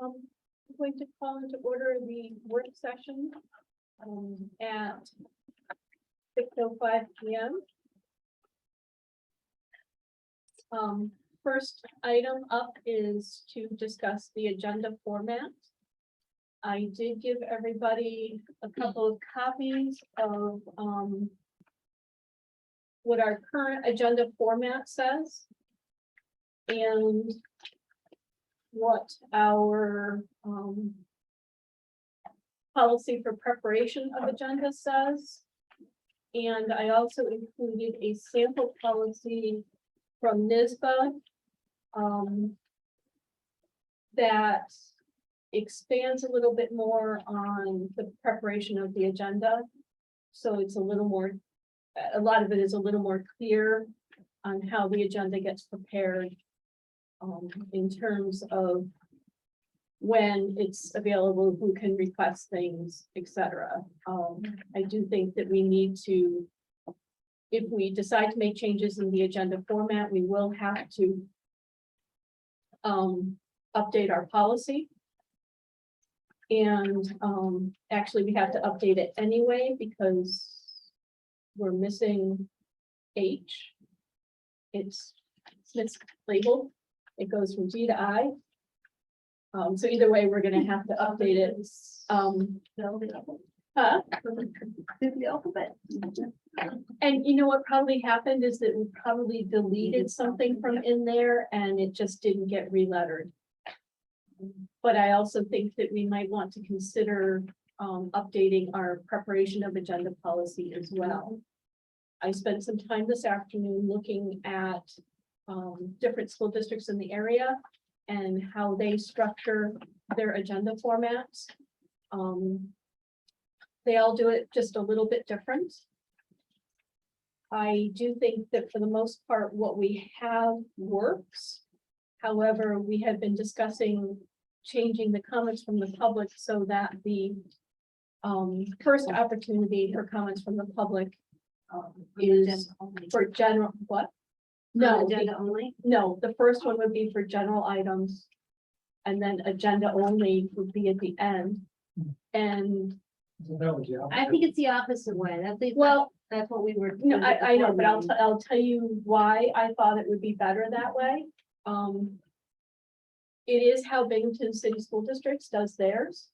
I'm going to call into order the work session at 6:05 p.m. First item up is to discuss the agenda format. I did give everybody a couple of copies of what our current agenda format says and what our policy for preparation of agenda says. And I also included a sample policy from NYSBA that expands a little bit more on the preparation of the agenda. So it's a little more, a lot of it is a little more clear on how the agenda gets prepared in terms of when it's available, who can request things, etc. I do think that we need to, if we decide to make changes in the agenda format, we will have to update our policy. And actually we have to update it anyway because we're missing H. It's mislabeled. It goes from G to I. So either way, we're gonna have to update it. The alphabet. And you know what probably happened is that we probably deleted something from in there and it just didn't get relettered. But I also think that we might want to consider updating our preparation of agenda policy as well. I spent some time this afternoon looking at different school districts in the area and how they structure their agenda formats. They all do it just a little bit different. I do think that for the most part, what we have works. However, we have been discussing changing the comments from the public so that the first opportunity for comments from the public is for general, what? No, Agenda only? no, the first one would be for general items. And then agenda only would be at the end. And I think it's the opposite way. well, That's what we were. no, I know, but I'll tell you why I thought it would be better that way. It is how Binghamton City School Districts does theirs.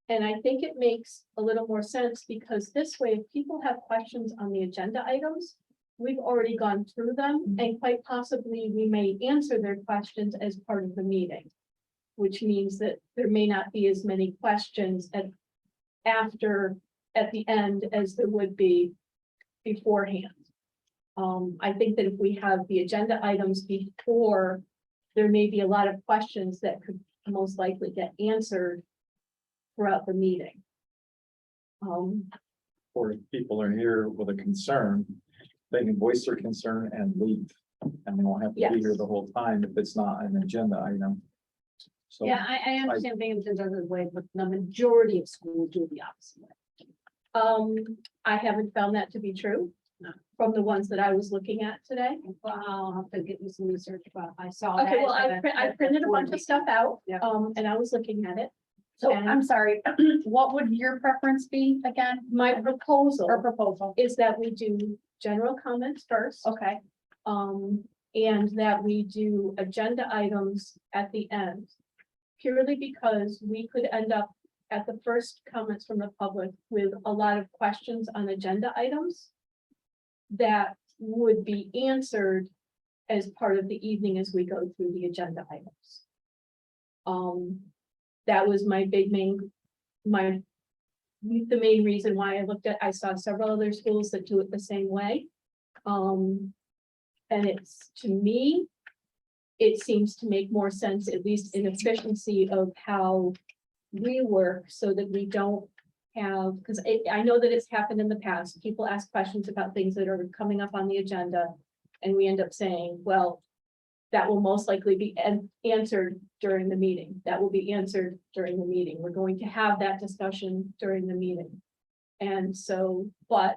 And I think it makes a little more sense because this way, if people have questions on the agenda items, we've already gone through them and quite possibly we may answer their questions as part of the meeting. Which means that there may not be as many questions at the end as there would be beforehand. I think that if we have the agenda items before, there may be a lot of questions that could most likely get answered throughout the meeting. Or if people are here with a concern, they can voice their concern and leave. And they won't have to be here Yes. the whole time if it's not an agenda item. So Yeah, I understand Binghamton does it way, but the majority of schools do the opposite way. I haven't found that to be true. No. From the ones that I was looking at today. Well, I'll have to get you some research, but I saw. Okay, that well, at I printed a board bunch of meeting. stuff out, Yeah. and I was looking at it. So And- I'm sorry, what would your preference be again? My proposal Or proposal? is that we do general comments first. Okay, And that we do agenda items at the end. Purely because we could end up at the first comments from the public with a lot of questions on agenda items. That would be answered as part of the evening as we go through the agenda items. That was my the main reason why I saw several other schools that do it the same way. And it's, to me, it seems to make more sense, at least in efficiency of how we work, so that we don't have, because I know that it's happened in the past. People ask questions about things that are coming up on the agenda. And we end up saying, well, that will most likely be answered during the meeting. That will be answered during the meeting. We're going to have that discussion during the meeting. And so, but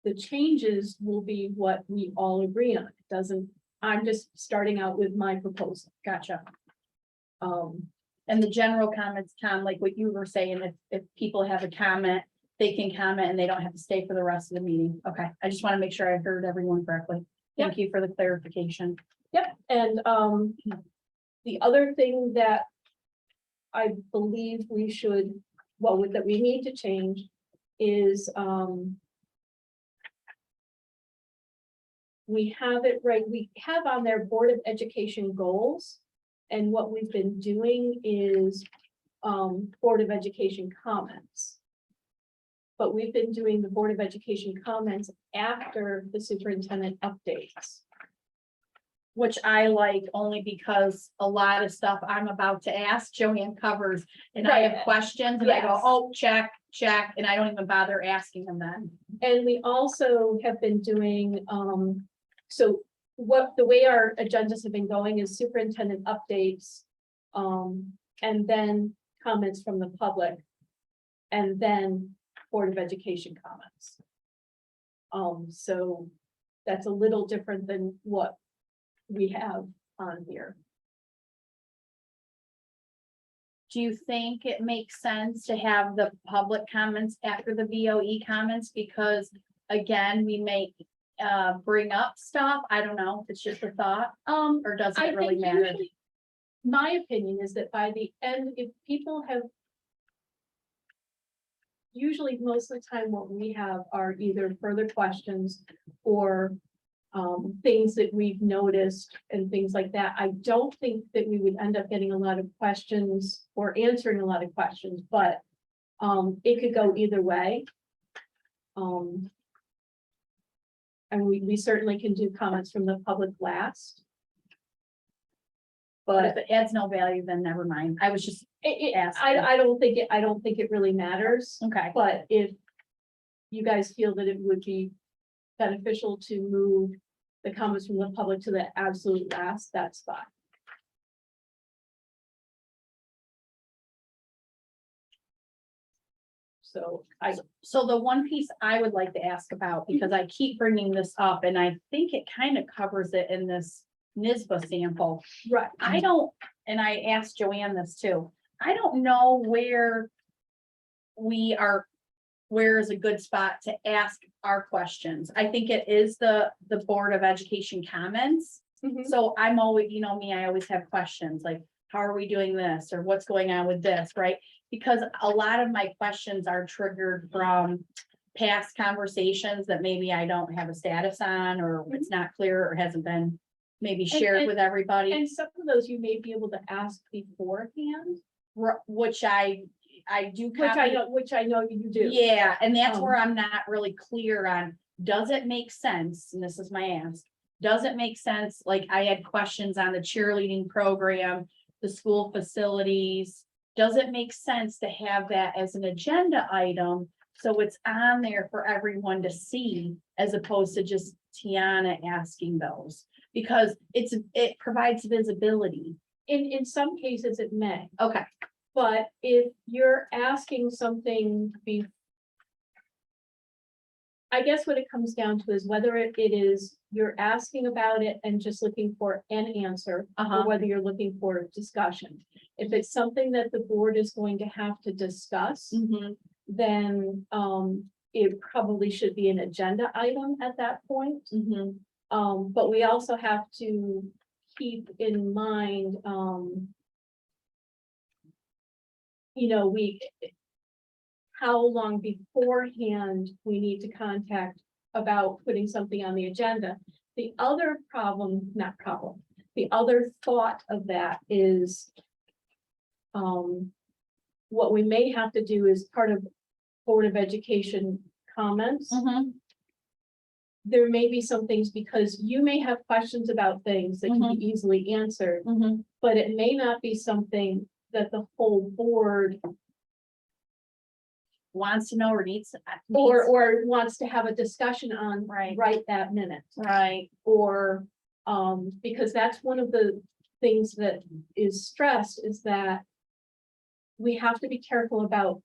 the changes will be what we all agree on. It doesn't, I'm just starting out with my proposal. gotcha. And the general comments, Tom, like what you were saying, if people have a comment, they can comment and they don't have to stay for the rest of the meeting. Okay, I just want to make sure I heard everyone correctly. Thank you for the clarification. Yep, and the other thing that I believe we should, well, that we need to change is we have it right, we have on there Board of Education goals. And what we've been doing is Board of Education comments. But we've been doing the Board of Education comments after the superintendent updates. Which I like only because a lot of stuff I'm about to ask Joanne covers. And I have Right. questions and I go, Yes. oh, check, and I don't even bother asking them then. And we also have been doing, so what, the way our agendas have been going is superintendent updates. And then comments from the public. And then Board of Education comments. So that's a little different than what we have on here. Do you think it makes sense to have the public comments after the BOE comments? Because again, we may bring up stuff. I don't know if it's just a thought, or does I it really think matter? usually, my opinion is that by the end, if people have. Usually, most of the time, what we have are either further questions or things that we've noticed and things like that. I don't think that we would end up getting a lot of questions or answering a lot of questions, but it could go either way. And we certainly can do comments from the public last. But if But it adds no value, then never mind. I was just, I don't think it really matters. okay. But if you guys feel that it would be beneficial to move the comments from the public to the absolute last, that's fine. So So the one piece I would like to ask about, because I keep bringing this up and I think it kind of covers it in this NYSBA sample. right, I don't, and I asked Joanne this too, I don't know where where is a good spot to ask our questions. I think it is the Board of Education comments. Mhm. So I'm always, you know me, I always have questions like, how are we doing this? Or what's going on with this, right? Because a lot of my questions are triggered from past conversations that maybe I don't have a status on, or it's not clear or hasn't been maybe shared and- with everybody. and some of those you may be able to ask beforehand, Which I do. which I know you do. Yeah, and that's where Um, I'm not really clear on, does it make sense? And this is my ask. Does it make sense? Like I had questions on the cheerleading program, the school facilities. Does it make sense to have that as an agenda item? So it's on there for everyone to see, as opposed to just Tiana asking those, because it provides visibility. In some cases, it may. Okay, But if you're asking something I guess what it comes down to is whether it is, you're asking about it and just looking for an answer, or whether you're looking for discussion. If it's something that the board is going to have to discuss, mhm, then it probably should be an agenda item at that point. mhm. But we also have to keep in mind, how long beforehand we need to contact about putting something on the agenda. The other the other thought of that is, what we may have to do is part of Board of Education comments. Mhm. There may be some things, because you may have questions about things that can be easily answered, Mhm. but it may not be something that the whole board Wants to know or needs. or wants to have a discussion on Right. right that minute. Right, Or, because that's one of the things that is stressed, is that we have to be careful about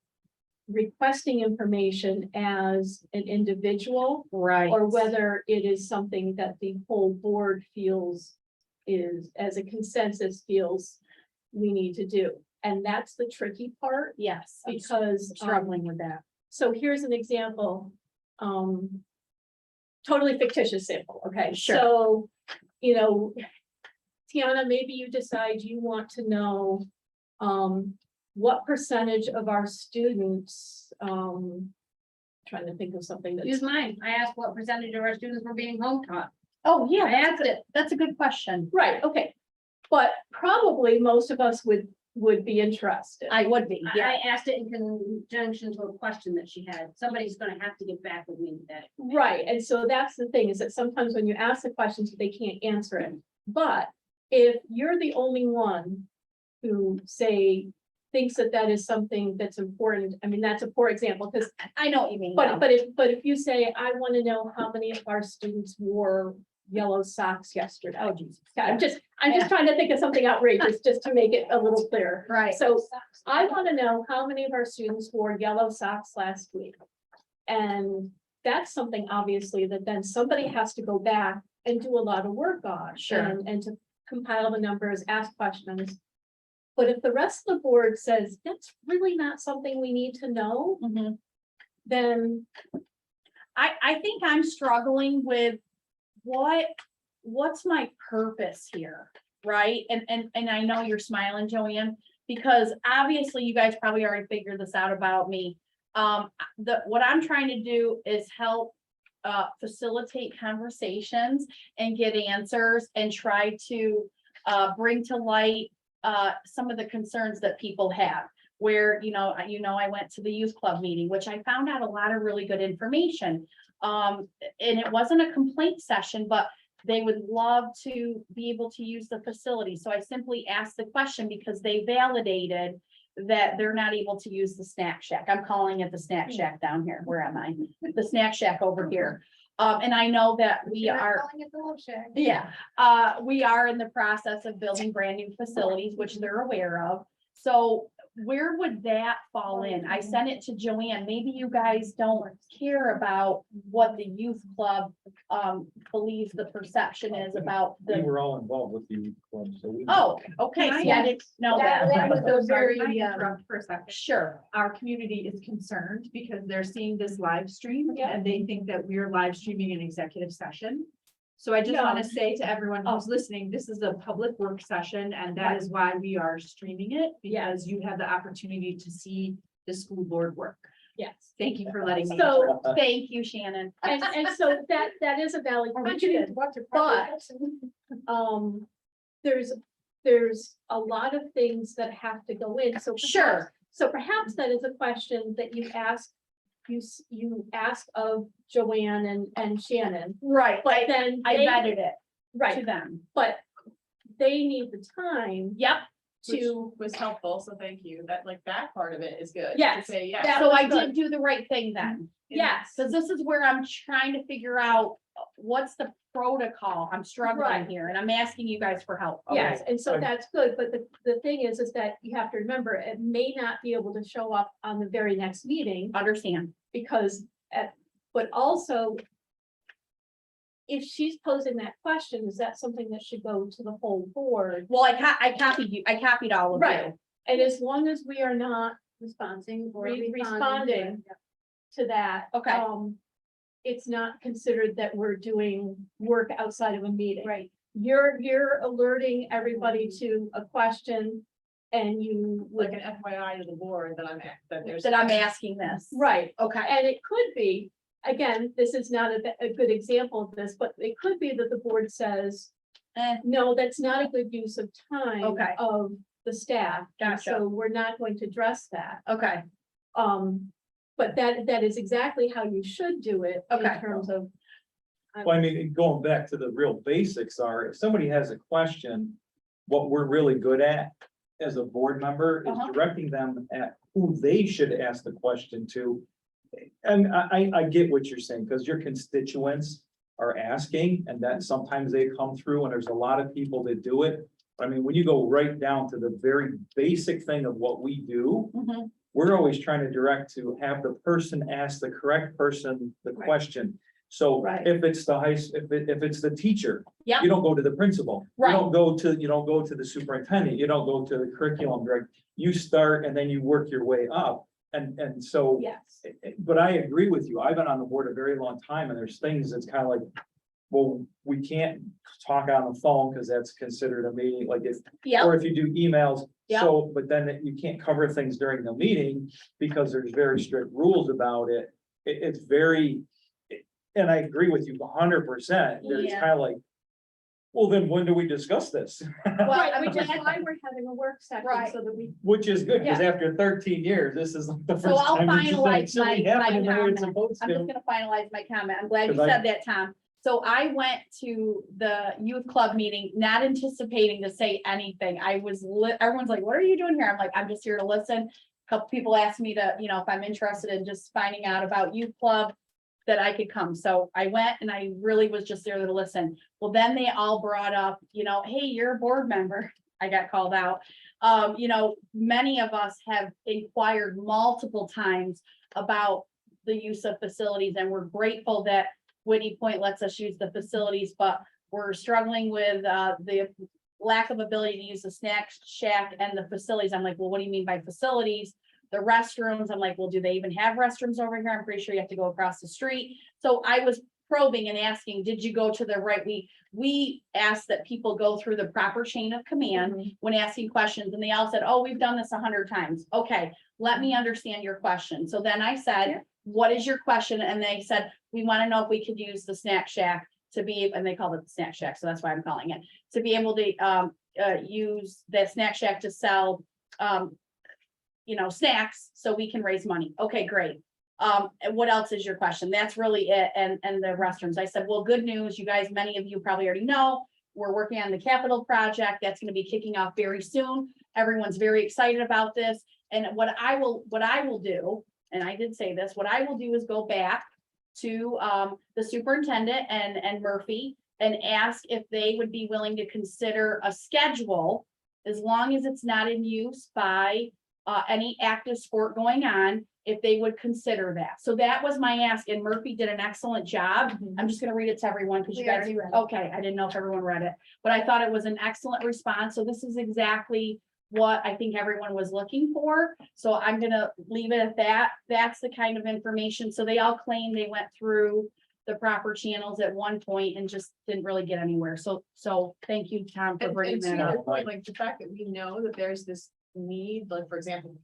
requesting information as an individual, right. or whether it is something that the whole board feels is, as a consensus, feels we need to do. And that's the tricky part, Yes, I'm because, struggling with that. so here's an example. Totally fictitious sample, okay? Sure. So, you know, Tiana, maybe you decide you want to know, what percentage of our students, trying to think of something Use that's, mine. I asked what percentage of our students were being home taught. Oh, yeah, I that's asked good. That's a good question. right, okay. But probably most of us would be interested. I would be, yeah. I asked it in conjunction to a question that she had. Somebody's gonna have to get back with me with that. Right, and so that's the thing, is that sometimes when you ask the questions, they can't answer it. But if you're the only one who say, thinks that that is something that's important, I mean, that's a poor example, because, I know what you mean. but, now. but if you say, I want to know how many of our students wore yellow socks yesterday. Oh, Jesus. I'm just trying to think of something outrageous, just to make it a little clearer. Right. So I want to know how many of our students wore yellow socks last week. And that's something obviously that then somebody has to go back and do a lot of work on. Sure. And to compile the numbers, ask questions. But if the rest of the board says, that's really not something we need to know, Mhm. then I think I'm struggling with what's my purpose here, right? And I know you're smiling, Joanne, because obviously you guys probably already figured this out about me. What I'm trying to do is help facilitate conversations and get answers and try to bring to light some of the concerns that people have. Where, I went to the youth club meeting, which I found out a lot of really good information. And it wasn't a complaint session, but they would love to be able to use the facility. So I simply asked the question because they validated that they're not able to use the snack shack. I'm calling it the snack shack down here. Where am I? The snack shack over here. And I know that we are. Yeah, we are in the process of building brand new facilities, which they're aware of. So where would that fall in? I sent it to Joanne. Maybe you guys don't care about what the youth club believes the perception is about We the. were all involved with the club, so we. Oh, okay, see, I didn't know that. Sorry to interrupt for a second. Sure, Our community is concerned because they're seeing this live stream Yeah. and they think that we're live streaming an executive session. So I just want to say to everyone who's listening, this is a public work session and that is why we are streaming it. Because you have the opportunity to see the school board work. yes. Thank you for letting me. So, thank you, Shannon. and so that is a valid question. But there's a lot of things that have to go in, so. Sure. So perhaps that is a question that you ask, you ask of Joanne and Shannon, Right, but then. I they- vetted it to Right, them. but they need the time Yep, to, Was helpful, so thank you. That part of it is good. to Yes, Say, yeah. that so was I good. did do the right thing then. yes, Cause this is where I'm trying to figure out what's the protocol. I'm struggling Right. here and I'm asking you guys for help. yes, and so I- that's good, but the thing is that you have to remember, it may not be able to show up on the very next meeting. Understand? Because but also. If she's posing that question, is that something that should go to the whole board? Well, I copied you. I copied all of Right. you. And as long as we are not Responding or responding to that. Okay. It's not considered that we're doing work outside of a meeting. Right. You're alerting everybody to a question and you Like would, an FYI to the board that that there's. That I'm asking this. right. Okay, And it could be, again, this is not a good example of this, but it could be that the board says, Eh, no, that's not a good use of time. Okay. Of the staff. And Gotcha. So we're not going to address that. okay, But that is exactly how you should do it in Okay. terms of. Well, I mean, going back to the real basics are, if somebody has a question, what we're really good at as a board member is Uh-huh. directing them at who they should ask the question to. And I get what you're saying, because your constituents are asking, and that sometimes they come through, and there's a lot of people that do it. I mean, when you go right down to the very basic thing of what we do, mhm, we're always trying to direct to have the person ask the correct person the Right. question. So Right. if it's the if it's the teacher, Yeah. you don't go to the principal. Right. You don't go to the superintendent, you don't go to the curriculum director. You start and then you work your way up. And so, Yes. but I agree with you. I've been on the board a very long time and there's things that's kind of like, well, we can't talk on the phone because that's considered a meeting, like if, Yeah, or if you do emails. Yeah. So, but then you can't cover things during the meeting because there's very strict rules about it. It's very, and I agree with you 100%, that it's Yeah. kind of like, well, then when do we discuss this? Right, I which mean, is why we're having a work session, Right. so that we, Which is good, because after 13 years, this is like the So first I'll time. this is finalize actually my happening the way it's comment. supposed I'm just to. gonna finalize my comment. I'm glad you 'Cause I- said that, Tom. So I went to the youth club meeting, not anticipating to say anything. I was everyone's like, what are you doing here? I'm like, I'm just here to listen. A couple people asked me to, if I'm interested in just finding out about youth club, that I could come. So I went and I really was just there to listen. Well, then they all brought up, hey, you're a board member. I got called out. Many of us have inquired multiple times about the use of facilities, and we're grateful that Whitney Point lets us use the facilities, but we're struggling with the lack of ability to use the snack shack and the facilities. I'm like, well, what do you mean by facilities? The restrooms, I'm like, well, do they even have restrooms over here? I'm pretty sure you have to go across the street. So I was probing and asking, did you go to the right? We asked that people go through the proper chain of command when asking questions, and they all said, oh, we've done this 100 times. Okay, let me understand your question. So then I said, what is your question? And they said, we want to know if we could use the snack shack to be, and they called it the snack shack, so that's why I'm calling it, to be able to use the snack shack to sell snacks, so we can raise money. Okay, great. And what else is your question? That's really it. And the restrooms. I said, well, good news. You guys, many of you probably already know, we're working on the capital project. That's going to be kicking off very soon. Everyone's very excited about this. And what I will do, and I did say this, what I will do is go back to the superintendent and Murphy and ask if they would be willing to consider a schedule, as long as it's not in use by any active sport going on, if they would consider that. So that was my ask, and Murphy did an excellent job. I'm just gonna read it to everyone because you We guys, already read it. okay, I didn't know if everyone read it, but I thought it was an excellent response. So this is exactly what I think everyone was looking for. So I'm gonna leave it at that. That's the kind of information. So they all claim they went through the proper channels at one point and just didn't really get anywhere. So thank you, Tom, for bringing And to that your up. point, like the fact that we know that there's this need, like, for example,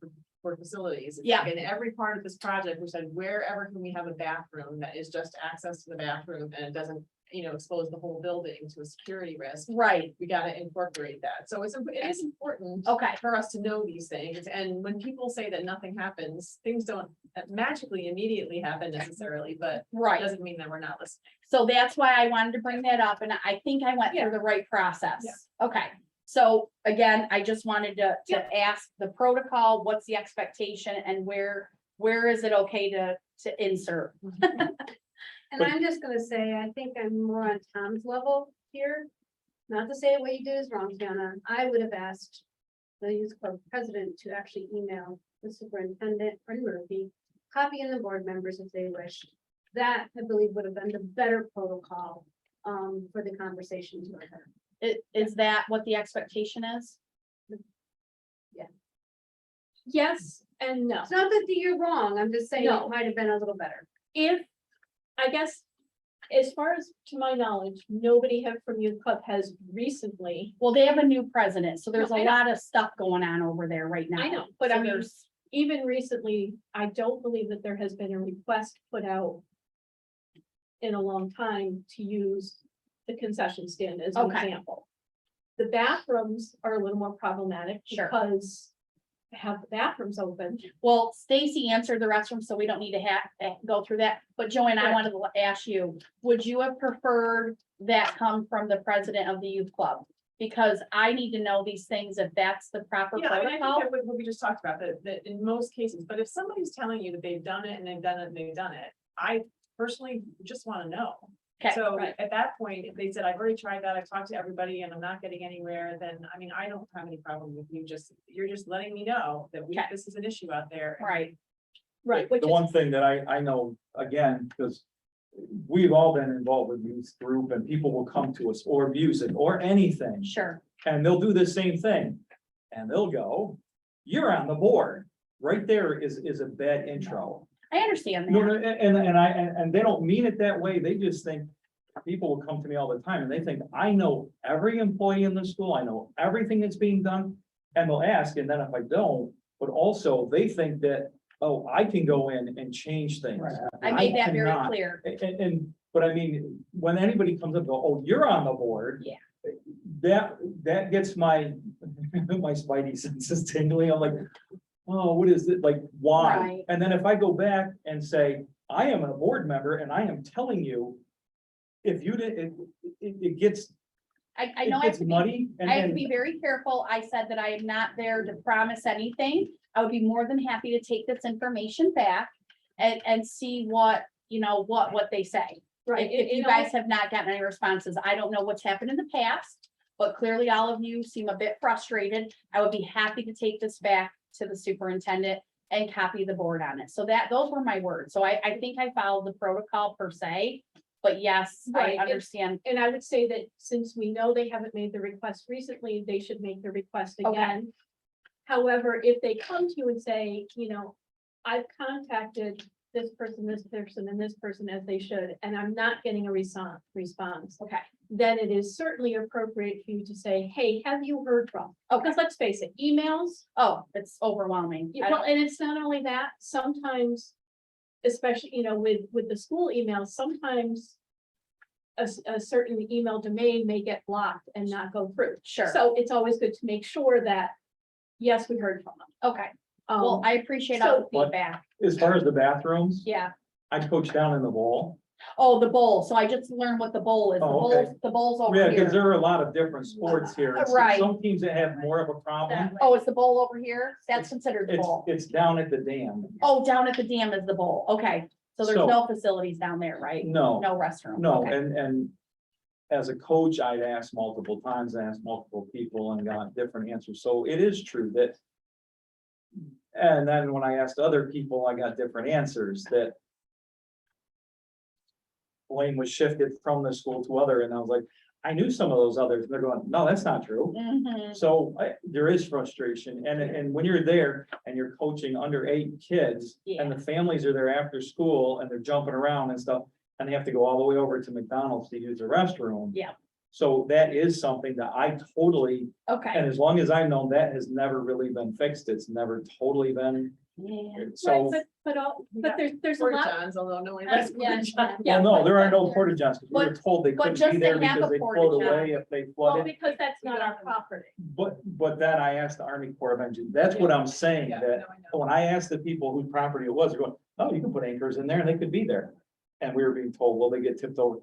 for facilities. It's Yeah. like in every part of this project, we said, wherever can we have a bathroom that is just access to the bathroom and it doesn't, expose the whole building to a security risk. Right, We gotta incorporate that. So it is important okay, for us to know these things. And when people say that nothing happens, things don't magically immediately happen necessarily, but it right. doesn't mean that we're not listening. So that's why I wanted to bring that up, and I think I went through the right process. Okay, so again, I just wanted to ask the protocol, what's the expectation, and where is it okay to insert? And I'm just gonna say, I think I'm more on Tom's level here. Not to say what you did is wrong, Fiona. I would have asked the youth club president to actually email the superintendent or Murphy, copy in the board members if they wish. That, I believe, would have been the better protocol for the conversations with her. Is that what the expectation is? yes and no. It's not that you're wrong, I'm just saying No. it might have been a little better. If, I guess, as far as to my knowledge, nobody have from youth club has recently. Well, they have a new president, so there's No, a I know. lot of stuff going on over there right now. I know, but So I mean, there's- even recently, I don't believe that there has been a request put out in a long time to use the concession stand as an Okay. example. The bathrooms are a little more problematic Sure. because have the bathrooms open. Well, Stacy answered the restroom, so we don't need to go through that. But Joanne, I Correct. wanted to ask you, would you have preferred that come from the president of the youth club? Because I need to know these things if that's the proper Yeah, I mean, I think protocol. that what we just talked about, that in most cases, but if somebody's telling you that they've done it and they've done it and they've done it, I personally just want to know. Okay, So right. at that point, if they said, I've already tried that, I've talked to everybody and I'm not getting anywhere, then, I mean, I don't have any problem with you you're just letting me know that Okay. this is an issue out there. right, Right, which The is, one thing that I know, again, because we've all been involved with youth group and people will come to us or music or anything. Sure, And they'll do the same thing. And they'll go, you're on the board. Right there is a bad intro. I understand No, no, that. and they don't mean it that way. They just think, people will come to me all the time and they think, I know every employee in the school. I know everything that's being done. And they'll ask, and then if I don't, but also they think that, oh, I can go in and change things. I made that very cannot. clear. But I mean, when anybody comes up, go, oh, you're on the board. Yeah. That gets my, my spidey senses tingling. I'm like, oh, what is it? Like, why? Right. And then if I go back and say, I am a board member and I am telling you, if you did, it gets, I it know I have gets to be, muddy. And I have to then, be very careful. I said that I am not there to promise anything. I would be more than happy to take this information back and see what, you know, what they say. Right. If you guys have not gotten any responses, I don't know what's happened in the past, but clearly all of you seem a bit frustrated. I would be happy to take this back to the superintendent and copy the board on it. So those were my words. So I think I followed the protocol per se, but yes, I Right, and- understand. And I would say that since we know they haven't made the request recently, they should make the request Okay. again. However, if they come to you and say, you know, I've contacted this person, and this person as they should, and I'm not getting a response, Okay. then it is certainly appropriate for you to say, hey, have you heard from? Oh, because let's face it, emails, Oh, it's overwhelming. I well, don't- and it's not only that, sometimes, especially, you know, with the school emails, sometimes a certain email domain may get blocked and not go through. Sure. So it's always good to make sure that, yes, we heard from them. Okay, well, Um, I appreciate all the What- feedback. as far as the bathrooms, Yeah. I coach down in the bowl. Oh, the bowl. So I just learned what the bowl is. Oh, okay. The bowl's over Yeah, because here. there are a lot of different sports here. and Right. Some teams that have more of a problem. Oh, it's the bowl over here? That's considered the bowl. It's down at the dam. Oh, down at the dam is the bowl. Okay. So there's So- no facilities down there, right? No, No restroom. no, Okay. and as a coach, I'd asked multiple times, asked multiple people and got different answers. So it is true that. And then when I asked other people, I got different answers that. Blame was shifted from the school to other, and I was like, I knew some of those others, and they're going, no, that's not true. Mhm. So there is frustration, and when you're there and you're coaching under 8 kids. And the families are there after school and they're jumping around and stuff, and they have to go all the way over to McDonald's to use the restroom. Yeah. So that is something that I totally, Okay. and as long as I've known, that has never really been fixed, it's never totally been, Yeah. so. but there's a Porta lot, johns, although no one Yeah, likes porta johns. yeah. Well, no, there are no porta johns, because we were But- told they but couldn't just be to there have because a they porta float john. away if they well, flooded. because that's not our property. But then I asked the Army Corps of Engineers, that's what I'm saying, Yeah, that no, I know. when I asked the people whose property it was, they're going, oh, you can put anchors in there and they could be there. And we were being told, well, they get tipped over.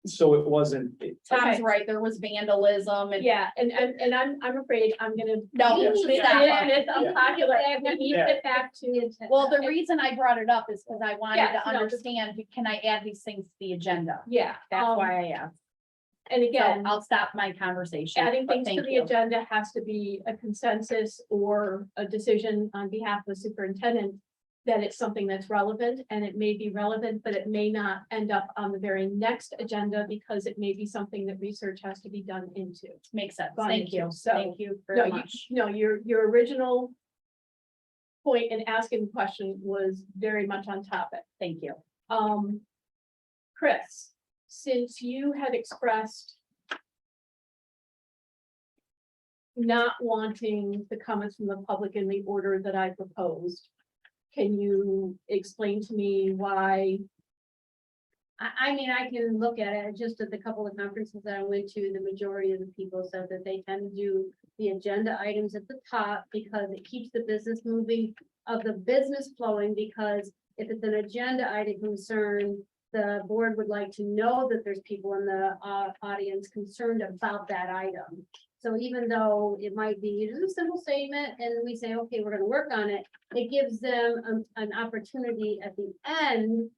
So it wasn't, Tom's Okay. right. There was vandalism and. Yeah, and I'm afraid I'm gonna. No, It's stop. unpopular, and we need to Yeah. get back to. Well, the reason I brought it up is because I wanted Yes, to no. understand, can I add these things to the agenda? Yeah. That's why I asked. And So again, I'll stop my conversation. adding but things to thank the you. agenda has to be a consensus or a decision on behalf of the superintendent. That it's something that's relevant, and it may be relevant, but it may not end up on the very next agenda because it may be something that research has to be done into. Makes sense. Gone Thank you. into, so- Thank you No, very you, much. no, your original point in asking the question was very much on topic. Thank you. Chris, since you had expressed not wanting the comments from the public in the order that I proposed, can you explain to me why? I mean, I can look at it, just at the couple of conferences that I went to, the majority of the people said that they tend to do the agenda items at the top because it keeps the business moving, of the business flowing, because if it's an agenda item concern, the board would like to know that there's people in the audience concerned about that item. So even though it might be just a simple statement and we say, okay, we're gonna work on it, it gives them an opportunity at the end.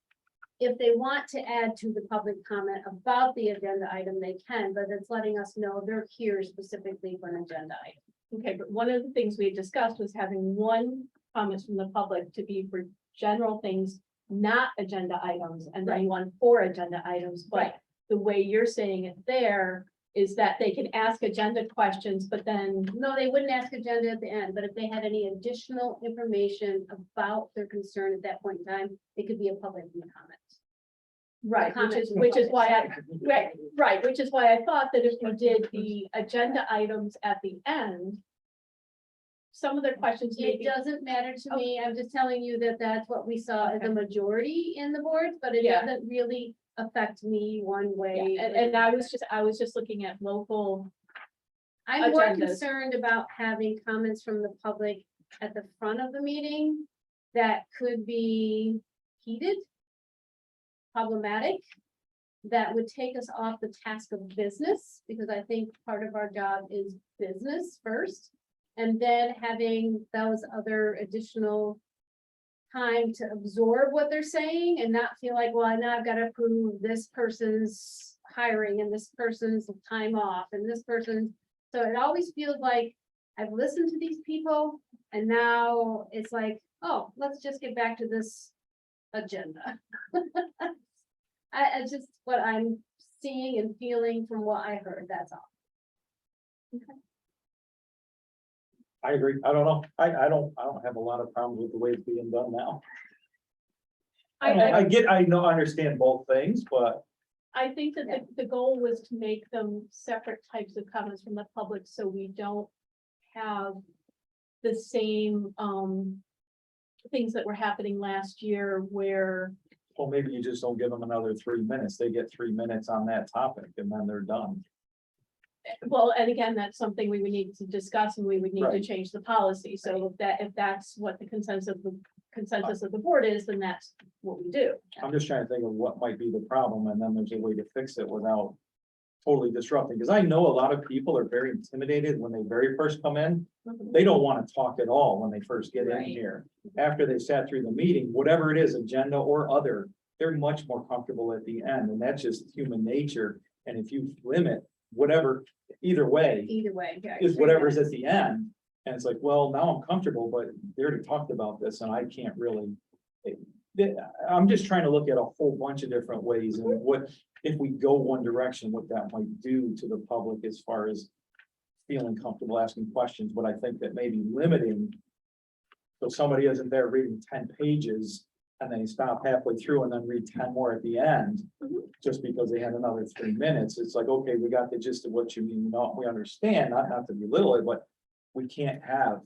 If they want to add to the public comment about the agenda item, they can, but it's letting us know they're here specifically for an agenda item. Okay, but one of the things we had discussed was having one comments from the public to be for general things not agenda items and then one for agenda items, but the way you're saying it there is that they can ask agenda questions, but then, No, they wouldn't ask agenda at the end, but if they had any additional information about their concern at that point in time, it could be a public comment. right, Comments from which is public. why right, which is why I thought that if we did the agenda items at the end, some of their questions may It be, doesn't matter to me. I'm just telling you that that's what we saw as a Okay. majority in the boards, but it Yeah. doesn't really affect me one way. yeah, and I was just looking at local, I'm more agendas. concerned about having comments from the public at the front of the meeting that could be heated, problematic, that would take us off the task of business, because I think part of our job is business first. And then having those other additional time to absorb what they're saying and not feel like, well, now I've got to approve this person's hiring and this person's time off and this person's. So it always feels like I've listened to these people and now it's like, oh, let's just get back to this agenda. I just what I'm seeing and feeling from what I heard, that's all. I agree. I don't know. I don't have a lot of problems with the way it's being done now. I know, I understand both things, but I think that the goal was to make them separate types of comments from the public, so we don't have the same, things that were happening last year where, well, maybe you just don't give them another 3 minutes. They get 3 minutes on that topic and then they're done. well, and again, that's something we would need to discuss and we would need to Right. change the policy. So if that's what the consensus of the board is, then that's what we do. I'm just trying to think of what might be the problem and then there's a way to fix it without totally disrupting, because I know a lot of people are very intimidated when they very first come in. They don't want to talk at all when they first get in Right. here. After they sat through the meeting, whatever it is, agenda or other, they're much more comfortable at the end, and that's just human nature. And if you limit whatever, either way, Either way. yeah, is 3 whatever's minutes. at the end. And it's like, well, now I'm comfortable, but they already talked about this and I can't really. I'm just trying to look at a whole bunch of different ways and what, if we go one direction, what that might do to the public as far as. Feeling comfortable asking questions, but I think that maybe limiting. So somebody isn't there reading 10 pages and they stop halfway through and then read 10 more at the end. Mhm. Just because they had another 3 minutes, it's like, okay, we got the gist of what you mean, we understand, not to belittle it, but. We can't have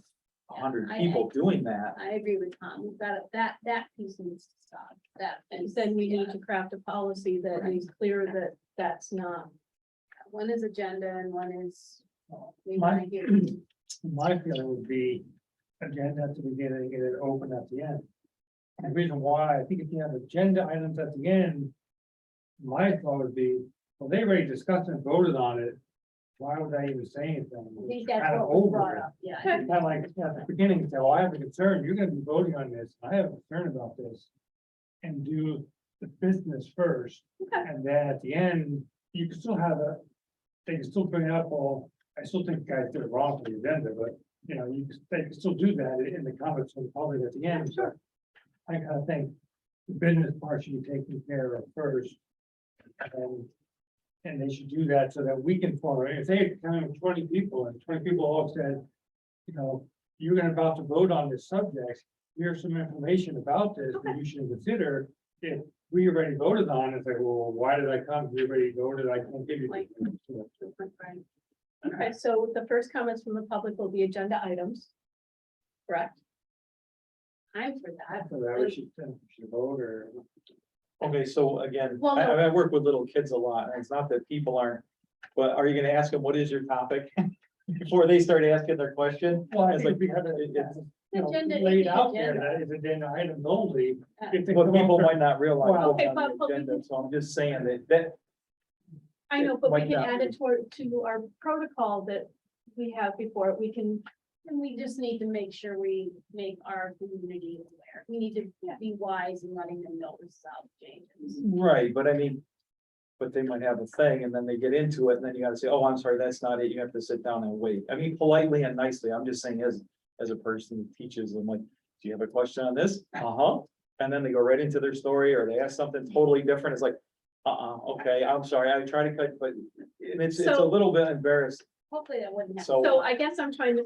100 I- people doing that. I agree with Tom. We've got that piece needs to stop. That And piece, then we need yeah. to craft a policy that is clear that that's not. One is agenda and one is. we My- wanna hear. My feeling would be agenda at the beginning and then open at the end. And the reason why, I think if you have agenda items at the end, my thought would be, well, they already discussed and voted on it. Why would I even say anything? I think that's Kind of what was over brought it. up, yeah. Kind of like, at the beginning, say, well, I have a concern, you're gonna be voting on this, I have a concern about this. And do the business first, Okay. and then at the end, you can still have they can still bring up, well, I still think you guys did it wrong for the agenda, but, you know, they can still do that in the comments from the public at the end, so. I kind of think the business part should be taken care of first. And they should do that so that we can form, if they come with 20 people and 20 people all said, you know, you're gonna about to vote on this subject, here's some information about this that you should consider. If we already voted on it, it's like, well, why did I come? We already voted, I can't give you. Right. Okay, so the first comments from the public will be agenda items. Correct? I'm for that. So that we should vote or. Okay, so again, Well, no. I work with little kids a lot, and it's not that people aren't, but are you gonna ask them, what is your topic? Before they start asking their question? Well, I It's think like, we have it, it's- you know, Agenda is laid the out there agenda. that is agenda items only. If they What come up people with- might not realize Well, what's okay, on the but we agenda, can- so I'm just saying that I know, It but we might can not add be. it to our protocol that we have before, we can, And we just need to make sure we make our community aware. We need to be wise in letting them know the South changes. right, but I mean. But they might have a thing and then they get into it and then you gotta say, oh, I'm sorry, that's not it. You have to sit down and wait. I mean, politely and nicely. I'm just saying as a person who teaches, I'm like, do you have a question on this? Uh-huh. And then they go right into their story, or they ask something totally different, it's like, okay, I'm sorry, I try to cut, but it's a So- little bit embarrassing, Hopefully that wouldn't happen. so. So I guess I'm trying to.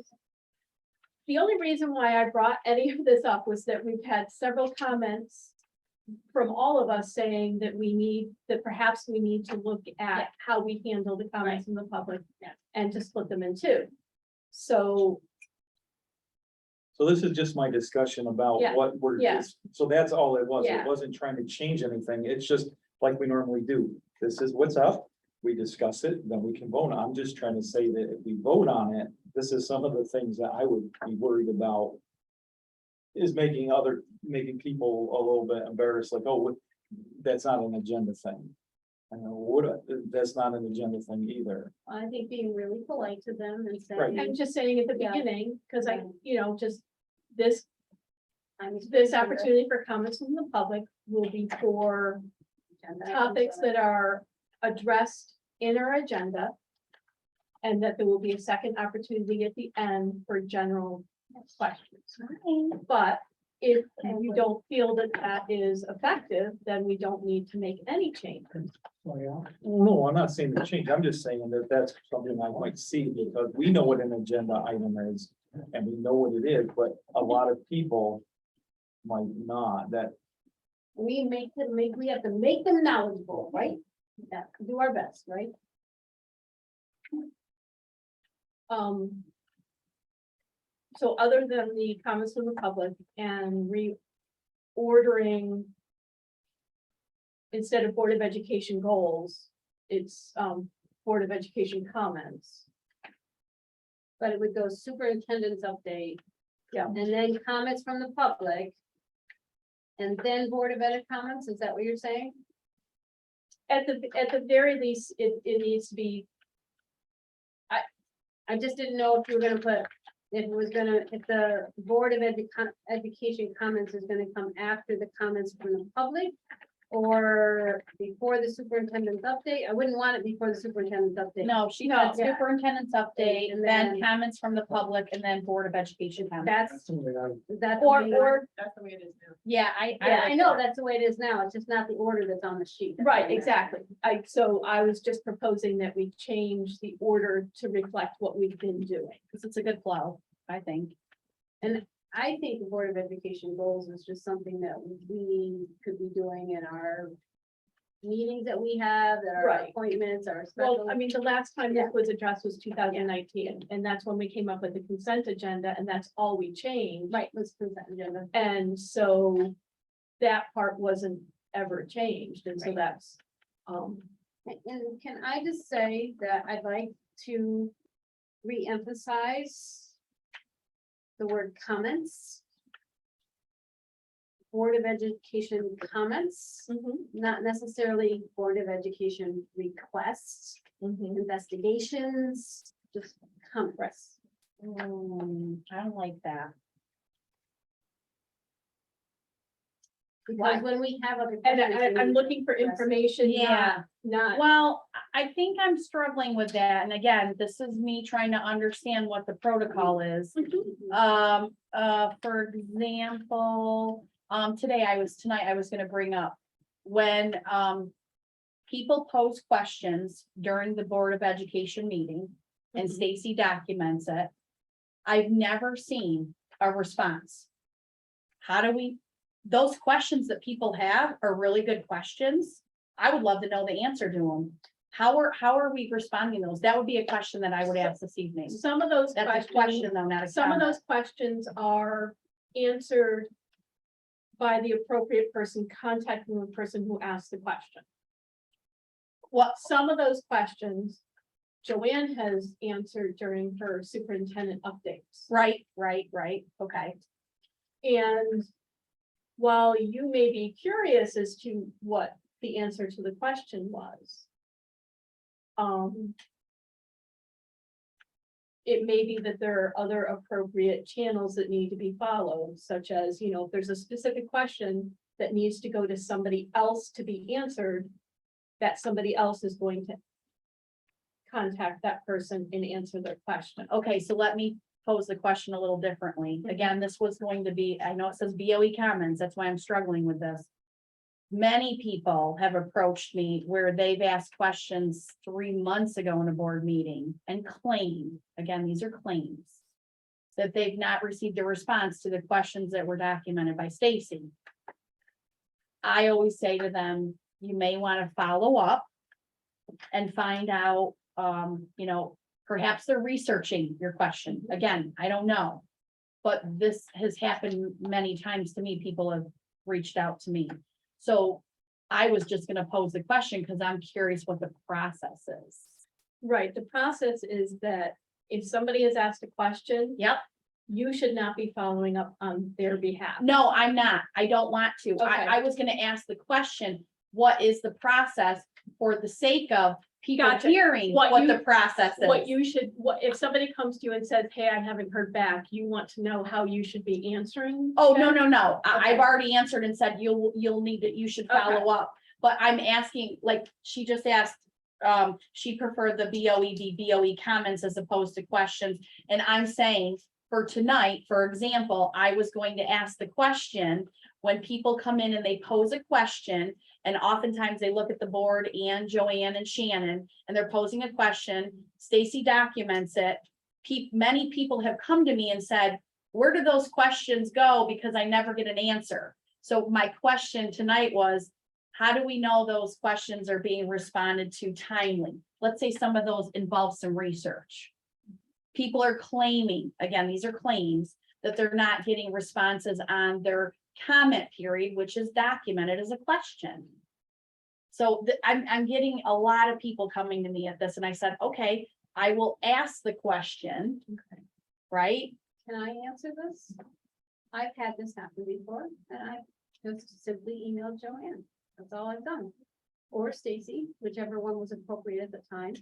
The only reason why I brought any of this up was that we've had several comments. From all of us saying that perhaps we need to look at how we handle the comments from the public. Yeah. And to split them in two. So, So this is just my discussion about Yeah, what we're, yeah. so that's all it was. Yeah. It wasn't trying to change anything. It's just like we normally do. This is what's up. We discuss it, then we can vote. I'm just trying to say that if we vote on it, this is some of the things that I would be worried about. Is making people a little bit embarrassed, like, oh, that's not an agenda thing. I know, that's not an agenda thing either. I think being really polite to them and Right. saying. I'm just saying at the Yeah. beginning, because I, Yeah. just this This opportunity for comments from the public will be for topics that are addressed in our agenda. And that there will be a second opportunity at the end for general questions. But if you don't feel that that is effective, then we don't need to make any changes. So, yeah. No, I'm not saying to change. I'm just saying that that's something I might see because we know what an agenda item is. And we know what it is, but a lot of people might not, that, We have to make them knowledgeable, right? Yeah, do our best, right? So other than the comments from the public and reordering. Instead of Board of Education goals, it's Board of Education comments. But it would go superintendent's update. Yeah. And then comments from the public. And then Board of Ed comments, is that what you're saying? At the very least, it needs to be, I just didn't know if you were gonna put, if the Board of Education comments is gonna come after the comments from the public. Or before the superintendent's update, I wouldn't want it before the superintendent's update. No, she No, had yeah. superintendent's update, And then then- comments from the public, and then Board of Education comments. That's, the way I- that's. or, That's the way it is now. Yeah, Yeah, I know, that's the way it is now, it's just not the order that's on the sheet. That's right, all. exactly. So I was just proposing that we change the order to reflect what we've been doing. because it's a good flow, I think. I think the Board of Education goals is just something that we could be doing in our meetings that we have, that are Right. appointments, our Well, special. I mean, the last time this was addressed was 2019, and that's when we came up with the consent agenda, and that's all we changed. Right, let's put that agenda. And so that part wasn't ever changed, and so Right. that's, And can I just say that I'd like to re-emphasize the word comments. Board of Education comments, not necessarily Board of Education requests, investigations, just comments. I don't like that. Because when we have other. and questions, we I'm need- looking for information, not, Well, I think I'm struggling with that, and again, this is me trying to understand what the protocol is. For example, tonight I was gonna bring up when, people pose questions during the Board of Education meeting and Stacy documents it. I've never seen a response. How do we, those questions that people have are really good questions. I would love to know the answer to them. How are we responding to those? That would be a question that I would ask this evening. some of those That's a questions. question though, not a Some of comment. those questions are answered by the appropriate person contacting the person who asked the question. What, some of those questions Joanne has answered during her superintendent updates. Right, okay. And while you may be curious as to what the answer to the question was, it may be that there are other appropriate channels that need to be followed, such as, if there's a specific question that needs to go to somebody else to be answered, that somebody else is going to contact that person and answer their question. Okay, so let me pose the question a little differently. Again, this was going to be, I know it says BOE comments, that's why I'm struggling with this. Many people have approached me where they've asked questions 3 months ago in a board meeting and claimed, again, these are claims, that they've not received a response to the questions that were documented by Stacy. I always say to them, you may want to follow up and find out, you know, perhaps they're researching your question. Again, I don't know. But this has happened many times to me. People have reached out to me. So I was just gonna pose the question because I'm curious what the process is. Right, the process is that if somebody has asked a question, Yep. you should not be following up on their behalf. No, I'm not. I don't want to. Okay. I was gonna ask the question, what is the process for the sake of people Gotcha. hearing What what you- the process What is? you should, if somebody comes to you and says, hey, I haven't heard back, you want to know how you should be answering? Oh, no, them? no, no. I've Okay. already answered and said you'll need to, you should follow up. But I'm asking, like, she just asked, she preferred the BOE comments as opposed to questions. And I'm saying for tonight, for example, I was going to ask the question when people come in and they pose a question, and oftentimes they look at the board and Joanne and Shannon, and they're posing a question, Stacy documents it. Many people have come to me and said, where do those questions go? Because I never get an answer. So my question tonight was, how do we know those questions are being responded to timely? Let's say some of those involve some research. People are claiming, again, these are claims, that they're not getting responses on their comment period, which is documented as a question. So I'm getting a lot of people coming to me at this, and I said, okay, I will ask the question. Right? Can I answer this? I've had this happen before, and I just simply emailed Joanne. That's all I've done. Or Stacy, whichever one was appropriate at the time.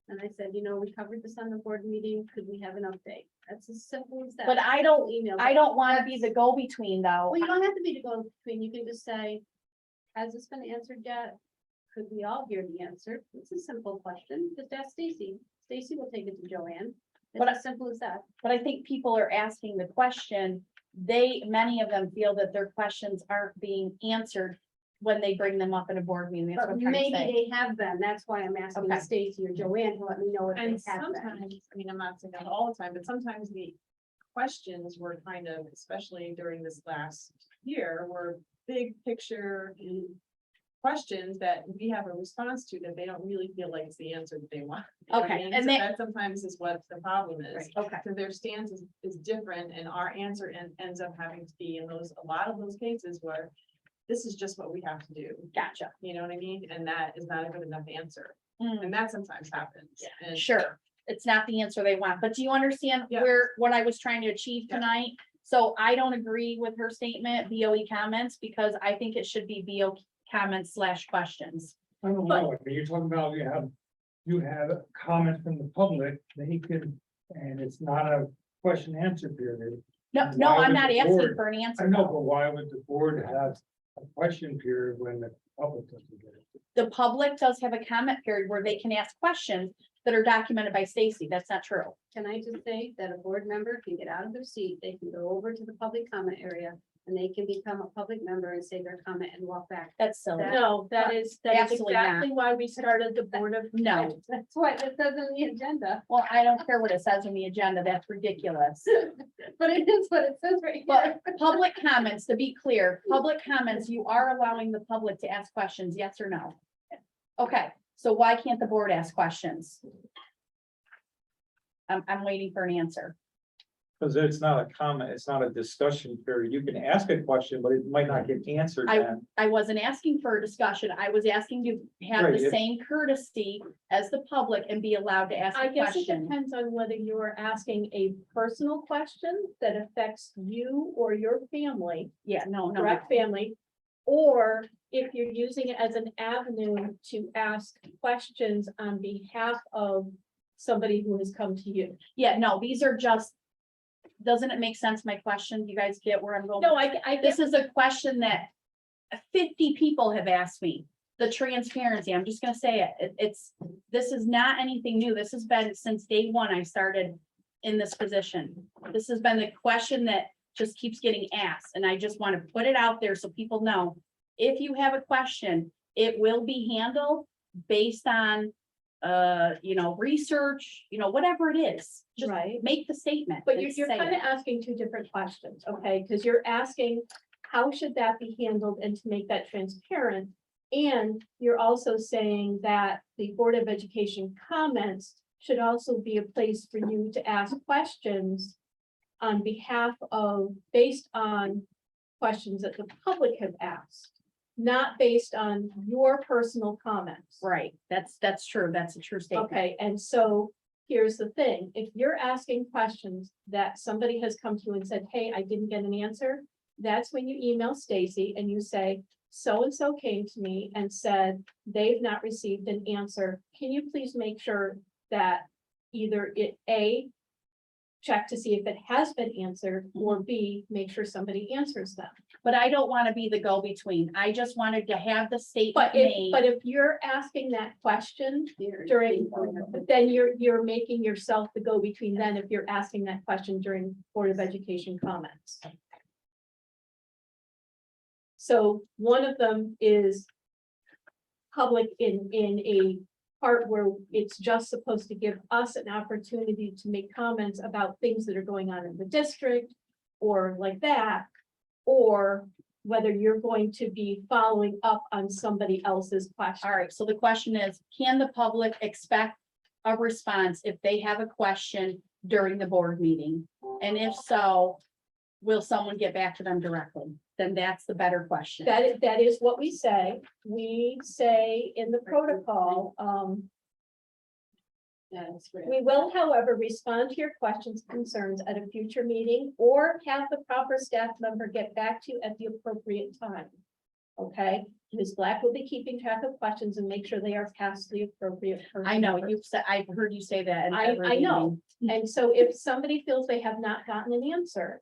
And I said, you know, we covered this on the board meeting. Could we have an update? That's as simple as that. But I don't, Email. I don't want to be the go-between though. Well, you don't have to be to go between. You can just say, has this been answered yet? Could we all hear the answer? It's a simple question. Just ask Stacy. Stacy will take it to Joanne. But It's as simple as that. But I think people are asking the question, many of them feel that their questions aren't being answered when they bring them up in a board meeting. That's what But I'm trying to maybe say. they have been. That's why I'm asking Okay. Stacy or Joanne to let me know if And they have been. sometimes, I mean, I'm not saying that all the time, but sometimes the questions were kind of, especially during this last year, were big picture questions that we have a response to that they don't really feel like it's the answer that they want. You know what I Okay, mean? and So they- that sometimes is what the problem is. Okay, So their stance is different, and our answer ends up having to be in a lot of those cases where this is just what we have to do. gotcha. You know what I mean? And that is not a good enough answer. Mm, And that sometimes happens. And Sure, it's not the answer they want, but do you understand Yeah. what I was trying to achieve Yeah. tonight? So I don't agree with her statement, BOE comments, because I think it should be BOE comments / questions. I don't know, I mean, you're talking about you have comments from the public, they can, and it's not a question answer period. No, no, Why I'm would not the asking board- for an I answer. know, though. but why would the board have a question period when the public doesn't get it? The public does have a comment period where they can ask questions that are documented by Stacy. That's not true. Can I just say that a board member can get out of their seat, they can go over to the public comment area, and they can become a public member and say their comment and walk back. That's silly. No, that is Absolutely not. exactly why we started the Board of. No, That's what it says in the agenda, well, I don't care what it says in the agenda. That's ridiculous. but it is what it says right But here. public comments, to be clear, public comments, you are allowing the public to ask questions, yes or no? Okay, so why can't the board ask questions? I'm waiting for an answer. Because it's not a comment, it's not a discussion period. You can ask a question, but it might not get answered then. I wasn't asking for a discussion. I was asking to have Right, the if- same courtesy as the public and be allowed to ask I a guess it question. depends on whether you're asking a personal question that affects you or your family, Yeah, no, no. direct family. Or if you're using it as an avenue to ask questions on behalf of somebody who has come to you. Yeah, no, these are just, doesn't it make sense, my question? You guys get where I'm going? No, I This guess, is a question that 50 people have asked me. The transparency, I'm just gonna say it, this is not anything new. This has been since day one I started in this position. This has been the question that just keeps getting asked, and I just want to put it out there so people know. If you have a question, it will be handled based on, research, whatever it is. Just Right. make the statement. But and you're say kind of it. asking two different questions, okay? Because you're asking, how should that be handled and to make that transparent? And you're also saying that the Board of Education comments should also be a place for you to ask questions on behalf of, based on questions that the public have asked, not based on your personal comments. Right, that's true. That's a true statement. Okay, and so here's the thing, if you're asking questions that somebody has come to you and said, hey, I didn't get an answer, that's when you email Stacy and you say, so-and-so came to me and said they've not received an answer. Can you please make sure that either it, A, check to see if it has been answered, or B, make sure somebody answers them. But I don't want to be the go-between. I just wanted to have the statement made. But if you're asking that question during, then you're making yourself the go-between then if you're asking that question during Board of Education comments. So one of them is public in a part where it's just supposed to give us an opportunity to make comments about things that are going on in the district or like that, or whether you're going to be following up on somebody else's question. All right, so the question is, can the public expect a response if they have a question during the board meeting? And if so, will someone get back to them directly? Then that's the better question. That is what we say. We say in the protocol, That's great. we will, however, respond to your questions, concerns at a future meeting or have the proper staff member get back to you at the appropriate time. Okay, Ms. Black will be keeping track of questions and make sure they are passed to the appropriate person. I know, you've said, I've heard you say that. in every I know. meeting. And so if somebody feels they have not gotten an answer,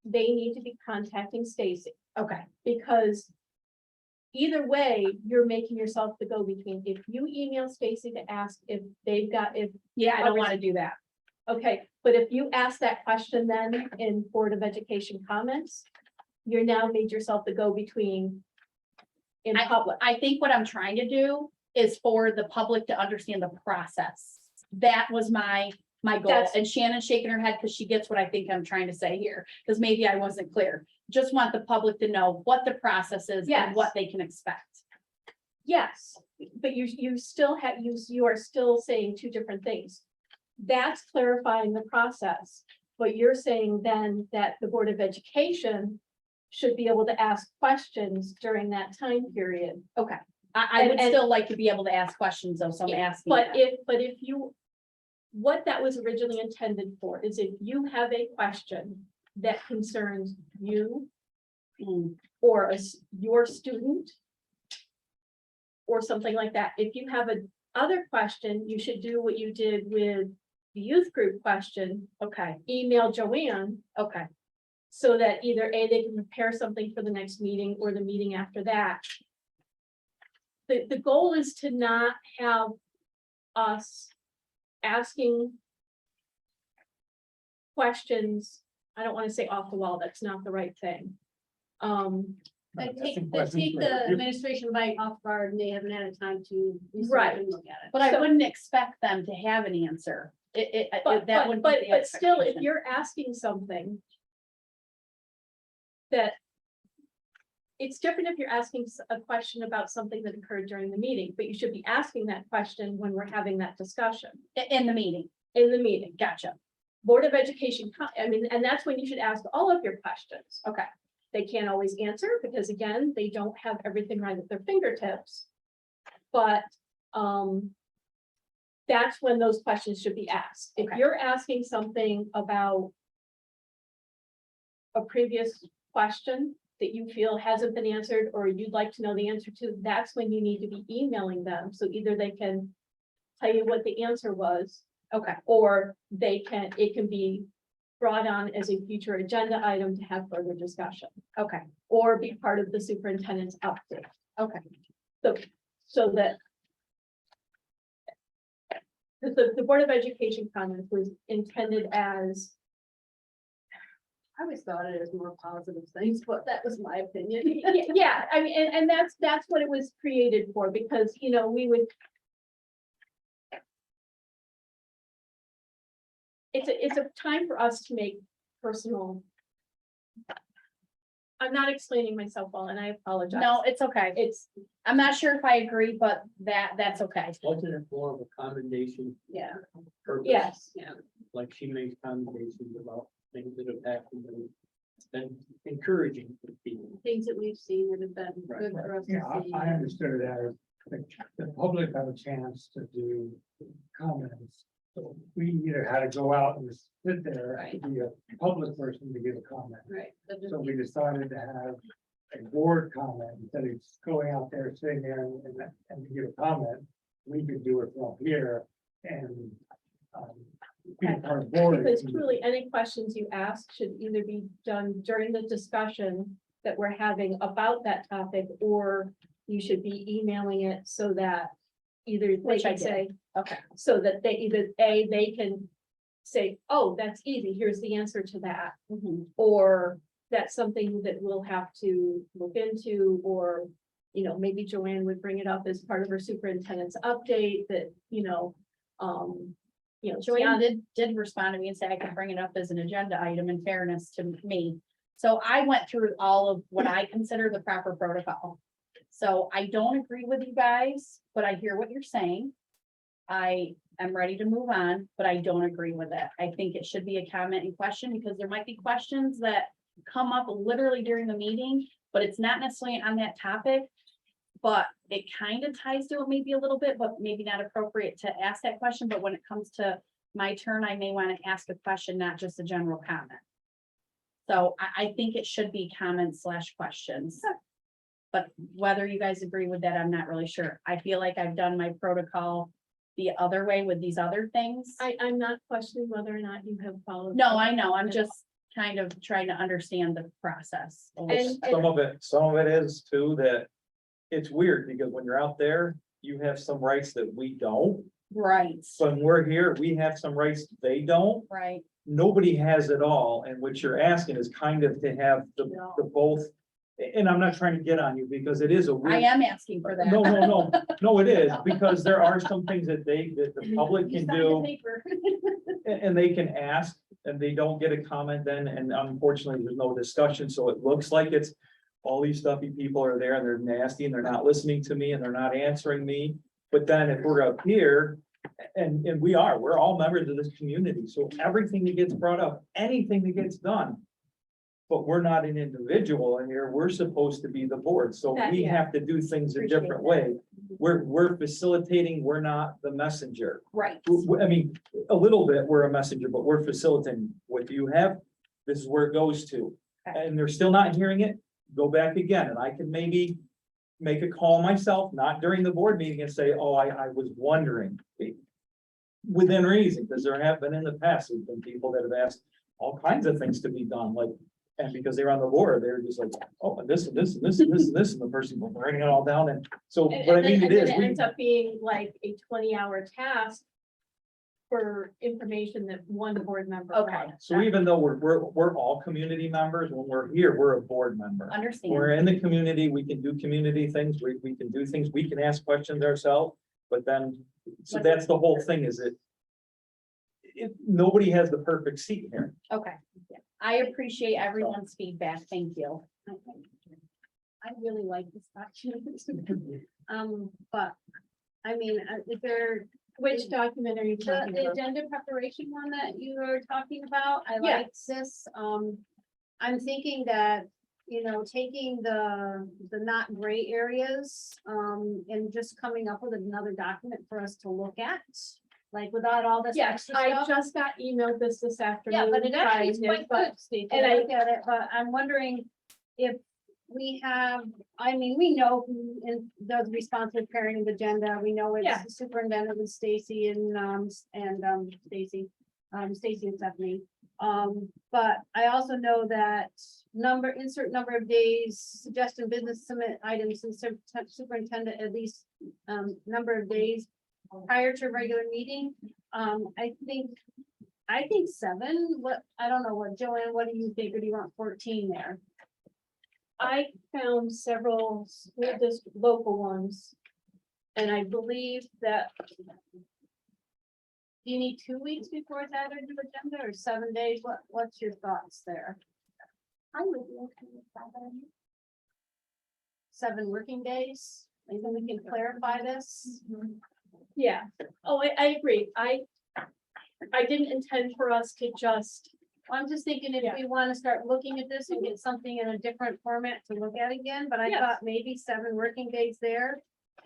they need to be contacting Stacy, Okay, because either way, you're making yourself the go-between. If you email Stacy to ask if they've got, if, yeah, I don't want to do that. okay, but if you ask that question then in Board of Education comments, you're now made yourself the go-between in public. I think what I'm trying to do is for the public to understand the process. That was my goal. That's- And Shannon's shaking her head because she gets what I think I'm trying to say here, because maybe I wasn't clear. Just want the public to know what the process is Yes. and what they can expect. Yes, but you still have, you are still saying two different things. That's clarifying the process, but you're saying then that the Board of Education should be able to ask questions during that time period. Okay, I would And- still like to be able to ask questions though, so I'm asking. But that. if you, what that was originally intended for is if you have a question that concerns you Mm, or your student or something like that, if you have a other question, you should do what you did with the youth group question, okay, email Joanne, okay, so that either A, they can prepare something for the next meeting or the meeting after that. The goal is to not have us asking questions, I don't want to say off the wall, that's not the right thing. That take the administration bite off guard and they haven't had time to. research Right. and look at it. but I So- wouldn't expect them to have an answer. But, That but, wouldn't but, be the but still, if expectation. you're asking something that it's different if you're asking a question about something that occurred during the meeting, but you should be asking that question when we're having that discussion In the meeting, in the meeting. gotcha. Board of Education, and that's when you should ask all of your questions. Okay. They can't always answer because again, they don't have everything right at their fingertips. But, that's when those questions should be asked. If Okay. you're asking something about a previous question that you feel hasn't been answered or you'd like to know the answer to, that's when you need to be emailing them. So either they can tell you what the answer was, Okay, or it can be brought on as a future agenda item to have further discussion, okay, or be part of the superintendent's update. okay. So that because the Board of Education comments was intended as, I always thought it as more positive things, but that was my opinion. yeah, I mean, and that's what it was created for, because, you know, we would. It's a time for us to make personal. I'm not explaining myself well, and I apologize. No, it's okay. It's, I'm not sure if I agree, but that's okay. Wasn't it more of a commendation Yeah, purpose? yes, yeah. Like she makes commendations about things that have happened and it's been encouraging for people. Things that we've seen that have been Right. good for us to Yeah, see. I understood it as the public have a chance to do comments. So we either had to go out and sit there Right. to be a public person to give a comment. Right. that just So we means- decided to have a board comment instead of going out there, sitting there and to give a comment. We could do it from here and be a part of the board. because truly, any questions you ask should either be done during the discussion that we're having about that topic, or you should be emailing it so that either they Which I can did. say, Okay. so that they either, they can say, oh, that's easy, here's the answer to that. Mhm. Or that's something that we'll have to look into, or, you know, maybe Joanne would bring it up as part of her superintendent's update that, Joanne did respond to me and say I could bring it up as an agenda item in fairness to me. So I went through all of what I consider the proper protocol. So I don't agree with you guys, but I hear what you're saying. I am ready to move on, but I don't agree with it. I think it should be a comment and question because there might be questions that come up literally during the meeting, but it's not necessarily on that topic. But it kind of ties to it maybe a little bit, but maybe not appropriate to ask that question. But when it comes to my turn, I may want to ask a question, not just a general comment. So I think it should be comments / questions. But whether you guys agree with that, I'm not really sure. I feel like I've done my protocol the other way with these other things. I'm not questioning whether or not you have followed. No, I know. I'm just kind of trying to understand the process. And- Some of it is too, that it's weird because when you're out there, you have some rights that we don't. Right, So when we're here, we have some rights they don't. right. Nobody has it all, and what you're asking is kind of to have the both. And I'm not trying to get on you because it is a I weird. am asking for that. No, it is, because there are some things that the public You can signed the do. paper. And they can ask, and they don't get a comment then, and unfortunately, there's no discussion, so it looks like it's. All these stuffy people are there and they're nasty and they're not listening to me and they're not answering me. But then if we're up here, and we're all members of this community, so everything that gets brought up, anything that gets done. But we're not an individual in here, we're supposed to be the board, so That, we yeah. have to do things a Appreciate different that. way. We're facilitating, we're not the messenger. Right. I mean, a little bit, we're a messenger, but we're facilitating what you have. This is where it goes to. Okay. And they're still not hearing it, go back again, and I can maybe make a call myself, not during the board meeting and say, oh, I was wondering. Within reason, because there have been in the past, there's been people that have asked all kinds of things to be done, like, and because they're on the board, they're just like, oh, and this, and this, and this, and this, and this, and the person will writing it all down, and so, And what I then mean, it is, it we. ends up being like a 20-hour task for information that one board member. Okay. wants. So even though we're all community members, when we're here, we're a board member. Understand. We're in the community, we can do community things, we can do things, we can ask questions ourselves, but then, so that's the whole thing, is it. Nobody has the perfect seat here. Okay, I appreciate everyone's feedback. Thank you. I really like this document. But, I mean, is there Which document are you the talking about? agenda preparation one that you were talking about? I Yeah. like this. I'm thinking that, taking the not gray areas, and just coming up with another document for us to look at. Like without all this Yes, extra I stuff. just got emailed this afternoon. Yeah, but it actually is by quite Nick, but- good, Steve, and and I- I look at it, but I'm wondering if we have, I mean, we know who does responsive parenting agenda, we know Yeah. it's the superintendent with Stacy and Stacy and Stephanie. But I also know that insert number of days, suggested business submit items and superintendent at least number of days. prior to regular meeting, I think 7, I don't know what, Joanne, what do you think, or do you want 14 there? I found several school district, local ones. And I believe that. Do you need 2 weeks before it's added to the agenda, or 7 days? What's your thoughts there? I would be okay with 7. 7 working days? Maybe we can clarify this. Yeah, oh, I agree. I didn't intend for us to just, I'm just thinking if Yeah. we want to start looking at this and get something in a different format to look at again, but I Yes. thought maybe 7 working days there.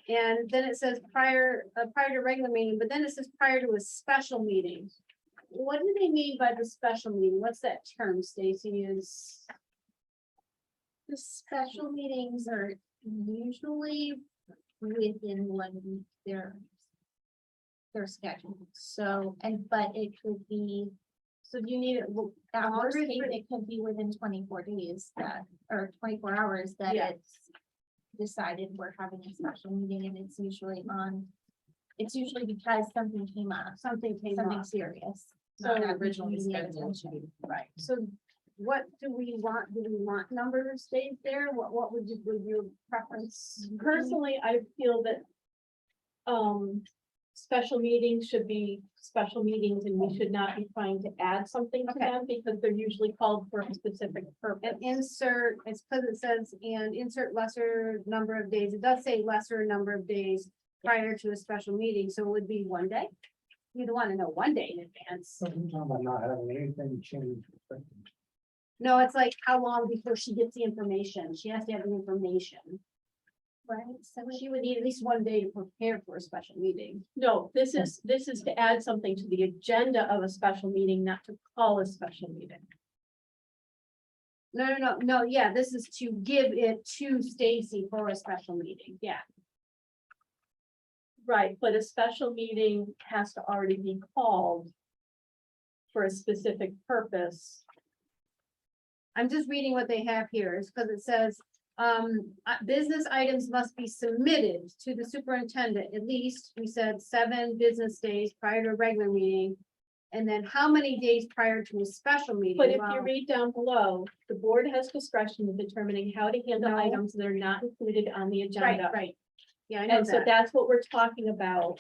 And then it says prior to regular meeting, but then it says prior to a special meeting. What do they mean by the special meeting? What's that term, Stacy, is? The special meetings are usually within 1 week, they're scheduled, so, but it could be, So do you need it? at worst Boundaries case, for- it could be within 24 days that, or 24 hours that Yeah. it's decided we're having a special meeting, and it's usually because something came up, Something came something up. serious. So not originally immediate scheduled. attention. Right, so what do we want? Do we want number of days there? What would your preference? personally, I feel that. Special meetings should be special meetings and we should not be trying to add something to Okay. them because they're usually called for a specific purpose. And insert, it's because it says, and insert lesser number of days. It does say lesser number of days prior to a special meeting, so it would be 1 day. You'd want to know 1 day in advance. Sometimes I'm not having anything change. No, it's like how long before she gets the information? She has to have the information. Right, so She would need at least 1 day to prepare for a special meeting. No, this is to add something to the agenda of a special meeting, not to call a special meeting. No, yeah, this is to give it to Stacy for a special meeting. Yeah. Right, but a special meeting has to already be called for a specific purpose. I'm just reading what they have here, is because it says, business items must be submitted to the superintendent, at least, we said 7 business days prior to a regular meeting. And then how many days prior to a special meeting? But if you Well, read down below, the board has discretion in determining how to handle No. items that are not included on the Right, agenda. right. Yeah, I know And so that. that's what we're talking about.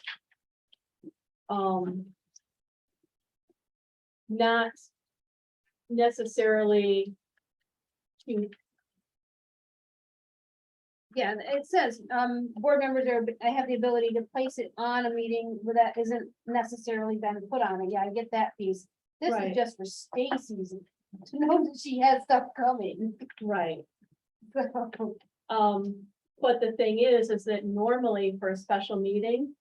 Not necessarily to, Yeah, it says, board members I have the ability to place it on a meeting where that isn't necessarily been put on it. Yeah, I get that piece. This is Right. just for Stacy's, to know that she has stuff coming. right. But the thing is that normally for a special meeting,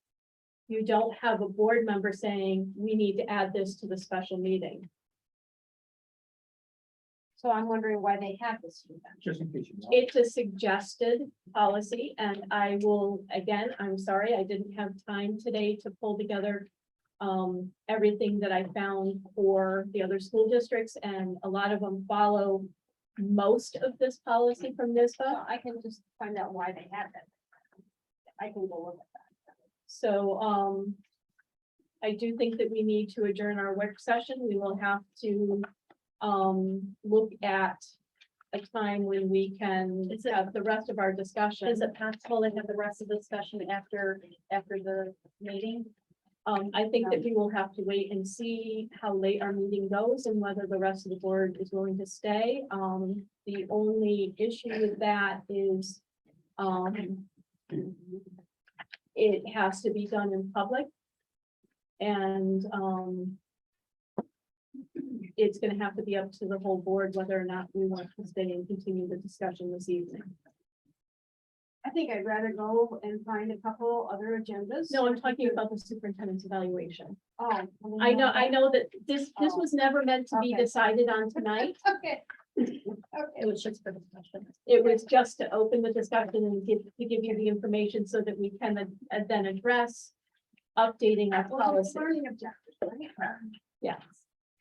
you don't have a board member saying, we need to add this to the special meeting. So I'm wondering why they have this. here then. Just in case you know. It's a suggested policy and I will, again, I'm sorry, I didn't have time today to pull together everything that I found for the other school districts and a lot of them follow most of this policy from So NISBA. I can just find out why they have it. I can go look at So, I do think that we need to adjourn our work session. We will have to, look at a time when we can have the rest of our discussion. Is it possible to have the rest of the discussion after the meeting? I think that we will have to wait and see how late our meeting goes and whether the rest of the board is willing to stay. The only issue with that is, it has to be done in public. And, it's gonna have to be up to the whole board whether or not we want to stay and continue the discussion this evening. I think I'd rather go and find a couple other agendas. No, I'm talking about the superintendent's evaluation. Oh. I know that this was never meant to be Okay. decided on tonight. Okay. It Okay. was just for discussion. It was just to open the discussion and to give you the information so that we can then address updating our Well, it's policy. learning objectives, right? Yes.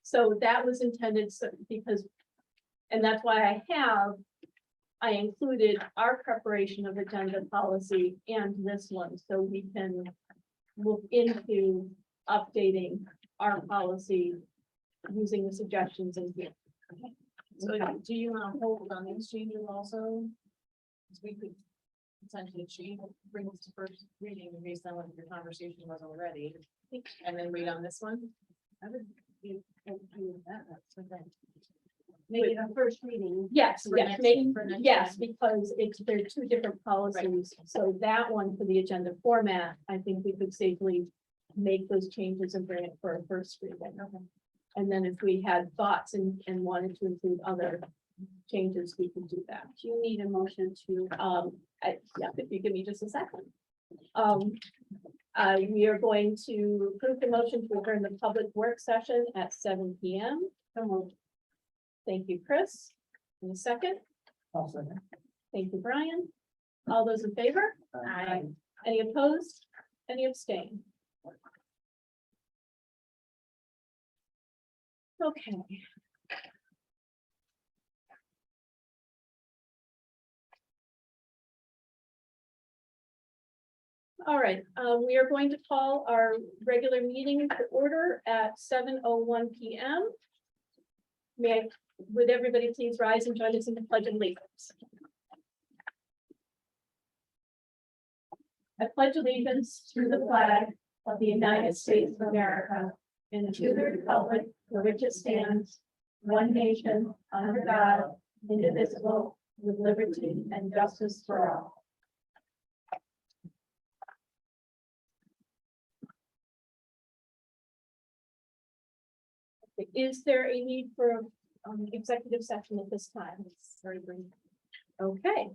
So that was intended because, and that's why I included our preparation of agenda policy and this one, so we can look into updating our policy using the suggestions in here. So do you want to hold on these changes also? Because we could essentially change, bring this to first reading based on what your conversation was already. And then read on this one. I would be okay with that, so then. Maybe the first reading. Yes, For yes, next- make, for next yes, time. because they're two different policies, so that one for the agenda format, I think we could safely make those changes and bring it for a first reading. Okay. And then if we had thoughts and wanted to include other changes, we could do that. Do you need a motion to, Yeah, if you give me just a second. We are going to approve the motion to adjourn the public work session at 7 PM. Thank you, Chris. In a second. I'll second. Thank you, Brian. All those in favor? Aye. Any opposed? Any abstain? Okay. All right, we are going to call our regular meeting to order at 7:01 PM. Would everybody please rise and join us in the pledge of allegiance? I pledge allegiance to the flag of the United States of America and to the republic for which it stands, one nation, under God, indivisible, with liberty and justice for all. Is there a need for executive session at this time? Very brief. Okay.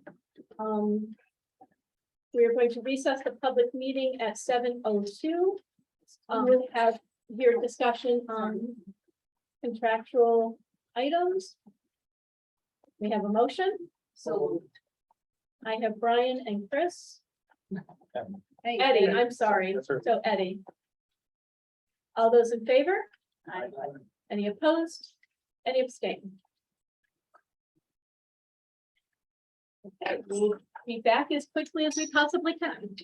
We are going to recess the public meeting at 7:02. We'll have your discussion on contractual items. We have a motion. So I have Brian and Chris. Eddie, I'm sorry. That's right. So Eddie. All those in favor? Any opposed? Any abstain? Okay, we'll be back as quickly as we possibly can.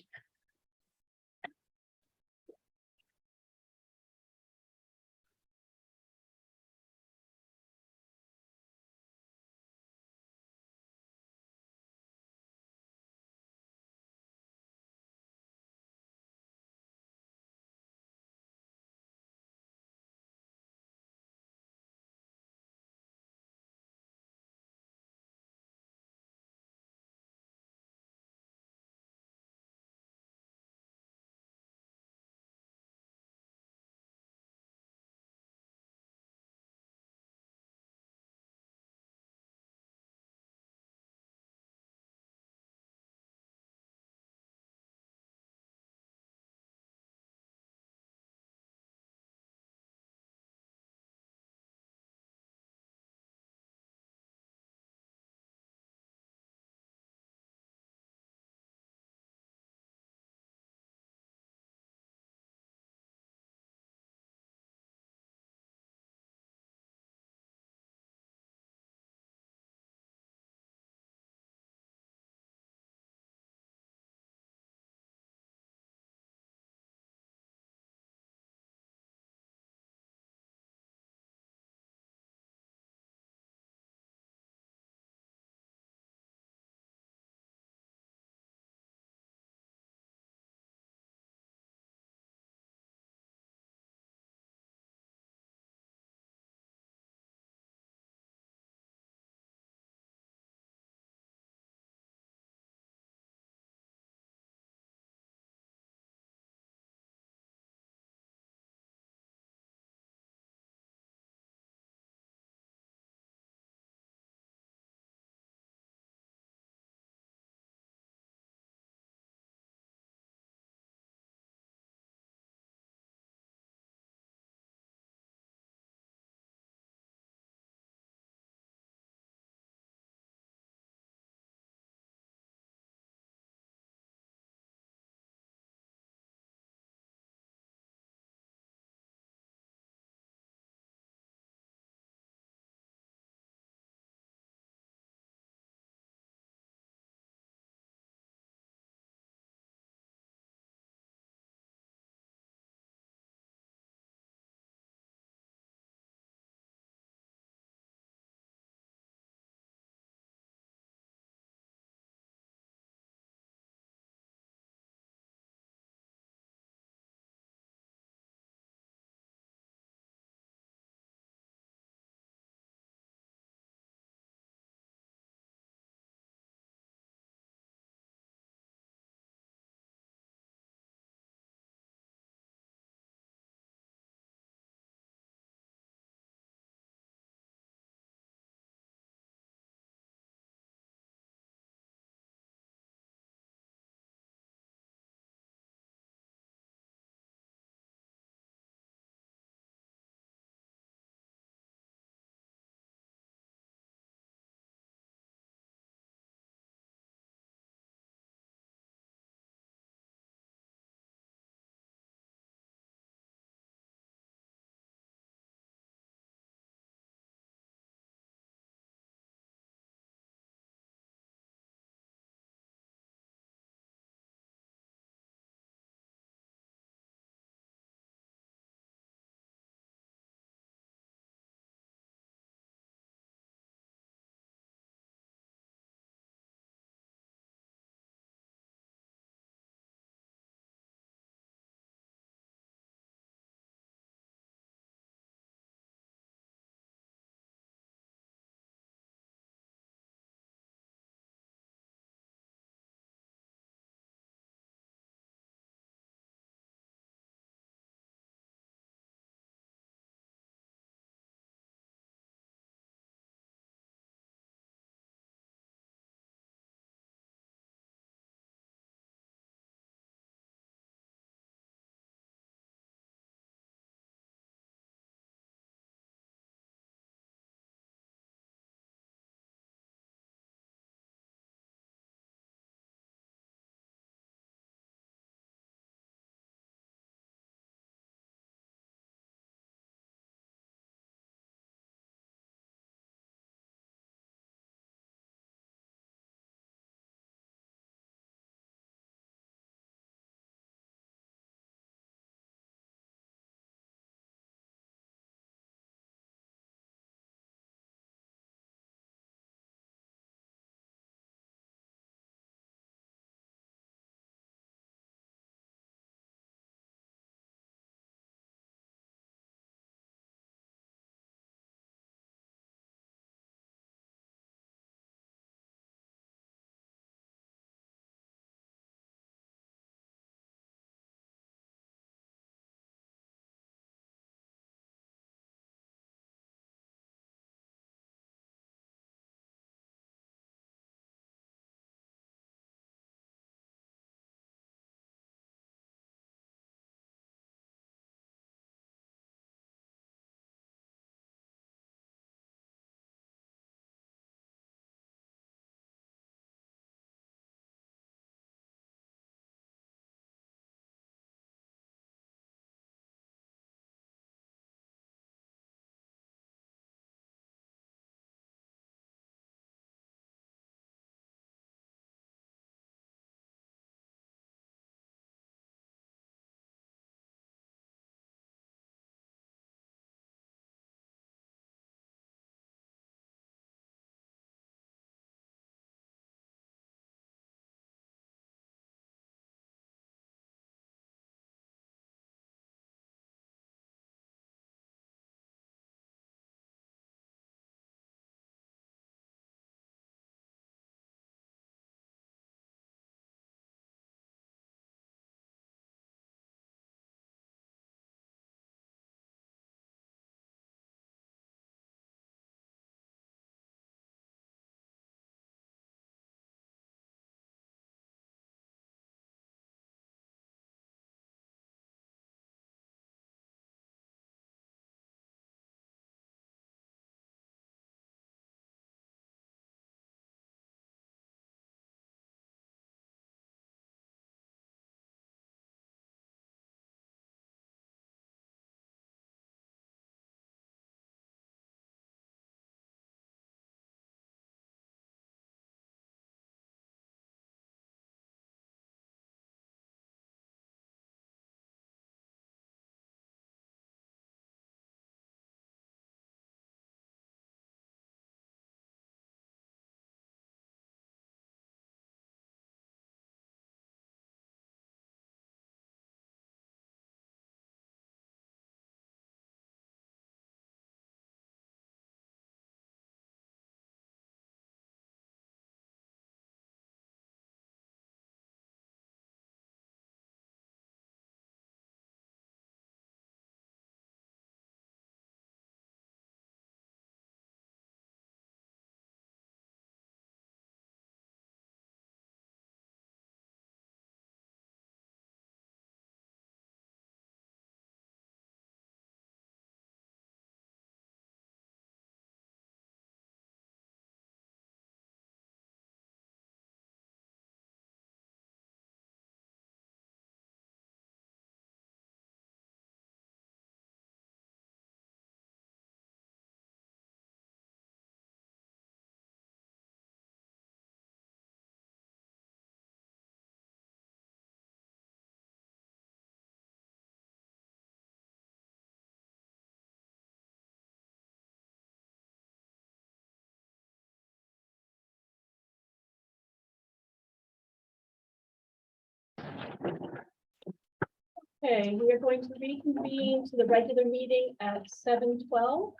Okay, we are going to reconvene to the regular meeting at 7:12.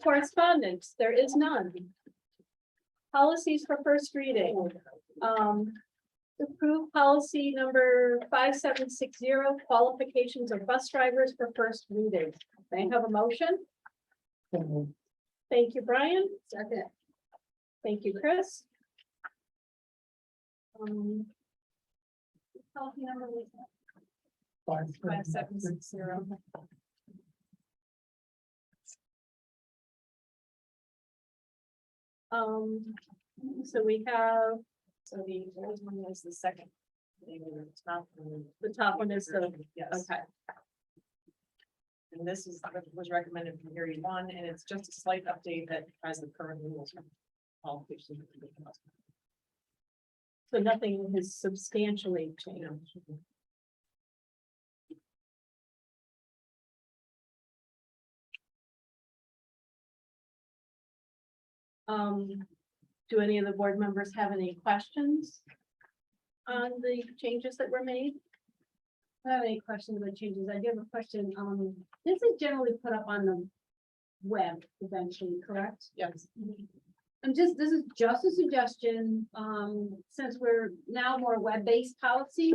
Correspondence, there is none. Policies for first reading. Approve policy number 5760, qualifications of bus drivers for first reading. May I have a motion? Thank you, Brian. Second. Thank you, Chris. Policy number was that? 5760. So we have, So the old one was the second. the top one is the, Yes. okay, And this is, what was recommended from Erie one, and it's just a slight update that has the current rules. Qualifications. so nothing has substantially changed. Do any of the board members have any questions on the changes that were made? I don't have any questions or changes. I do have a question. This is generally put up on the web eventually, correct? Yes. This is just a suggestion, since we're now more web-based policy,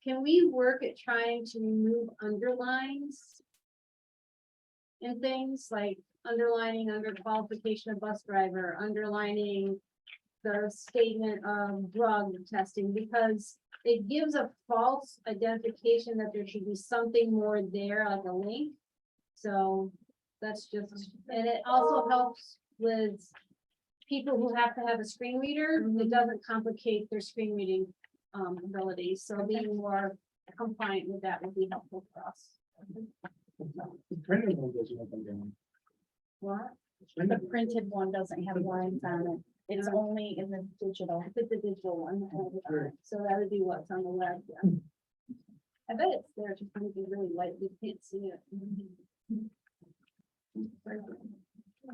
can we work at trying to remove underlines? And things like underlining under qualification of bus driver, underlining the statement of drug testing, because it gives a false identification that there should be something more there, like a link. So that's just, and it also helps with people who have to have a screen reader. It doesn't complicate their screen reading abilities, so being more compliant with that would be helpful for us. The printed one doesn't open down. What? The printed one doesn't have lines on it. It's only in the digital. It's the digital one, so that would be what's on the web. Yeah. I bet it's there, just gonna be really light, you can't see it.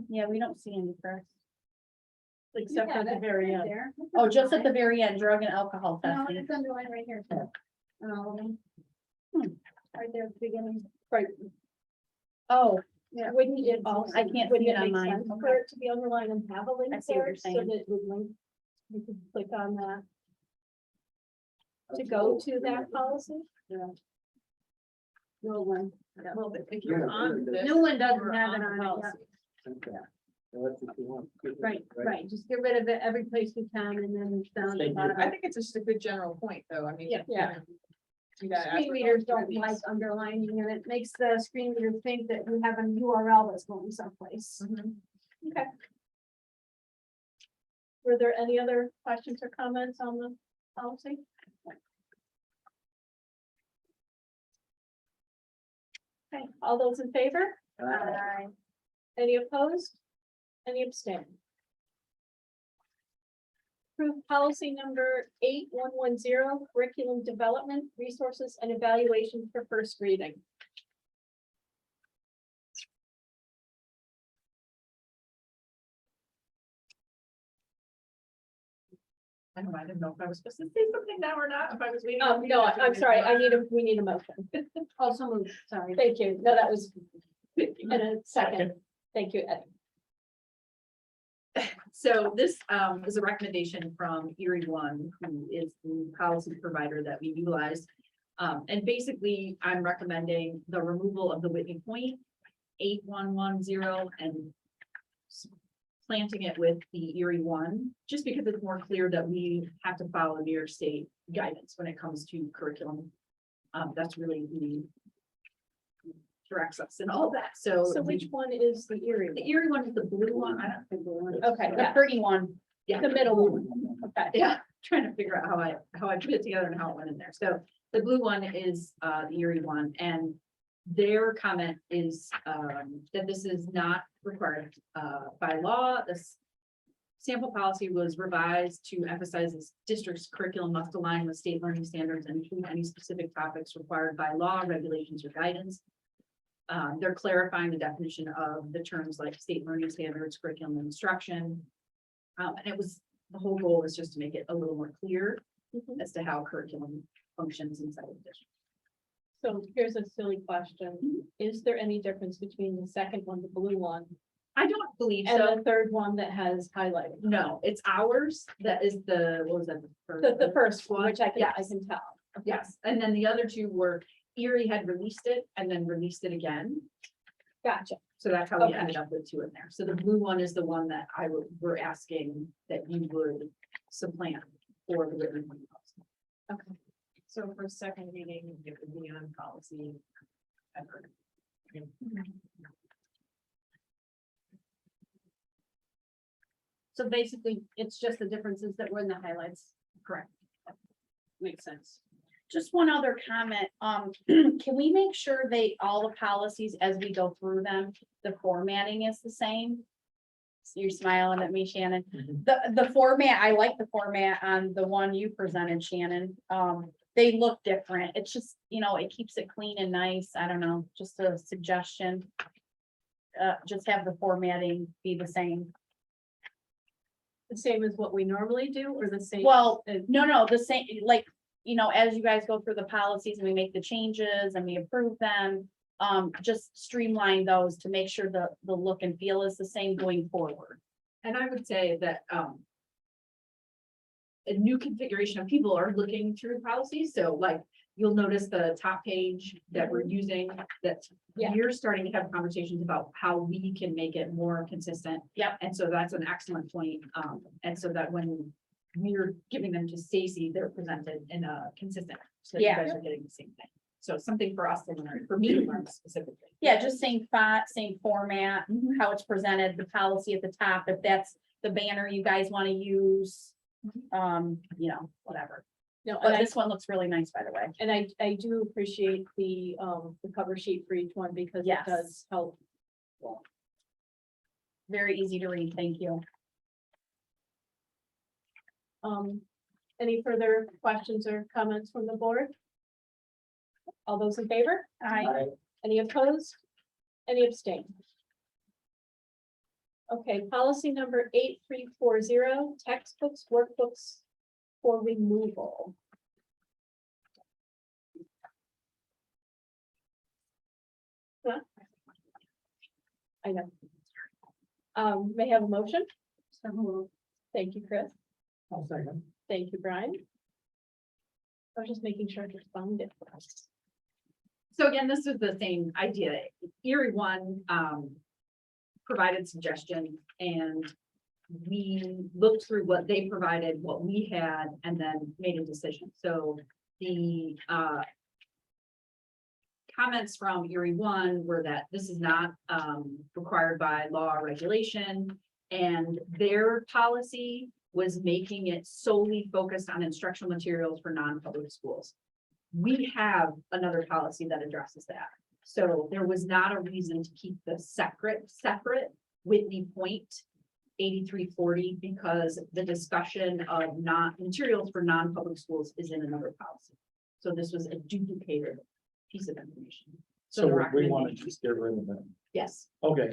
Yeah, we don't see any first. Except at the very end. There. Oh, just at the very end, drug and alcohol No, testing. it's underlined right here. too. And all of them. Right there at the beginning. Right, Oh, Yeah. wouldn't it also? I can't wouldn't see it it on make mine. sense Okay. For it to be underlined and have a link I see what there, you're so saying. that it would link. You could click on that. To go to that policy? No one. Well, but if you're on this. New one doesn't you're have it the on it, policy. Okay. Well, that's what you want. Right, right, just get rid of it every place we can and then it's down at the Thank you. bottom. I think it's just a good general point, though, I mean. Yeah. Yeah. You gotta ask Screen for readers both don't of like these. underlining and it makes the screen reader think that you have a URL that's going someplace. Mhm. Okay. Were there any other questions or comments on the policy? Okay, all those in favor? Any opposed? Any abstain? Approve policy number 8110, curriculum development, resources and evaluation for first reading. I didn't know if I was supposed to say something now or not, if I was waiting. No, I'm sorry, we need a motion. Also moved, sorry. Thank you. No, that was, and a second. Thank you, Ed. So this is a recommendation from Erie One, who is the policy provider that we utilize. And basically, I'm recommending the removal of the Whitney Point 8110 and planting it with the Erie One, just because it's more clear that we have to follow New York State guidance when it comes to curriculum. That's really who directs us and all that. So So which one is the Erie? the Erie one is the blue one. I don't think the blue one. Okay, the yeah, pretty one. Yeah. the middle one. Okay. Yeah, trying to figure out how I put it together and how it went in there. So the blue one is the Erie one, and their comment is that this is not required by law. This sample policy was revised to emphasize this district's curriculum must align with state learning standards and include any specific topics required by law, regulations, or guidance. They're clarifying the definition of the terms like state learning standards, curriculum, and instruction. And the whole goal is just to make it a little more clear Mhm. as to how curriculum functions inside of the district. So here's a silly question. Is there any difference between the second one, the blue one, I don't believe and so. the third one that has highlighted? No, it's ours. That is what was that? The first one, which I Yes. can tell. Yes, and then the other two were Erie had released it and then released it again. Gotcha. So that's how we Okay. ended up with two in there. So the blue one is the one that we're asking that you would supplant for the written policy. Okay. So for second reading, it would be on policy. Ever. So basically, it's just the differences that were in the highlights. Correct. Makes sense. Just one other comment, can we make sure all the policies as we go through them, the formatting is the same? You're smiling at me, Shannon. The format, I like the format on the one you presented, Shannon. They look different. It's just, it keeps it clean and nice. I don't know, just a suggestion. Just have the formatting be the same. The same as what we normally do, or the same? Well, as- no, the same, like, as you guys go through the policies and we make the changes and we approve them. Just streamline those to make sure the look and feel is the same going forward. And I would say that, a new configuration of people are looking through policies, so like, you'll notice the top page that we're using, that Yeah. you're starting to have conversations about how we can make it more consistent. Yep. And so that's an excellent point, and so that when we're giving them to Stacy, they're presented in a consistent, so that you Yeah. guys are getting the same thing. So it's something for us to learn, for me to learn specifically. Yeah, just same font, same format, how it's presented, the policy at the top, if that's the banner you guys want to use. Whatever. No, But and this one looks really nice, by the way. I do appreciate the cover sheet for each one, because it Yes. does help. Very easy to read, thank you. Any further questions or comments from the board? All those in favor? Any opposed? Any abstain? Okay, policy number 8340, textbooks, workbooks for removal. Huh? I know. May I have a motion? Thank you, Chris. I'll second. Thank you, Brian. I was just making sure to find it. So again, this is the same idea. Erie One, provided suggestion and we looked through what they provided, what we had, and then made a decision. So the, comments from Erie One were that this is not, required by law or regulation. And their policy was making it solely focused on instructional materials for non-public schools. We have another policy that addresses that. So there was not a reason to keep the separate Whitney Point 8340, because the discussion of materials for non-public schools is in another policy. So this was a duplicated piece of information. So the we want to recommendation- just get rid of it. Yes, Okay,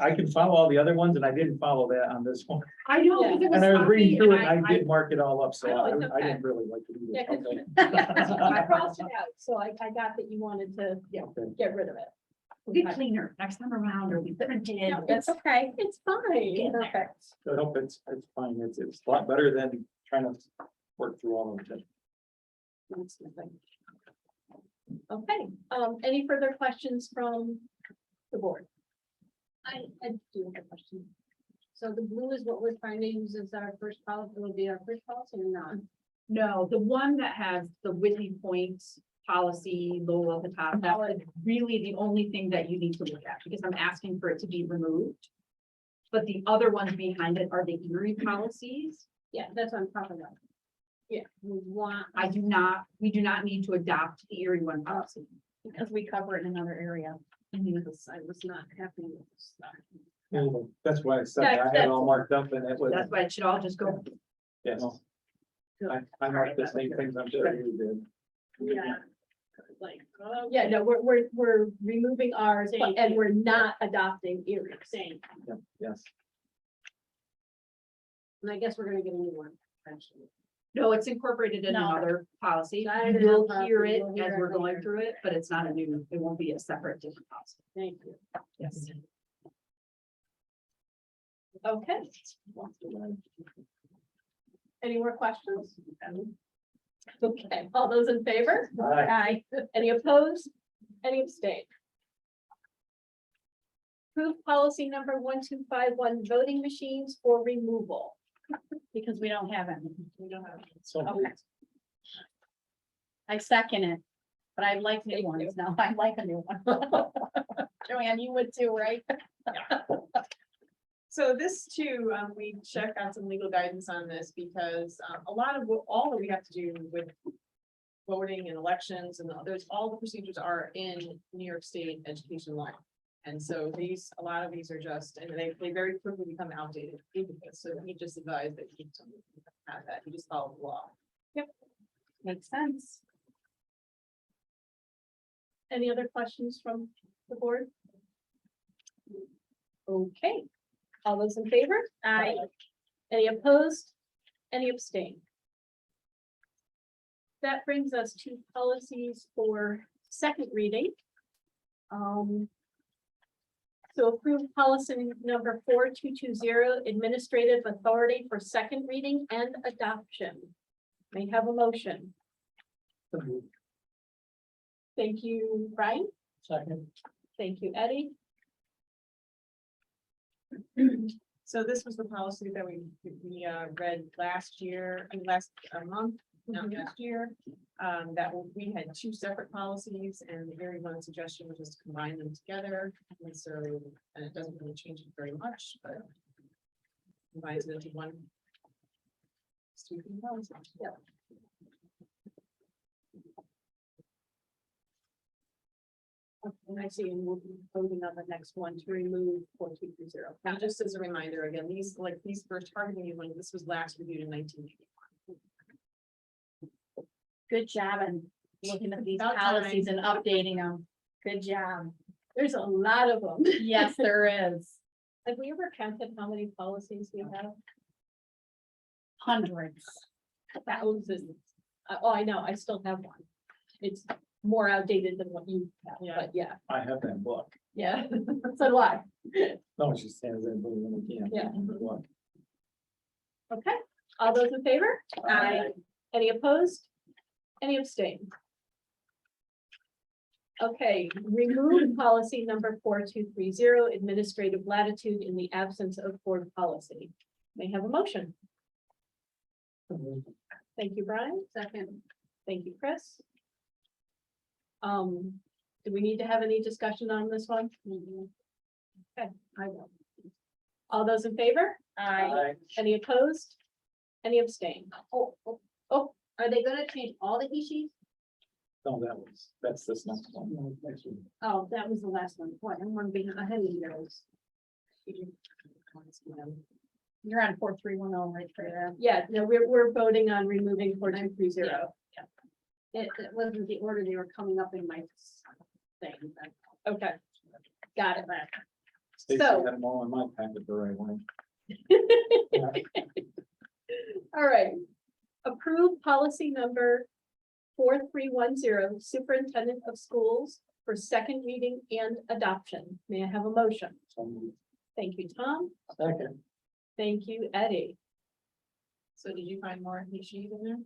I can follow all the other ones and I didn't follow that on this one. I know. Yeah. because it was And I was reading sloppy through it and and I did mark it all up, so No, it's I okay. didn't really like to do Yeah, this. 'cause- Okay. I crossed it out, so I got that you wanted to Okay. get rid of it. We'll be cleaner next time around, or we printed. No, it's okay, it's fine. Perfect. So I hope it's fine. It's a lot better than trying to work through all of it. That's nothing. Okay, any further questions from the board? I do have a question. So the blue is what we're trying to use as our first policy, will be our first policy or not? No, the one that has the Whitney Point policy logo at the top, that's really the only thing that you need to look at, because I'm asking for it to be removed. But the other ones behind it are the Erie policies. Yeah, that's what I'm talking about. Yeah, we want, We do not need to adopt the Erie one policy. Because we cover it in another area. because I was not happy with this stuff. Well, that's why I said I had it all marked up and it was, That's why it should all just go. yes. I marked the same things I'm sure you did. Yeah. Like, oh, Yeah, no, we're removing ours, but, and we're not adopting Erie. same, Yes. and I guess we're gonna get a new one eventually. No, it's incorporated in No. another policy. Got it. You'll hear it You'll hear as it we're going later. through it, but it's not a new, it won't be a separate different policy. Thank you. Yes. Okay. Any more questions? Okay, all those in favor? Aye. Any opposed? Any abstain? Approved policy number 1251, voting machines for removal. Because we don't have any. So Okay. I second it, but I like new ones now. I like a new one. Joanne, you would too, right? So this too, we check on some legal guidance on this because a lot of all that we have to do with voting and elections and others, all the procedures are in New York State education law. And so a lot of these are just, and they very quickly become outdated. So he just advised that you don't have that, you just follow the law. Makes sense. Any other questions from the board? Okay, all those in favor? Aye. Any opposed? Any abstain? That brings us to policies for second reading. So approved policy number 4220, administrative authority for second reading and adoption. May I have a motion. Thank you, Brian. Second. Thank you, Eddie. So this was the policy that we read last year, and last month, not last year. We had two separate policies and the very one suggestion was just to combine them together. And so, and it doesn't really change it very much, but combines it into one. Sweeping policy. Yeah. And I see, and we'll be voting on the next one to remove 4230. Now, just as a reminder, again, these first targeting, when this was last reviewed in 1980. Good job and looking at these About policies and updating them. Good job. There's a lot of them. Yes, there is. Have we ever counted how many policies we have? Hundreds. Thousands. Oh, I know, I still have one. It's more outdated than what you have, Yeah. but yeah, I have that book. yeah. So do I. No, she stands there, but when we can. Yeah. Look. Okay, all those in favor? Aye. Any opposed? Any abstain? Okay, remove policy number 4230, administrative latitude in the absence of board policy. May I have a motion. Thank you, Brian. Second. Thank you, Chris. Do we need to have any discussion on this one? Okay, I will. All those in favor? Aye. Any opposed? Any abstain? Oh, are they gonna change all the issues? No, that's this next one. Oh, that was the last one. Boy, I'm one being ahead of you guys. You're on 4310 right there. Yeah, no, we're voting on removing 4230. It wasn't the order they were coming up in my thing. but- Okay. Got it. Stacy So- had them all in my packet the right way. All right. Approve policy number 4310, superintendent of schools for second reading and adoption. May I have a motion? So moved. Thank you, Tom. Second. Thank you, Eddie. So did you find more he sheet in there?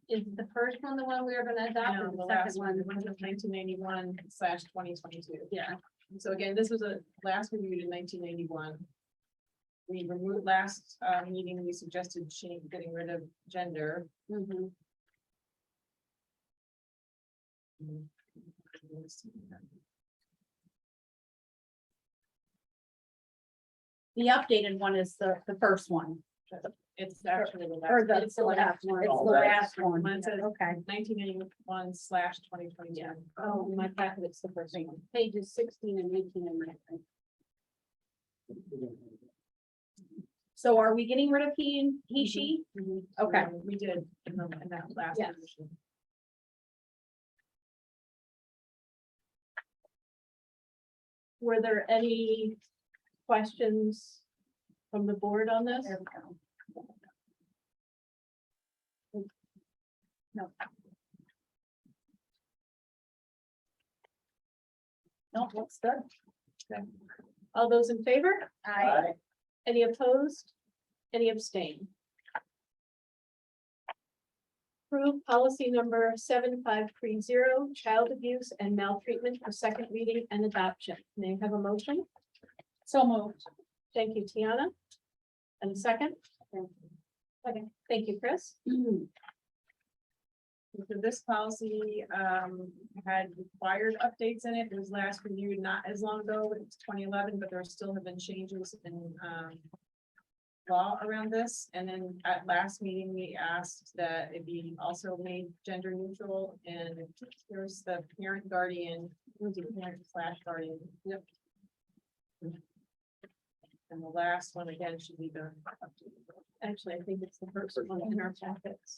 Is the first one the one we were gonna adopt, No, or the the last second one, one? the one of 1991/2022. Yeah. So again, this was a last reviewed in 1981. We removed last meeting, we suggested getting rid of gender. Mhm. The updated one is the first one, It's actually the or last. the last one. It's the Oh, that's- last one. Mine says Okay. 1981/2022. Oh, in my packet, it's the first one. Pages 16 and 18 in my thing. So are we getting rid of he, she? Okay. We did in that last. Yes. edition. Were there any questions from the board on this? No, looks good. All those in favor? I, Any opposed? Any abstain? Approve policy number 7530, child abuse and maltreatment for second reading and adoption. May I have a motion? So moved. Thank you, Tiana. And a second? Okay, thank you, Chris. So this policy, had required updates in it. It was last reviewed not as long ago, it's 2011, but there still have been changes in, law around this. And then at last meeting, we asked that it be also made gender neutral, and there's the parent guardian, parent/guardian. Yep. And the last one again should be the. Actually, I think it's the first one in our packets.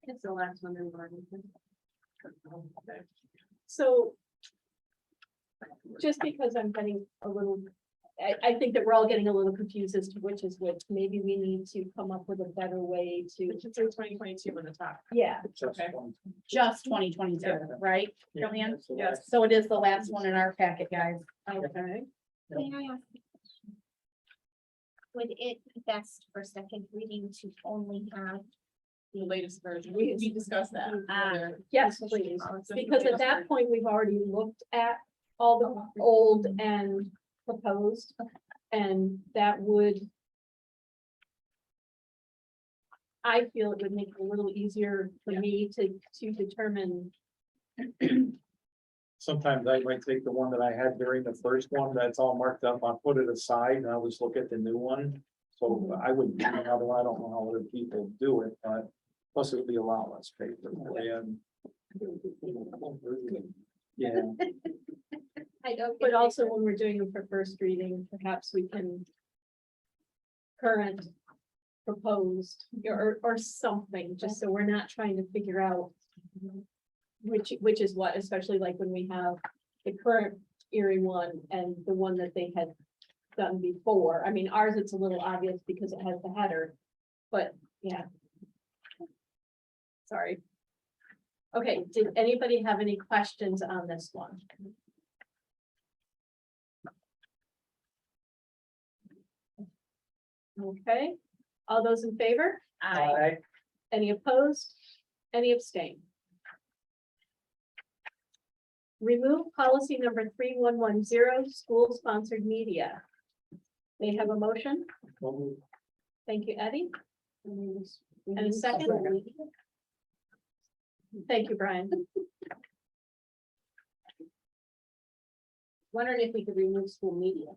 It's the last one in Oregon. So just because I'm getting a little, I think that we're all getting a little confused as to which is which. Maybe we need to come up with a better way to, It should say 2022 on the top. yeah. Just Okay. one. Just 2022, right? Yeah, Joanne? that's the Yes. last- So it is the last one in our packet, guys. Okay. may I ask? Would it be best for second reading to only have The latest version, we discussed that. earlier. Yes, please. Because at that point, we've already looked at all the old and proposed, and that would. I feel it would make it a little easier for me to determine, Sometimes I might take the one that I had during the first one, that's all marked up, I'll put it aside and I'll just look at the new one. So I would, do another one. I don't know how other people do it, but plus it would be a lot less paper. And yeah, I don't. but also when we're doing them for first reading, perhaps we can. Current, proposed, or something, just so we're not trying to figure out. Which is what, especially like when we have the current Erie one and the one that they had done before. I mean, ours, it's a little obvious because it has the header, but yeah. Sorry. Okay, did anybody have any questions on this one? Okay, all those in favor? I, Any opposed? Any abstain? Remove policy number 3110, school-sponsored media. May I have a motion? Thank you, Eddie. And a second? Thank you, Brian. Wondering if we could remove school media.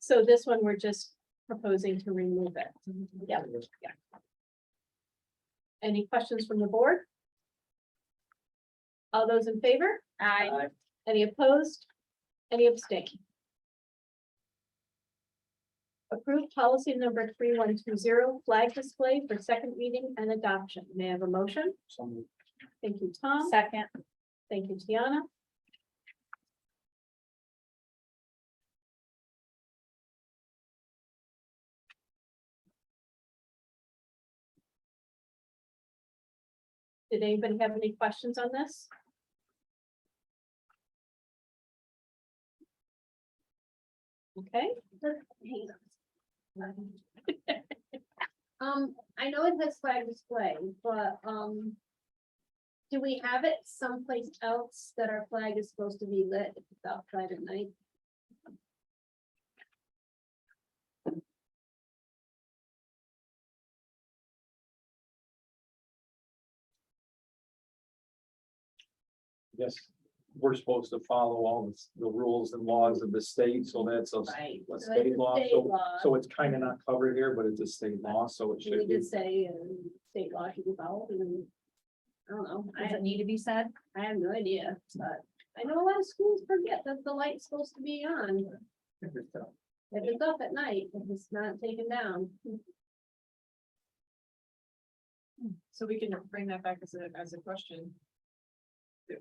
So this one, we're just proposing to remove it. Yep. Any questions from the board? All those in favor? I, Any opposed? Any abstain? Approved policy number 3120, flag display for second reading and adoption. May I have a motion? Thank you, Tom. second. Thank you, Tiana. Did anybody have any questions on this? Okay, I know it has flag display, but, do we have it someplace else that our flag is supposed to be lit if it's outside at night? yes, we're supposed to follow all the rules and laws of the state, so that's a Right. a So state it's a law, state so, law. so it's kind of not covered here, but it's a state law, so it Should we should be. just say, state law should be followed and, I don't know, Does it need to be said? I have no idea, but I know a lot of schools forget that the light's supposed to be on. If it's up at night, if it's not taken down. So we can bring that back as a question.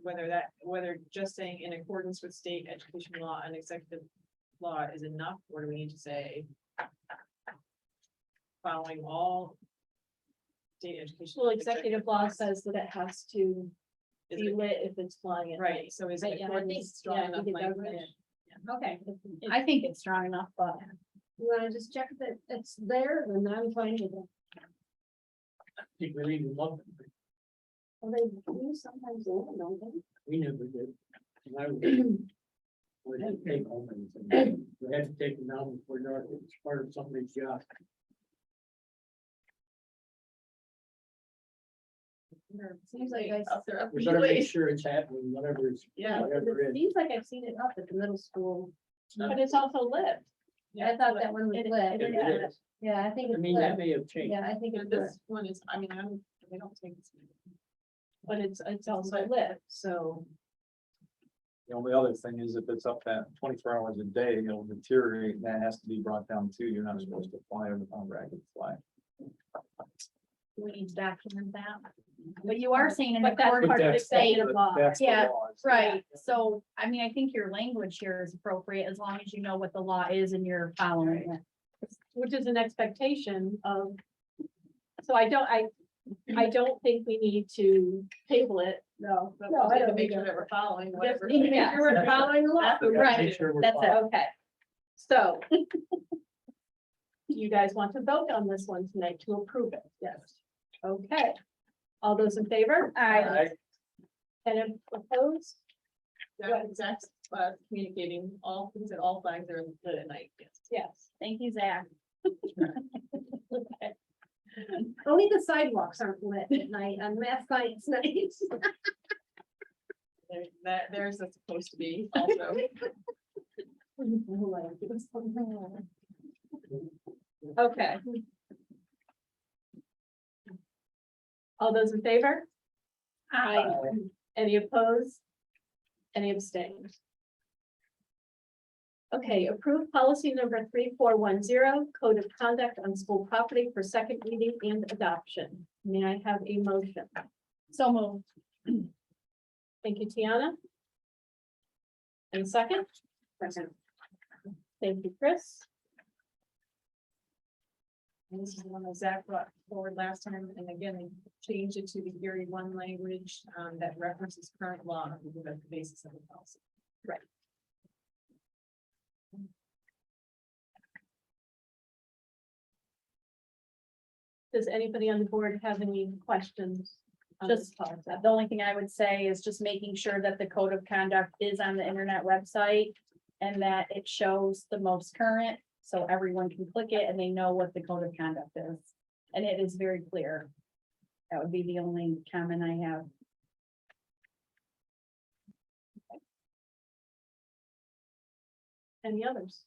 Whether just saying in accordance with state education law and executive law is enough, or do we need to say? following all state education. Well, executive law says that it has to Is be it- lit if it's flying at Right, night. so is But it yeah, I according think- to strong yeah, I enough think it does language? Okay, I think it's strong enough, but you wanna just check that it's there, then I'm fine with it. I think we need to look, Well, they do sometimes, don't they? we never did. And I would- we had to take home and we had to take them down before dark, it was part of somebody's job. Seems like I. Up there, up We your better make ways. sure it's happening, whatever is, Yeah. whatever It is. seems like I've seen it up at the middle school. But it's also lit. I thought that one was It- lit. it It is. Yeah, I think I it's mean, that lit. may have changed. Yeah, I think And it's lit. this one is, I mean, they don't take. this. But it's also lit, so. The only other thing is if it's up that 24 hours a day, it'll deteriorate, and that has to be brought down too. You're not supposed to fly on a ragged flag. we need to document that. But you are saying in But that's accordance part of with the state, executive law. That's the Yeah, law. right, so, I mean, I think your language here is appropriate as long as you know what the law is and you're following it. Which is an expectation of. So I don't think we need to table it. No, But no, we I need to don't make think sure that we're following Just whatever. need to make sure we're following the law. Right, Make sure we're that's it. following. Okay. So. Do you guys want to vote on this one tonight to approve it? Yes. Okay. All those in favor? Aye. And opposed? Zach's communicating all things at all flags are lit at night, yes. Yes. Thank you, Zach. Okay. Only the sidewalks aren't lit at night on math science nights. There's that's supposed to be also. Okay. All those in favor? Aye. Any opposed? Any abstained? Okay, approve policy number 3410, code of conduct on school property for second reading and adoption. May I have a motion? So moved. Thank you, Tiana. And a second? Second. Thank you, Chris. And this is the one that Zach brought forward last time, and again, they changed it to the Erie One language, that references current law, because that's the basis of the policy. Does anybody on the board have any questions? on this Just policy? The only thing I would say is just making sure that the code of conduct is on the internet website and that it shows the most current, so everyone can click it and they know what the code of conduct is. And it is very clear. That would be the only comment I have. Any others?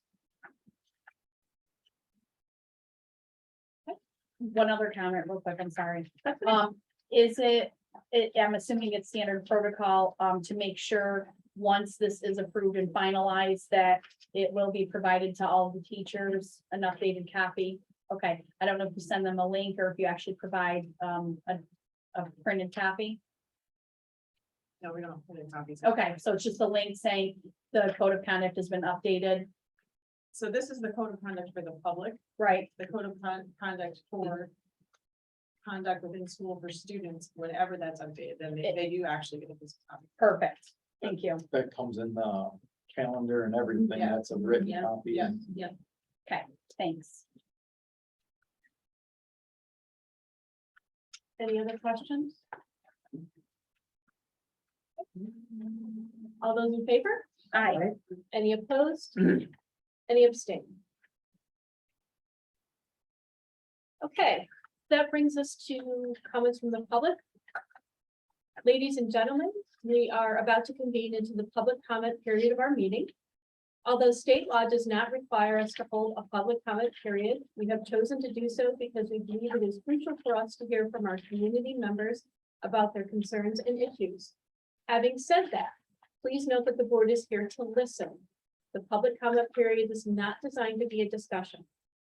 One other comment real quick, I'm sorry. Is it, I'm assuming it's standard protocol, to make sure once this is approved and finalized, that it will be provided to all the teachers, an updated copy? Okay, I don't know if you send them a link or if you actually provide, a printed copy. No, we don't put in copies. Okay, so it's just a link saying the code of conduct has been updated, So this is the code of conduct for the public, right? the code of conduct for conduct within school for students, whenever that's updated, then they do actually get this copy. Perfect, thank you. That comes in the calendar and everything. Yeah. That's a written Yeah. copy. Yeah. and Thanks. Any other questions? All those in favor? Aye. Any opposed? Any abstain? Okay, that brings us to comments from the public. Ladies and gentlemen, we are about to convene into the public comment period of our meeting. Although state law does not require us to hold a public comment period, we have chosen to do so because we believe it is crucial for us to hear from our community members about their concerns and issues. Having said that, please note that the board is here to listen. The public comment period is not designed to be a discussion.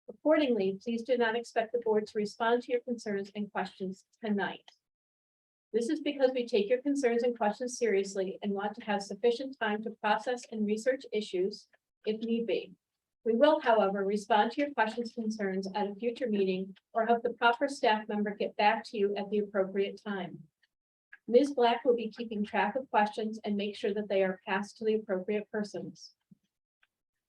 Accordingly, please do not expect the board to respond to your concerns and questions tonight. This is because we take your concerns and questions seriously and want to have sufficient time to process and research issues if need be. We will, however, respond to your questions, concerns at a future meeting or have the proper staff member get back to you at the appropriate time. Ms. Black will be keeping track of questions and make sure that they are passed to the appropriate persons.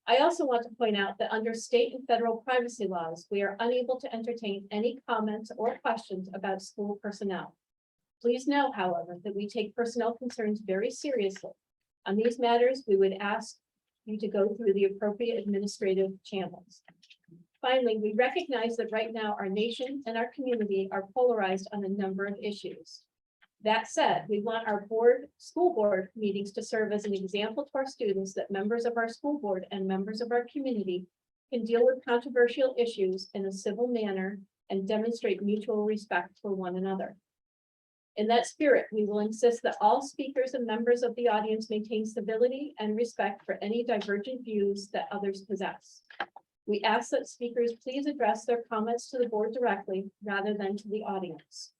I also want to point out that under state and federal privacy laws, we are unable to entertain any comments or questions about school personnel. Please know, however, that we take personnel concerns very seriously. On these matters, we would ask you to go through the appropriate administrative channels. Finally, we recognize that right now our nation and our community are polarized on a number of issues. That said, we want our school board meetings to serve as an example to our students that members of our school board and members of our community can deal with controversial issues in a civil manner and demonstrate mutual respect for one another. In that spirit, we will insist that all speakers and members of the audience maintain civility and respect for any divergent views that others possess. We ask that speakers please address their comments to the board directly rather than to the audience.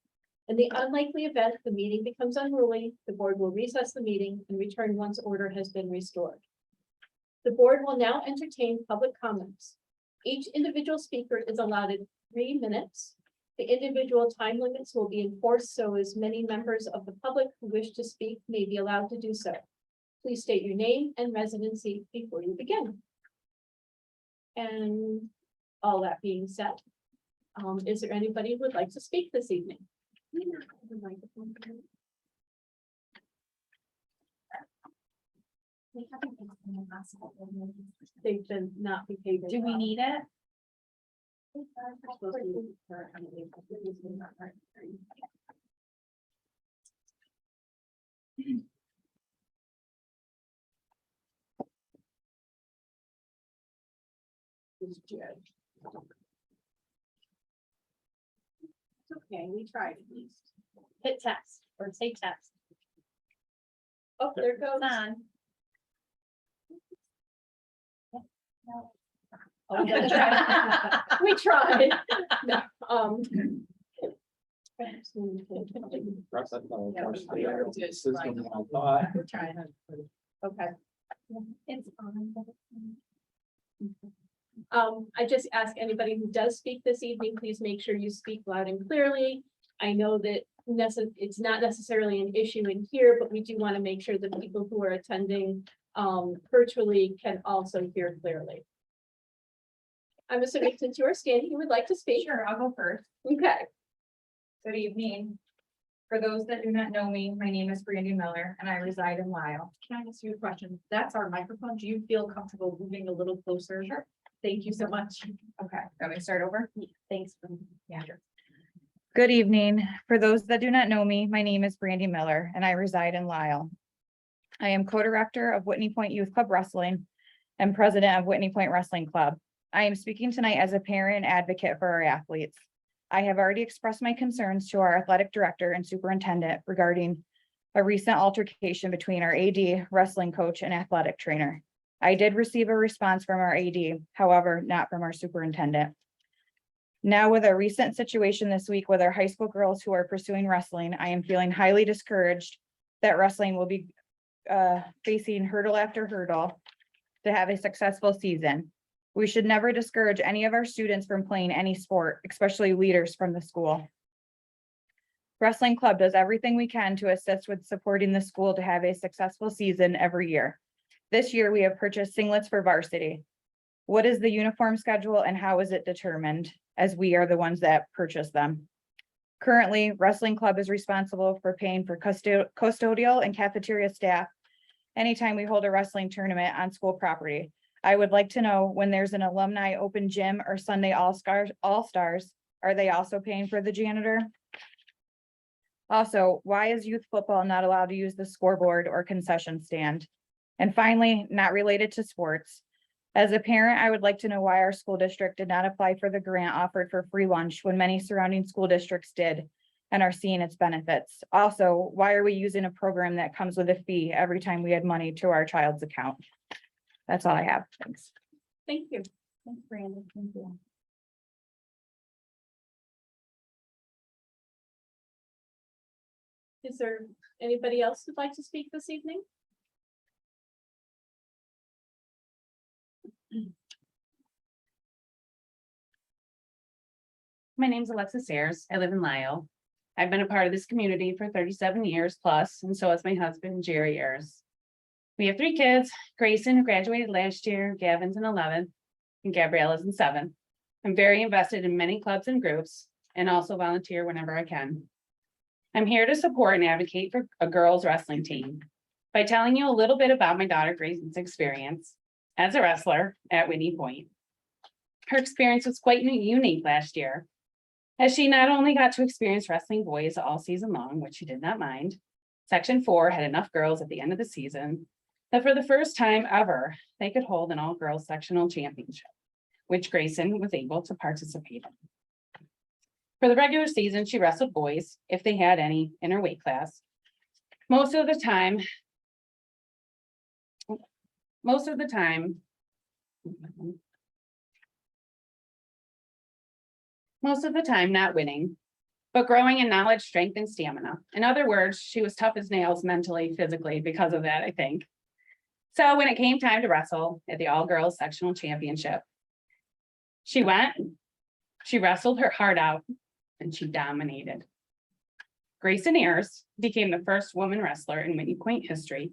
In the unlikely event the meeting becomes unruly, the board will recess the meeting and return once order has been restored. The board will now entertain public comments. Each individual speaker is allotted 3 minutes. The individual time limits will be enforced so as many members of the public who wish to speak may be allowed to do so. Please state your name and residency before you begin. And all that being said, is there anybody who would like to speak this evening? We haven't been in the last couple of meetings. They've been not behaving. Do we well. need it? It's okay, we tried at least. Hit text or say text. Oh, there it goes. It's on. Oh, we tried. We tried. No, Russ, I thought it was Yeah, the we did, system, right. I thought. We're trying. okay. It's on, but it's- I just ask anybody who does speak this evening, please make sure you speak loud and clearly. I know that it's not necessarily an issue in here, but we do want to make sure that people who are attending virtually can also hear clearly. I'm assuming since you are standing, you would like to speak. Sure, I'll go first. Okay, Good evening. For those that do not know me, my name is Brandy Miller and I reside in Lyle. Can I ask you a question? That's our microphone. Do you feel comfortable moving a little closer? Sure. Thank you so much. Okay, let me start over. Thanks. Yeah. Good evening. For those that do not know me, my name is Brandy Miller and I reside in Lyle. I am co-director of Whitney Point Youth Club Wrestling and president of Whitney Point Wrestling Club. I am speaking tonight as a parent and advocate for our athletes. I have already expressed my concerns to our athletic director and superintendent regarding a recent altercation between our AD, wrestling coach, and athletic trainer. I did receive a response from our AD, however, not from our superintendent. Now with a recent situation this week with our high school girls who are pursuing wrestling, I am feeling highly discouraged that wrestling will be facing hurdle after hurdle to have a successful season. We should never discourage any of our students from playing any sport, especially leaders from the school. Wrestling Club does everything we can to assist with supporting the school to have a successful season every year. This year, we have purchased singlets for varsity. What is the uniform schedule and how is it determined, as we are the ones that purchase them? Currently, Wrestling Club is responsible for paying for custodial and cafeteria staff anytime we hold a wrestling tournament on school property. I would like to know when there's an alumni open gym or Sunday all-stars, are they also paying for the janitor? Also, why is youth football not allowed to use the scoreboard or concession stand? And finally, not related to sports. As a parent, I would like to know why our school district did not apply for the grant offered for free lunch when many surrounding school districts did and are seeing its benefits. Also, why are we using a program that comes with a fee every time we add money to our child's account? That's all I have. Thanks. thank you. Thanks, Brandon. Thank you. Is there anybody else who'd like to speak this evening? My name's Alexis Sayers. I live in Lisle. I've been a part of this community for 37 years plus, and so has my husband, Jerry Ayers. We have 3 kids, Grayson, who graduated last year, Gavin's in 11th, and Gabriella's in 7th. I'm very invested in many clubs and groups, and also volunteer whenever I can. I'm here to support and advocate for a girls wrestling team by telling you a little bit about my daughter Grayson's experience as a wrestler at Whitney Point. Her experience was quite unique last year, as she not only got to experience wrestling boys all season long, which she did not mind. Section 4 had enough girls at the end of the season that for the first time ever, they could hold an all-girls sectional championship, which Grayson was able to participate in. For the regular season, she wrestled boys, if they had any, in her weight class. Most of the time, not winning, but growing in knowledge, strength, and stamina. In other words, she was tough as nails mentally, physically, because of that, I think. So when it came time to wrestle at the all-girls sectional championship, she went, she wrestled her heart out, and she dominated. Grayson Ayers became the first woman wrestler in Whitney Point history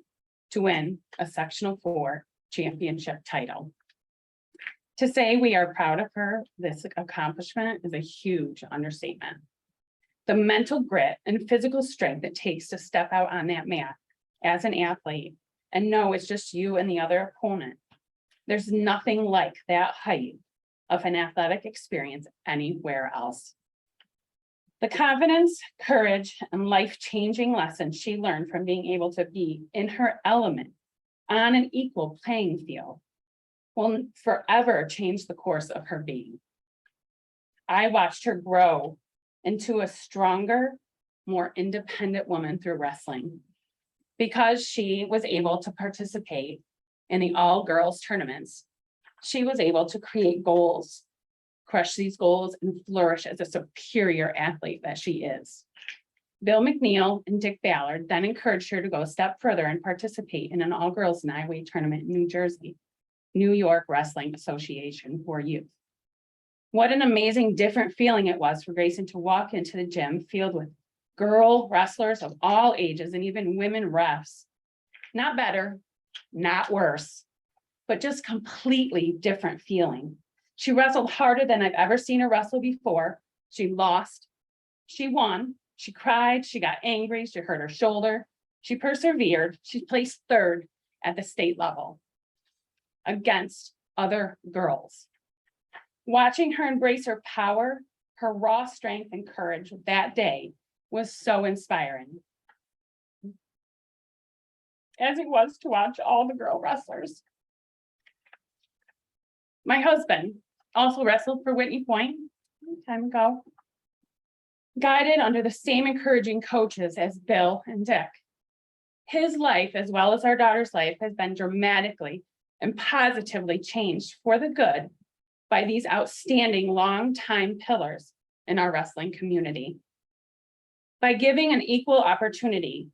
to win a sectional 4 championship title. To say we are proud of her, this accomplishment is a huge understatement. The mental grit and physical strength it takes to step out on that mat as an athlete and know it's just you and the other opponent. There's nothing like that height of an athletic experience anywhere else. The confidence, courage, and life-changing lessons she learned from being able to be in her element on an equal playing field will forever change the course of her being. I watched her grow into a stronger, more independent woman through wrestling. Because she was able to participate in the all-girls tournaments, she was able to create goals, crush these goals, and flourish as a superior athlete that she is. Bill McNeil and Dick Ballard then encouraged her to go a step further and participate in an all-girls 9-weight tournament in New Jersey, New York Wrestling Association for youth. What an amazing different feeling it was for Grayson to walk into the gym filled with girl wrestlers of all ages and even women refs. Not better, not worse, but just completely different feeling. She wrestled harder than I've ever seen her wrestle before. She lost, she won, she cried, she got angry, she hurt her shoulder. She persevered, she placed 3rd at the state level against other girls. Watching her embrace her power, her raw strength and courage that day was so inspiring. As it was to watch all the girl wrestlers. My husband also wrestled for Whitney Point a long time ago, guided under the same encouraging coaches as Bill and Dick. His life, as well as our daughter's life, has been dramatically and positively changed for the good by these outstanding longtime pillars in our wrestling community. By giving an equal opportunity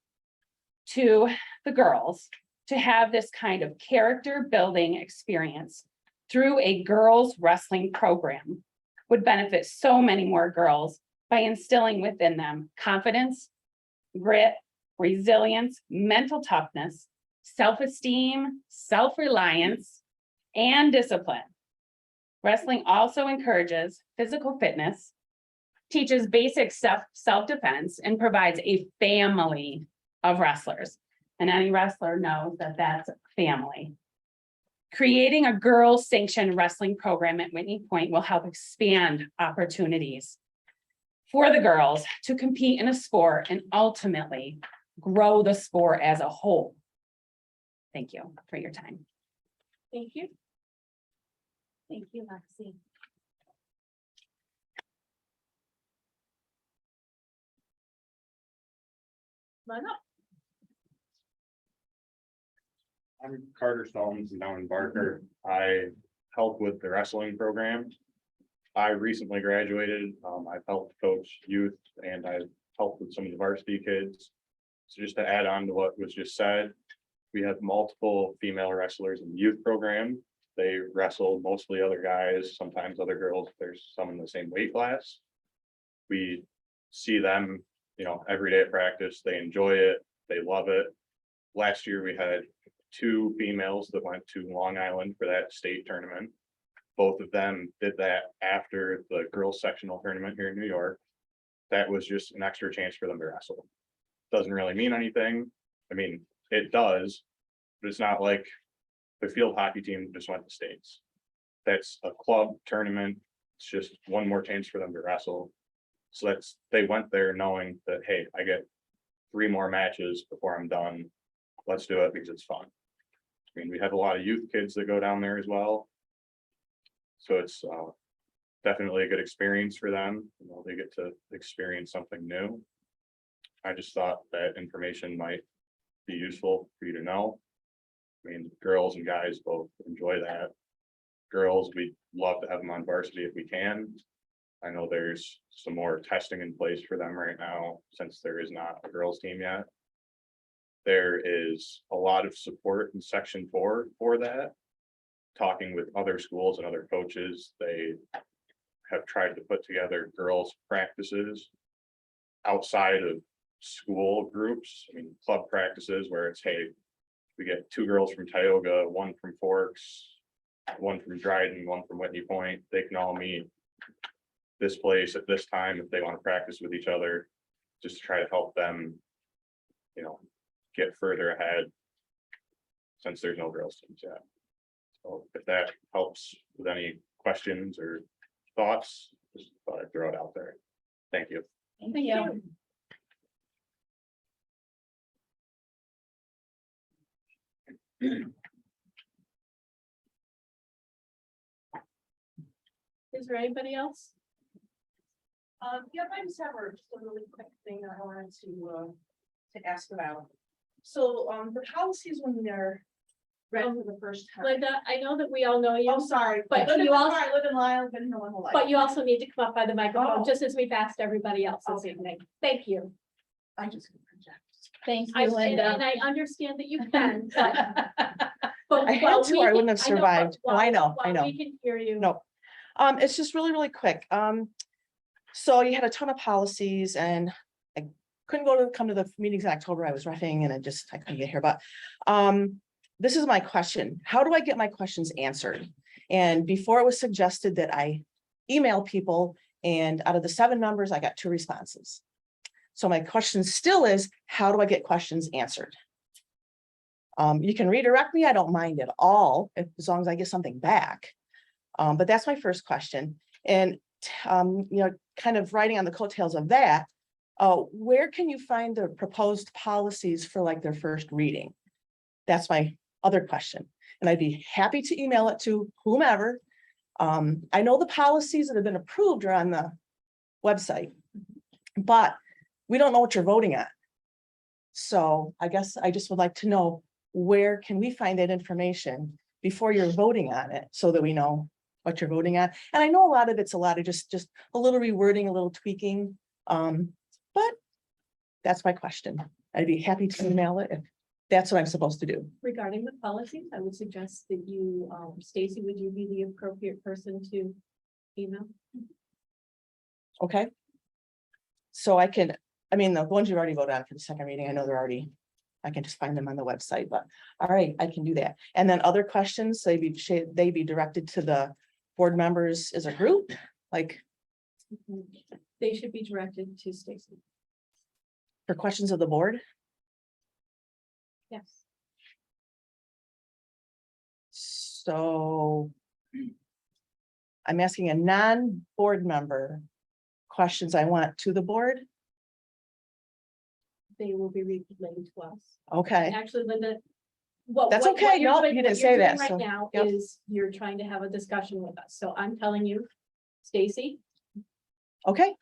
to the girls to have this kind of character building experience through a girls wrestling program would benefit so many more girls by instilling within them confidence, grit, resilience, mental toughness, self-esteem, self-reliance, and discipline. Wrestling also encourages physical fitness, teaches basic self-defense, and provides a family of wrestlers. And any wrestler knows that that's family. Creating a girls sanctioned wrestling program at Whitney Point will help expand opportunities for the girls to compete in a sport and ultimately grow the sport as a whole. Thank you for your time. Thank you. Thank you, Lexi. Come on up. I'm Carter Stallings down in Barker. I help with the wrestling program. I recently graduated. I've helped coach youth and I've helped with some of the varsity kids. So just to add on to what was just said, we have multiple female wrestlers in the youth program. They wrestle mostly other guys, sometimes other girls. There's some in the same weight class. We see them, every day at practice. They enjoy it. They love it. Last year, we had 2 females that went to Long Island for that state tournament. Both of them did that after the girls sectional tournament here in New York. That was just an extra chance for them to wrestle. Doesn't really mean anything. I mean, it does, but it's not like the field hockey team just went to states. That's a club tournament. It's just one more chance for them to wrestle. So they went there knowing that, hey, I get 3 more matches before I'm done. Let's do it because it's fun. I mean, we have a lot of youth kids that go down there as well. So it's definitely a good experience for them. They get to experience something new. I just thought that information might be useful for you to know. I mean, girls and guys both enjoy that. Girls, we'd love to have them on varsity if we can. I know there's some more testing in place for them right now, since there is not a girls team yet. There is a lot of support in Section 4 for that. Talking with other schools and other coaches, they have tried to put together girls' practices outside of school groups. I mean, club practices where it's, hey, we get 2 girls from Tioga, 1 from Forks, 1 from Dryden, 1 from Whitney Point. They can all meet this place at this time if they want to practice with each other, just to try to help them, get further ahead, since there's no girls teams yet. So if that helps with any questions or thoughts, just thought I'd throw it out there. Thank you. Thank you. Is there anybody else? Yeah, I just have just a really quick thing that I wanted to ask about. So, the policies when they're read for the first time. Linda, I know that we all know you. Oh, sorry. But I live you in- also- I live in Lyle, been here my whole life. But you also need to come up by the microphone, Oh. just as we've asked everybody else this Okay. evening. Thank you. I just project. Thank I, you, and Linda. and I understand that you can, but. I had while to, we or I can- wouldn't have know, but survived. Oh, I while- know, I while know. We can hear you. No. It's just really, really quick. So you had a ton of policies and I couldn't come to the meetings in October. I was roughing and I couldn't get here, but this is my question. How do I get my questions answered? And before it was suggested that I email people, and out of the 7 numbers, I got 2 responses. So my question still is, how do I get questions answered? You can redirect me. I don't mind at all, as long as I get something back. But that's my first question. And, kind of riding on the coattails of that, where can you find the proposed policies for like their first reading? That's my other question. And I'd be happy to email it to whomever. I know the policies that have been approved are on the website, but we don't know what you're voting on. So I guess I just would like to know, where can we find that information before you're voting on it, so that we know what you're voting on? And I know a lot of it's just a little rewording, a little tweaking. But that's my question. I'd be happy to email it if that's what I'm supposed to do. Regarding the policies, I would suggest that you, Stacy, would you be the appropriate person to email? Okay. So I mean, the ones you already voted on for the second reading, I know they're already, I can just find them on the website, but all right, I can do that. And then other questions, they be directed to the board members as a group, like They should be directed to Stacy. for questions of the board. Yes. So I'm asking a non-board member questions I want to the board. They will be relayed to us. Okay, Actually, Linda. That's okay. you're No, doing- you what didn't you're say doing that, Right so, now yep. is you're trying to have a discussion with us. So I'm telling you, Stacy, okay.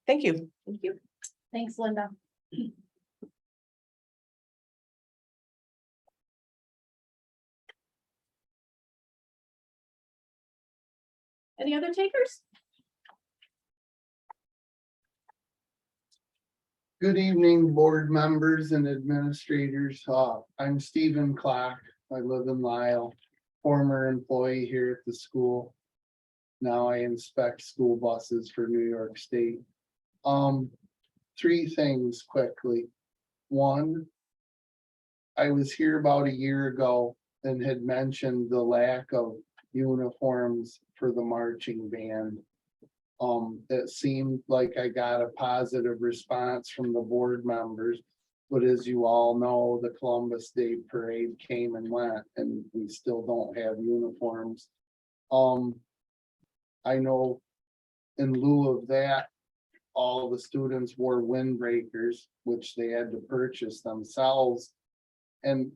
Thank you. thank you. Thanks, Linda. Any other takers? Good evening, board members and administrators. I'm Stephen Clark. I live in Lyle, former employee here at the school. Now I inspect school buses for New York State. Three things quickly. One, I was here about a year ago and had mentioned the lack of uniforms for the marching band. It seemed like I got a positive response from the board members. But as you all know, the Columbus Day Parade came and went, and we still don't have uniforms. I know in lieu of that, all the students wore windbreakers, which they had to purchase themselves. And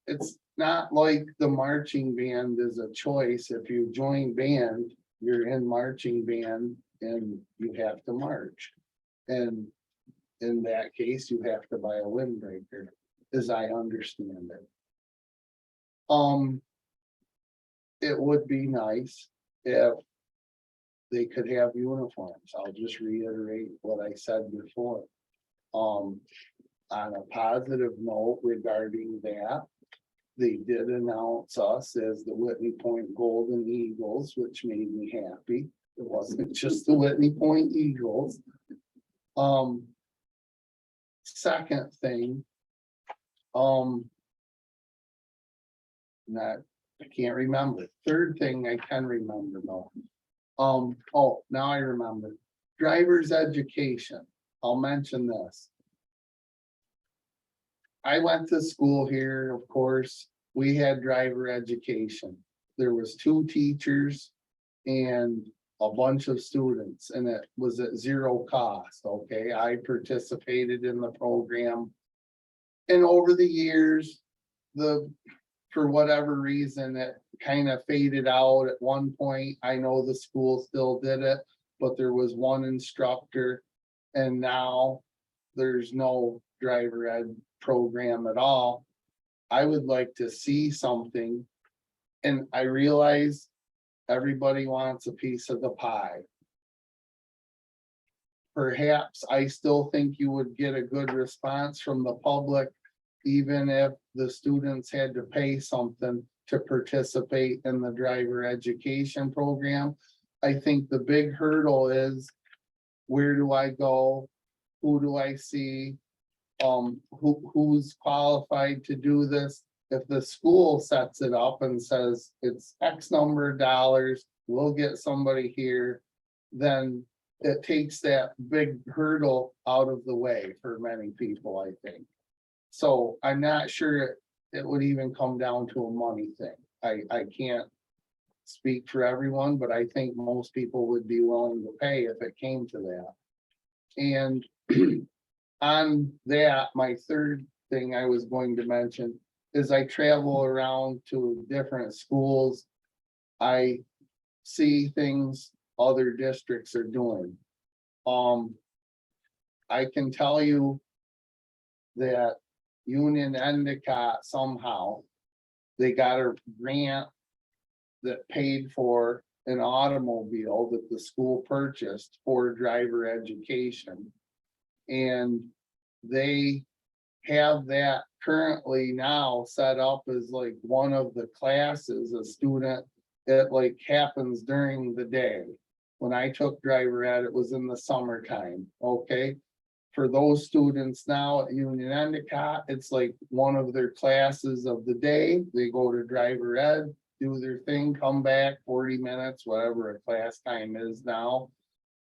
it's not like the marching band is a choice. If you join band, you're in marching band and you have to march. And in that case, you have to buy a windbreaker, as I understand it. It would be nice if they could have uniforms. I'll just reiterate what I said before. On a positive note regarding that, they did announce us as the Whitney Point Golden Eagles, which made me happy. It wasn't just the Whitney Point Eagles. Second thing, I can't remember. Third thing I can remember though. Oh, now I remember. Driver's education. I'll mention this. I went to school here, of course. We had driver education. There was 2 teachers and a bunch of students, and it was at zero cost, okay? I participated in the program. And over the years, for whatever reason, it kind of faded out. At one point, I know the school still did it, but there was one instructor. And now there's no driver ed program at all. I would like to see something. And I realize everybody wants a piece of the pie. Perhaps I still think you would get a good response from the public, even if the students had to pay something to participate in the driver education program. I think the big hurdle is, where do I go? Who do I see? Who's qualified to do this? If the school sets it up and says it's X number of dollars, we'll get somebody here, then it takes that big hurdle out of the way for many people, I think. So I'm not sure it would even come down to a money thing. I can't speak for everyone, but I think most people would be willing to pay if it came to that. And on that, my third thing I was going to mention is I travel around to different schools. I see things other districts are doing. I can tell you that Union Endicott somehow, they got a grant that paid for an automobile that the school purchased for driver education. And they have that currently now set up as like one of the classes, a student, it like happens during the day. When I took driver ed, it was in the summertime, okay? For those students now at Union Endicott, it's like one of their classes of the day. They go to driver ed, do their thing, come back 40 minutes, whatever a class time is now,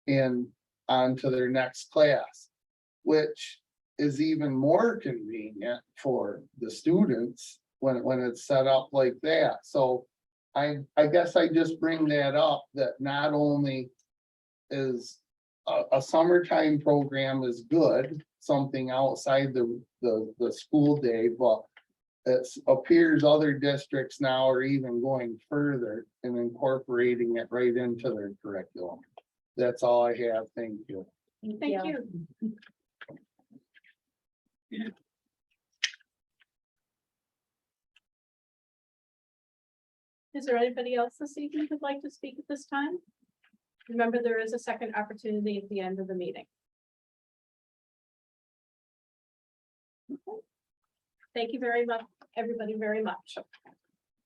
and on to their next class, which is even more convenient for the students when it's set up like that. So I guess I just bring that up, that not only is a summertime program is good, something outside the school day, but it appears other districts now are even going further and incorporating it right into their curriculum. That's all I have. Thank you. Thank you. Is there anybody else this evening who'd like to speak at this time? Remember, there is a second opportunity at the end of the meeting. Okay. Thank you very much, everybody, very much.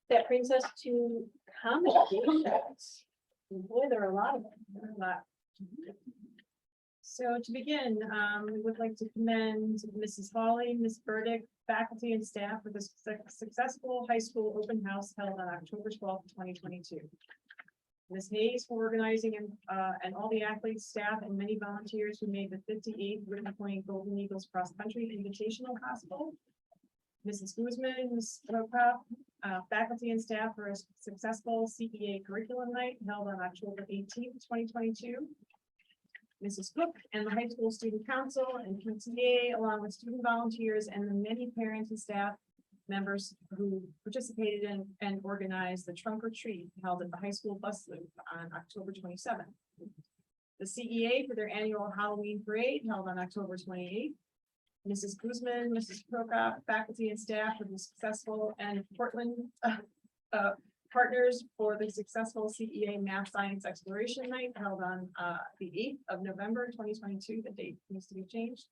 That brings us to commendations. Boy, there are a lot of them. There are a lot. So to begin, we would like to commend Mrs. Hawley, Ms. Burdick, faculty and staff for this successful high school open house held on October 12th, 2022. Ms. Hayes for organizing and all the athletes, staff, and many volunteers who made the 58th Whitney Point Golden Eagles Cross Country Invitational possible. Mrs. Guzman, Ms. Prokop, faculty and staff for a successful CEA curriculum night held on October 18th, 2022. Mrs. Cook and the high school student council and PTA, along with student volunteers and the many parents and staff members who participated in and organized the trunk or treat held at the high school bus loop on October 27th. The CEA for their annual Halloween parade held on October 28th. Mrs. Guzman, Mrs. Prokop, faculty and staff for the successful and Portland partners for the successful CEA Math Science Exploration Night held on the 8th of November, 2022. The date needs to be changed.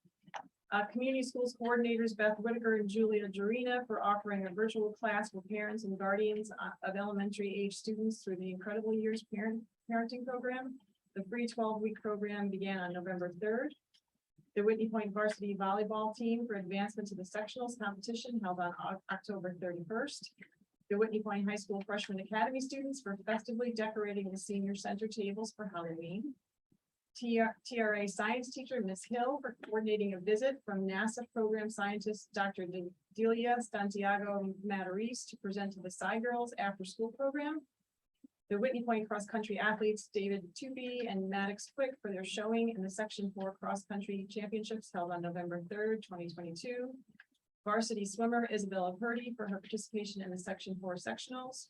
Community schools coordinators Beth Whitaker and Julia Jarina for offering a virtual class for parents and guardians of elementary age students through the Incredible Years Parenting Program. The free 12-week program began on November 3rd. The Whitney Point varsity volleyball team for advancement to the sectionals competition held on October 31st. The Whitney Point High School Freshman Academy students for festively decorating the senior center tables for Halloween. TRA science teacher Ms. Hill for coordinating a visit from NASA program scientist Dr. Delia Santiago Matarese to present to the Sci Girls after school program. The Whitney Point cross country athletes David Tupy and Maddox Quick for their showing in the Section 4 cross country championships held on November 3rd, 2022. Varsity swimmer Isabella Purdy for her participation in the Section 4 sectionals.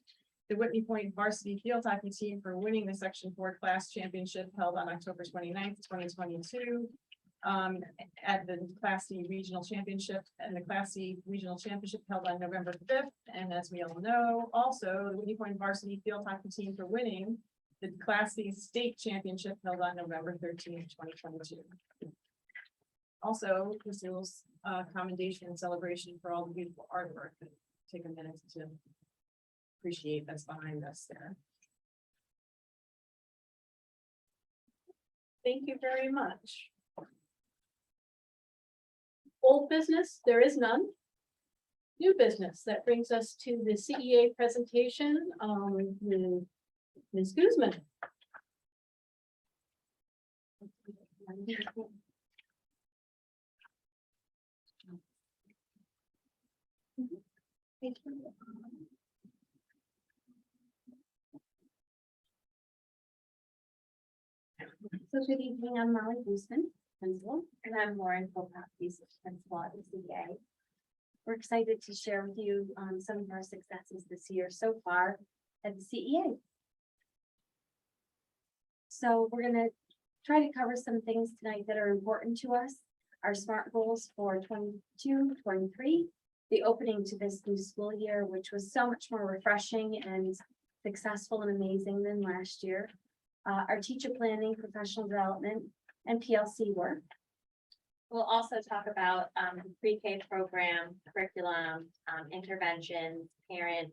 The Whitney Point varsity field hockey team for winning the Section 4 class championship held on October 29th, 2022. At the Class C regional championship and the Class C regional championship held on November 5th. And as we all know, also the Whitney Point varsity field hockey team for winning the Class C state championship held on November 13th, 2022. Also, Lucille's commendation and celebration for all the beautiful artwork. Take a minute to appreciate that's behind us there. Thank you very much. Old business, there is none. New business, that brings us to the CEA presentation, with Ms. Guzman. So good evening, I'm Molly Guzman, principal, and I'm Lauren Philpott, principal at the CEA. We're excited to share with you some of our successes this year so far at the CEA. So we're gonna try to cover some things tonight that are important to us. Our SMART goals for 22-23, the opening to this new school year, which was so much more refreshing and successful and amazing than last year. Our teacher planning, professional development, and PLC work. We'll also talk about pre-K program, curriculum, interventions, parent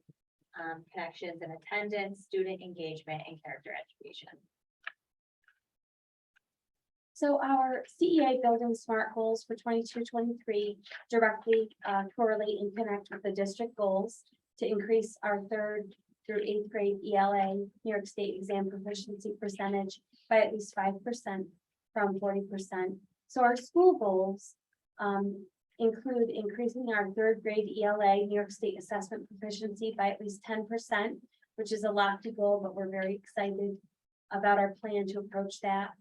connections and attendance, student engagement, and character education. So our CEA building SMART goals for 22-23 directly correlate and connect with the district goals to increase our 3rd through 8th grade ELA New York State exam proficiency percentage by at least 5% from 40%. So our school goals include increasing our 3rd grade ELA New York State assessment proficiency by at least 10%, which is a lofty goal, but we're very excited about our plan to approach that.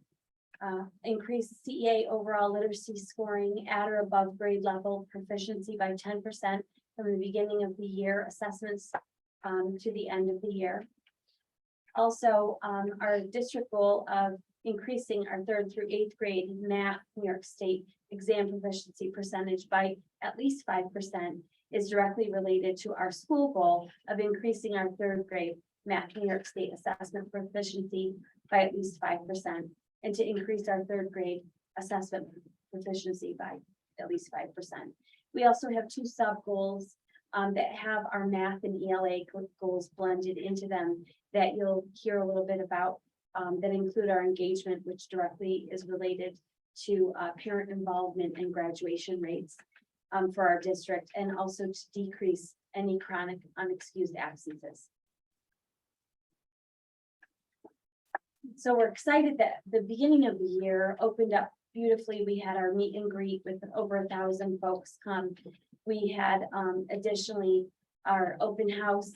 Increase CEA overall literacy scoring at or above grade level proficiency by 10% from the beginning of the year assessments to the end of the year. Also, our district goal of increasing our 3rd through 8th grade math New York State exam proficiency percentage by at least 5% is directly related to our school goal of increasing our 3rd grade math New York State assessment proficiency by at least 5%, and to increase our 3rd grade assessment proficiency by at least 5%. We also have 2 sub goals that have our math and ELA goals blended into them that you'll hear a little bit about that include our engagement, which directly is related to parent involvement and graduation rates for our district, and also to decrease any chronic unexcused absences. So we're excited that the beginning of the year opened up beautifully. We had our meet and greet with over 1,000 folks come. We had additionally our open house,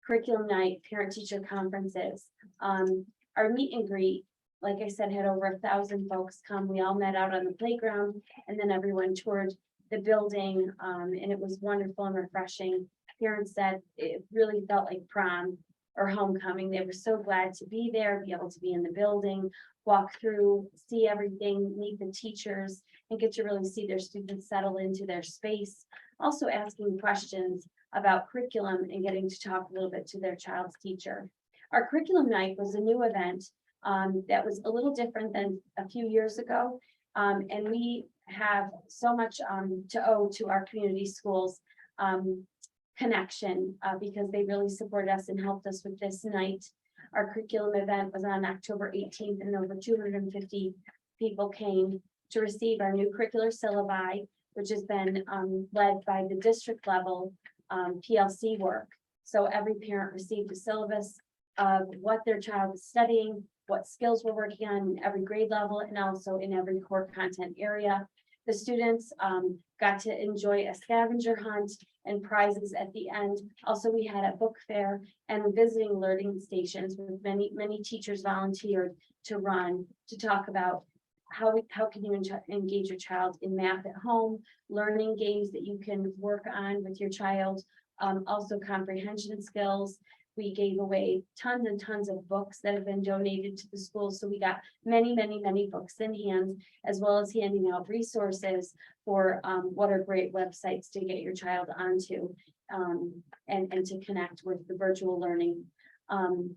curriculum night, parent teacher conferences. Our meet and greet, like I said, had over 1,000 folks come. We all met out on the playground, and then everyone toured the building, and it was wonderful and refreshing. Parents said it really felt like prom or homecoming. They were so glad to be there, be able to be in the building, walk through, see everything, meet the teachers, and get to really see their students settle into their space. Also asking questions about curriculum and getting to talk a little bit to their child's teacher. Our curriculum night was a new event that was a little different than a few years ago. And we have so much to owe to our community schools connection because they really supported us and helped us with this night. Our curriculum event was on October 18th, and over 250 people came to receive our new curricular syllabi, which has been led by the district level PLC work. So every parent received a syllabus of what their child is studying, what skills we're working on in every grade level, and also in every core content area. The students got to enjoy a scavenger hunt and prizes at the end. Also, we had a book fair and visiting learning stations with many teachers volunteered to run, to talk about how can you engage your child in math at home, learning games that you can work on with your child, also comprehension skills. We gave away tons and tons of books that have been donated to the school. So we got many books in hand, as well as handing out resources for what are great websites to get your child onto and to connect with the virtual learning. And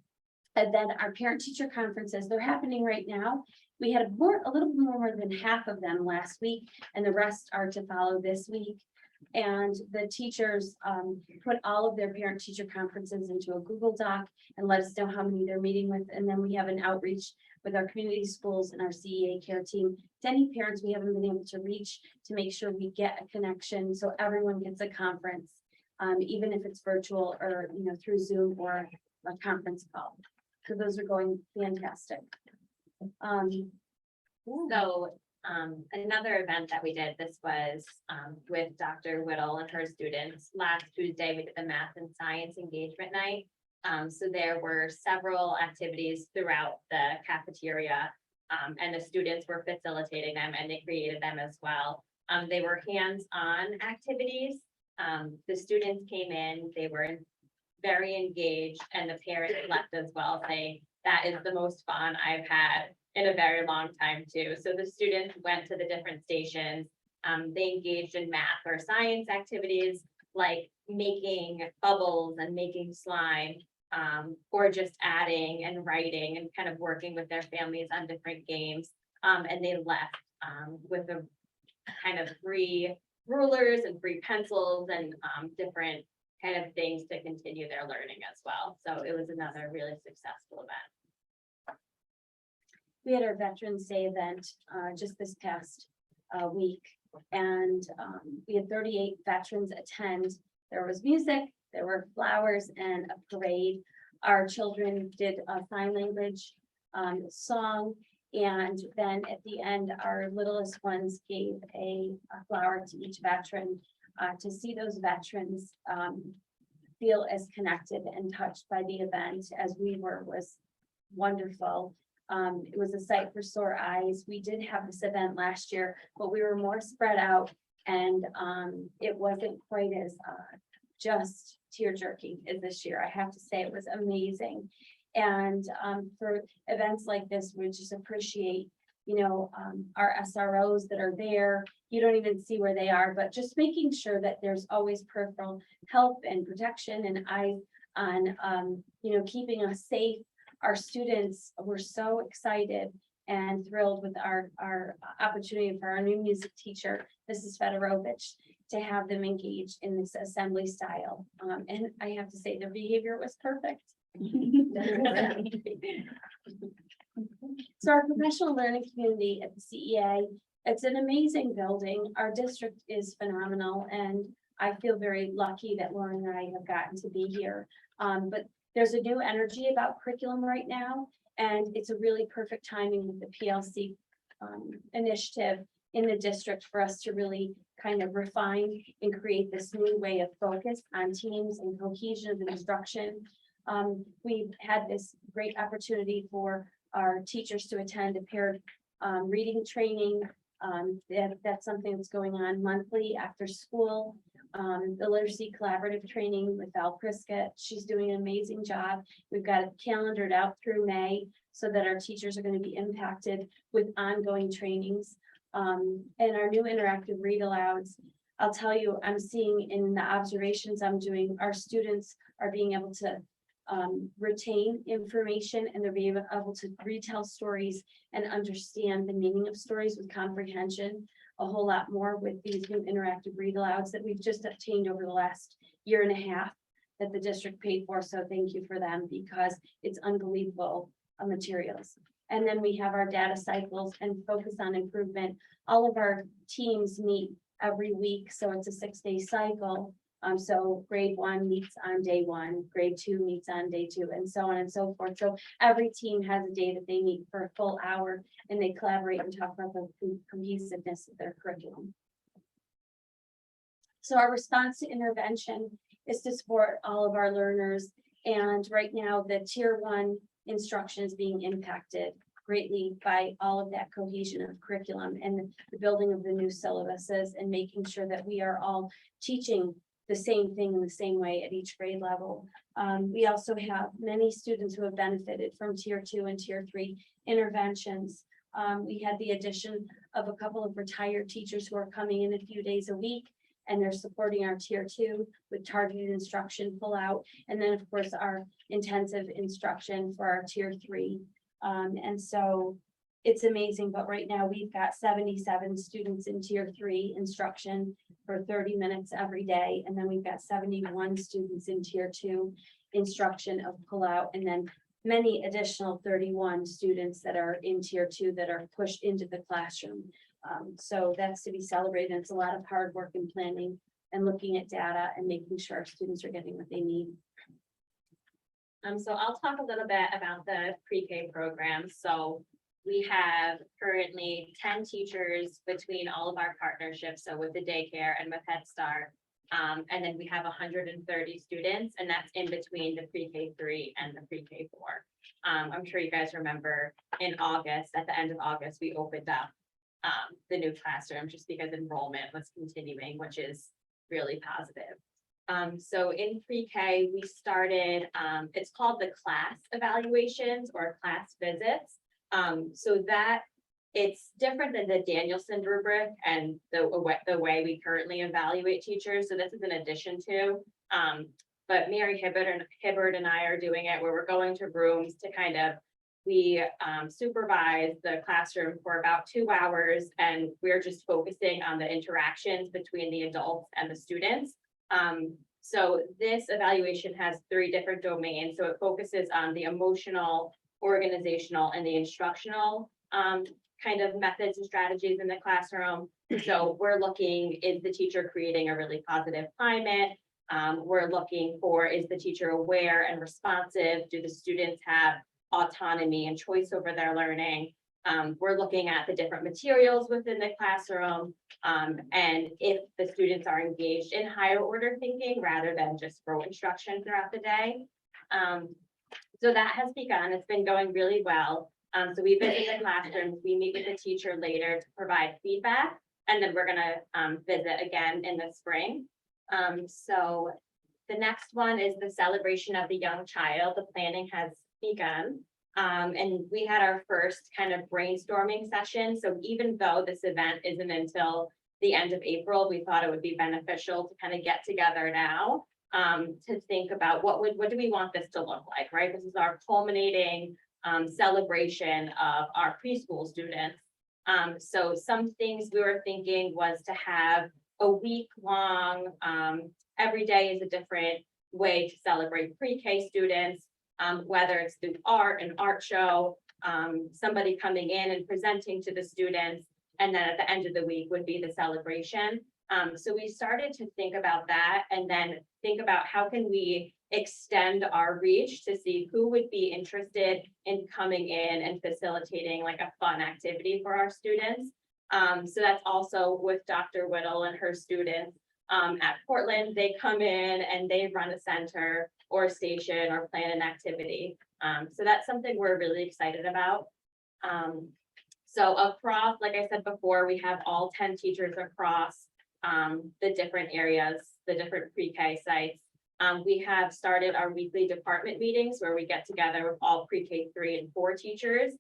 then our parent teacher conferences, they're happening right now. We had a little more than half of them last week, and the rest are to follow this week. And the teachers put all of their parent teacher conferences into a Google Doc and let us know how many they're meeting with. And then we have an outreach with our community schools and our CEA care team to any parents we haven't been able to reach, to make sure we get a connection so everyone gets a conference, even if it's virtual or through Zoom or a conference call. So those are going fantastic. So another event that we did, this was with Dr. Whittle and her students. Last Tuesday, we did the math and science engagement night. So there were several activities throughout the cafeteria, and the students were facilitating them, and they created them as well. They were hands-on activities. The students came in, they were very engaged, and the parents left as well, saying that is the most fun I've had in a very long time too. So the students went to the different stations. They engaged in math or science activities like making bubbles and making slime, or just adding and writing and kind of working with their families on different games. And they left with a kind of free rulers and free pencils and different kind of things to continue their learning as well. So it was another really successful event. We had our Veterans Day event just this past week, and we had 38 veterans attend. There was music, there were flowers, and a parade. Our children did a sign language song, and then at the end, our littlest ones gave a flower to each veteran. To see those veterans feel as connected and touched by the event as we were was wonderful. It was a sight for sore eyes. We did have this event last year, but we were more spread out, and it wasn't quite as just tear-jerking as this year. I have to say it was amazing. And for events like this, we just appreciate, our SROs that are there. You don't even see where they are, but just making sure that there's always peripheral help and protection and eyes on, keeping us safe. Our students were so excited and thrilled with our opportunity for our new music teacher, Mrs. Fedorovich, to have them engaged in this assembly style. And I have to say their behavior was perfect. So our professional learning community at the CEA, it's an amazing building. Our district is phenomenal and I feel very lucky that Lauren and I have gotten to be here. But there's a new energy about curriculum right now, and it's a really perfect timing with the PLC initiative in the district for us to really kind of refine and create this new way of focus on teams and cohesion of instruction. We've had this great opportunity for our teachers to attend a paired reading training. That's something that's going on monthly after school. The literacy collaborative training with Val Prisca, she's doing an amazing job. We've got it calendared out through May so that our teachers are going to be impacted with ongoing trainings. And our new interactive read alouds, I'll tell you, I'm seeing in the observations I'm doing, our students are being able to retain information and they're being able to retell stories and understand the meaning of stories with comprehension a whole lot more with these new interactive read alouds that we've just obtained over the last year and a half that the district paid for. So thank you for them because it's unbelievable materials. And then we have our data cycles and focus on improvement. All of our teams meet every week, so it's a 6-day cycle. So grade 1 meets on day 1, grade 2 meets on day 2, and so on and so forth. So every team has a day that they meet for a full hour and they collaborate and talk about the cohesiveness of their curriculum. So our response to intervention is to support all of our learners. And right now, the tier 1 instruction is being impacted greatly by all of that cohesion of curriculum and the building of the new syllabuses and making sure that we are all teaching the same thing in the same way at each grade level. We also have many students who have benefited from tier 2 and tier 3 interventions. We had the addition of a couple of retired teachers who are coming in a few days a week, and they're supporting our tier 2 with targeted instruction pull out. And then of course our intensive instruction for our tier 3. And so it's amazing, but right now we've got 77 students in tier 3 instruction for 30 minutes every day. And then we've got 71 students in tier 2 instruction of pull out, and then many additional 31 students that are in tier 2 that are pushed into the classroom. So that's to be celebrated. It's a lot of hard work and planning and looking at data and making sure our students are getting what they need. So I'll talk a little bit about the pre-K program. So we have currently 10 teachers between all of our partnerships, so with the daycare and with Head Start. And then we have 130 students, and that's in between the pre-K 3 and the pre-K 4. I'm sure you guys remember in August, at the end of August, we opened up the new classroom just because enrollment was continuing, which is really positive. So in pre-K, we started, it's called the class evaluations or class visits. So that it's different than the Danielson rubric and the way we currently evaluate teachers. So this is an addition to, but Mary Hibbard and I are doing it where we're going to rooms to kind of, we supervise the classroom for about 2 hours, and we're just focusing on the interactions between the adults and the students. So this evaluation has 3 different domains. So it focuses on the emotional, organizational, and the instructional kind of methods and strategies in the classroom. So we're looking, is the teacher creating a really positive climate? We're looking for, is the teacher aware and responsive? Do the students have autonomy and choice over their learning? We're looking at the different materials within the classroom, and if the students are engaged in higher order thinking rather than just rote instruction throughout the day. So that has begun. It's been going really well. So we visit the classrooms, we meet with the teacher later to provide feedback, and then we're gonna visit again in the spring. So the next one is the celebration of the young child. The planning has begun. And we had our first kind of brainstorming session. So even though this event isn't until the end of April, we thought it would be beneficial to kind of get together now to think about what do we want this to look like, right? This is our culminating celebration of our preschool students. So some things we were thinking was to have a week-long, every day is a different way to celebrate pre-K students. Whether it's through art, an art show, somebody coming in and presenting to the students. And then at the end of the week would be the celebration. So we started to think about that and then think about how can we extend our reach to see who would be interested in coming in and facilitating like a fun activity for our students. So that's also with Dr. Whittle and her students. At Portland, they come in and they run a center or a station or plan an activity. So that's something we're really excited about. So across, like I said before, we have all 10 teachers across the different areas, the different pre-K sites. We have started our weekly department meetings where we get together with all pre-K 3 and 4 teachers.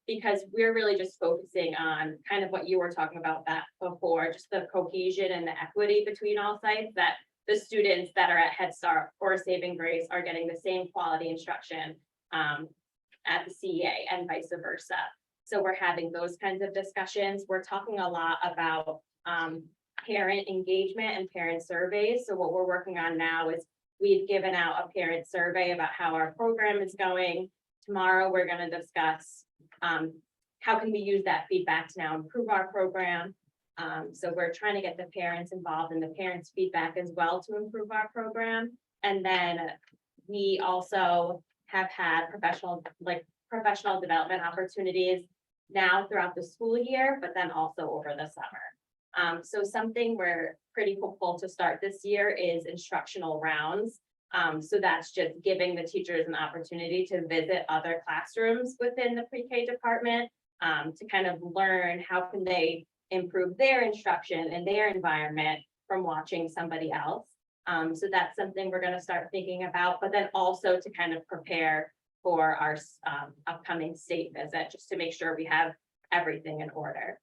Because we're really just focusing on kind of what you were talking about that before, just the cohesion and the equity between all sites, that the students that are at Head Start or Saving Grace are getting the same quality instruction at the CEA and vice versa. So we're having those kinds of discussions. We're talking a lot about parent engagement and parent surveys. So what we're working on now is we've given out a parent survey about how our program is going. Tomorrow, we're going to discuss how can we use that feedback to now improve our program. So we're trying to get the parents involved in the parents' feedback as well to improve our program. And then we also have had professional development opportunities now throughout the school year, but then also over the summer. So something we're pretty hopeful to start this year is instructional rounds. So that's just giving the teachers an opportunity to visit other classrooms within the pre-K department to kind of learn how can they improve their instruction and their environment from watching somebody else. So that's something we're going to start thinking about, but then also to kind of prepare for our upcoming state visit, just to make sure we have everything in order.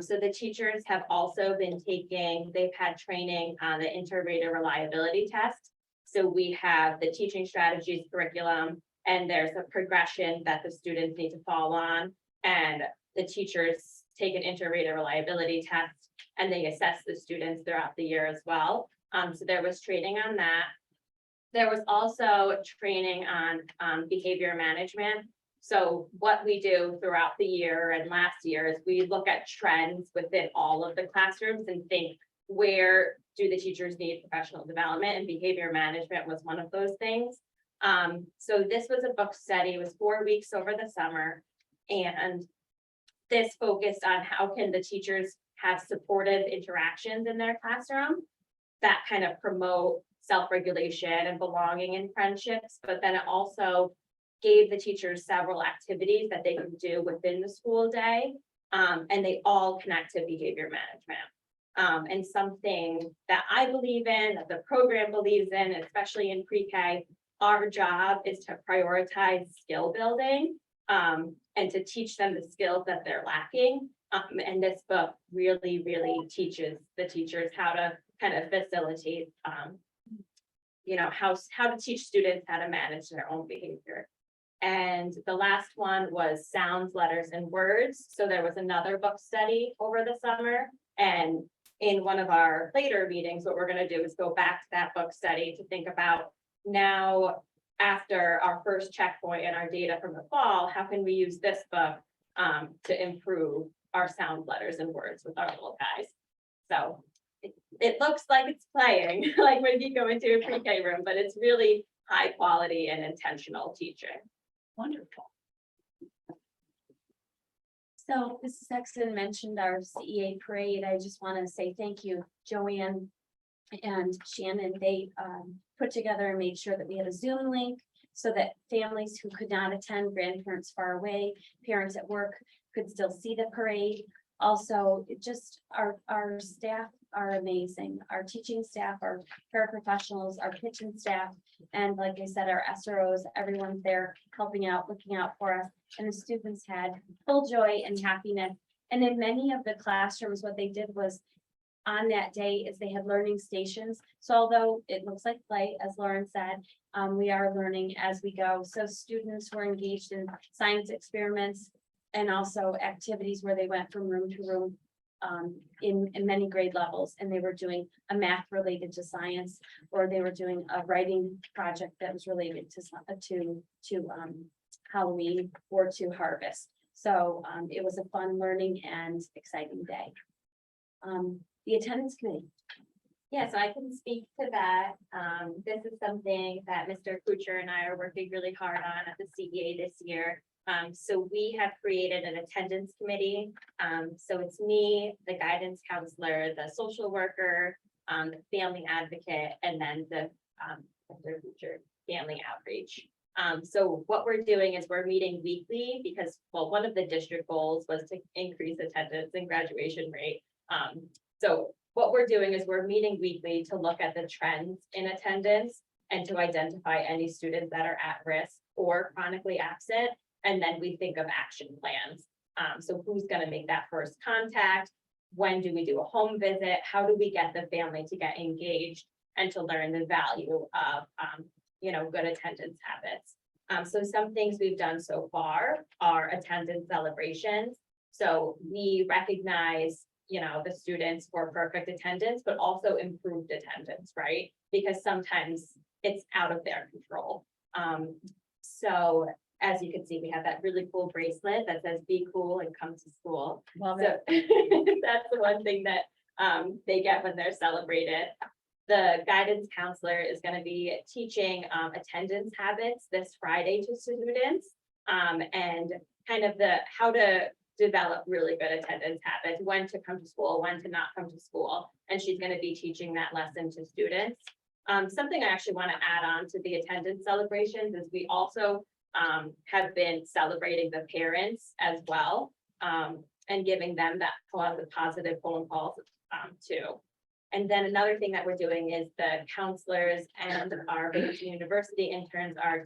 So the teachers have also been they've had training on the inter-rater reliability test. So we have the teaching strategies curriculum, and there's a progression that the students need to fall on. And the teachers take an inter-rater reliability test, and they assess the students throughout the year as well. So there was training on that. There was also training on behavior management. So what we do throughout the year and last year is we look at trends within all of the classrooms and think, where do the teachers need professional development, and behavior management was one of those things. So this was a book study. It was 4 weeks over the summer. And this focused on how can the teachers have supportive interactions in their classroom that kind of promote self-regulation and belonging and friendships, but then it also gave the teachers several activities that they can do within the school day. And they all connect to behavior management. And something that I believe in, that the program believes in, especially in pre-K, our job is to prioritize skill building and to teach them the skills that they're lacking. And this book really, really teaches the teachers how to kind of facilitate, how to teach students how to manage their own behavior. And the last one was sounds, letters, and words. So there was another book study over the summer. And in one of our later meetings, what we're going to do is go back to that book study to think about now, after our first checkpoint and our data from the fall, how can we use this book to improve our sound, letters, and words with our little guys? So it looks like it's playing, like when you go into a pre-K room, but it's really high quality and intentional teaching. Wonderful. So Mrs. Sexton mentioned our CEA parade. I just want to say thank you, Joanne and Shannon. They put together and made sure that we had a Zoom link so that families who could not attend, grandparents far away, parents at work could still see the parade. Also, our staff are amazing. Our teaching staff, our paraprofessionals, our kitchen staff, and like I said, our SROs, everyone's there helping out, looking out for us. And the students had full joy and happiness. And in many of the classrooms, what they did was on that day is they had learning stations. So although it looks like play, as Lauren said, we are learning as we go. So students were engaged in science experiments and also activities where they went from room to room in many grade levels, and they were doing a math related to science, or they were doing a writing project that was related to Halloween or to harvest. So it was a fun learning and exciting day. The attendance committee. Yeah, so I can speak to that. This is something that Mr. Kuchar and I are working really hard on at the CEA this year. So we have created an attendance committee. So it's me, the guidance counselor, the social worker, the family advocate, and then the Mr. Kuchar family outreach. So what we're doing is we're meeting weekly because, well, one of the district goals was to increase attendance and graduation rate. So what we're doing is we're meeting weekly to look at the trends in attendance and to identify any students that are at risk or chronically absent. And then we think of action plans. So who's gonna make that first contact? When do we do a home visit? How do we get the family to get engaged and to learn the value of, good attendance habits? So some things we've done so far are attendance celebrations. So we recognize, the students for perfect attendance, but also improved attendance, right? Because sometimes it's out of their control. So as you can see, we have that really cool bracelet that says be cool and come to school. Love So that's the one thing that they get when they're celebrated. The guidance counselor is going to be teaching attendance habits this Friday to students, and kind of how to develop really good attendance habits, when to come to school, when to not come to school. And she's going to be teaching that lesson to students. Something I actually want to add on to the attendance celebrations is we also have been celebrating the parents as well, and giving them that positive phone calls too. And then another thing that we're doing is the counselors and our Binghamton University interns are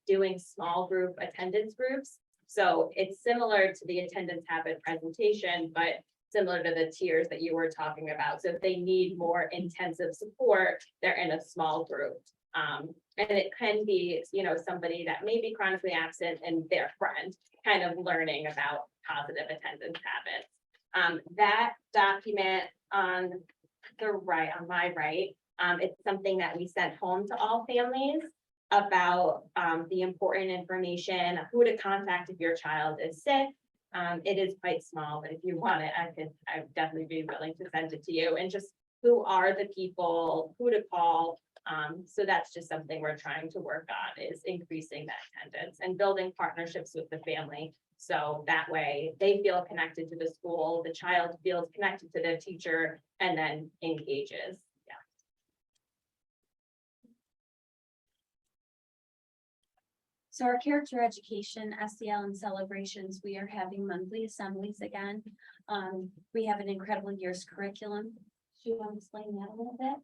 doing small group attendance groups. So it's similar to the attendance habit presentation, but similar to the tiers that you were talking about. So if they need more intensive support, they're in a small group. And it can be, somebody that may be chronically absent and their friend kind of learning about positive attendance habits. That document on the right, on my right, it's something that we sent home to all families about the important information, who to contact if your child is sick. It is quite small, but if you want it, I would definitely be willing to send it to you, and just who are the people, who to call. So that's just something we're trying to work on, is increasing that attendance and building partnerships with the family. So that way they feel connected to the school, the child feels connected to their teacher, and then engages. So our character education, SEL and celebrations, we are having monthly assemblies again. We have an incredible year's curriculum. Do you want to explain that a little bit?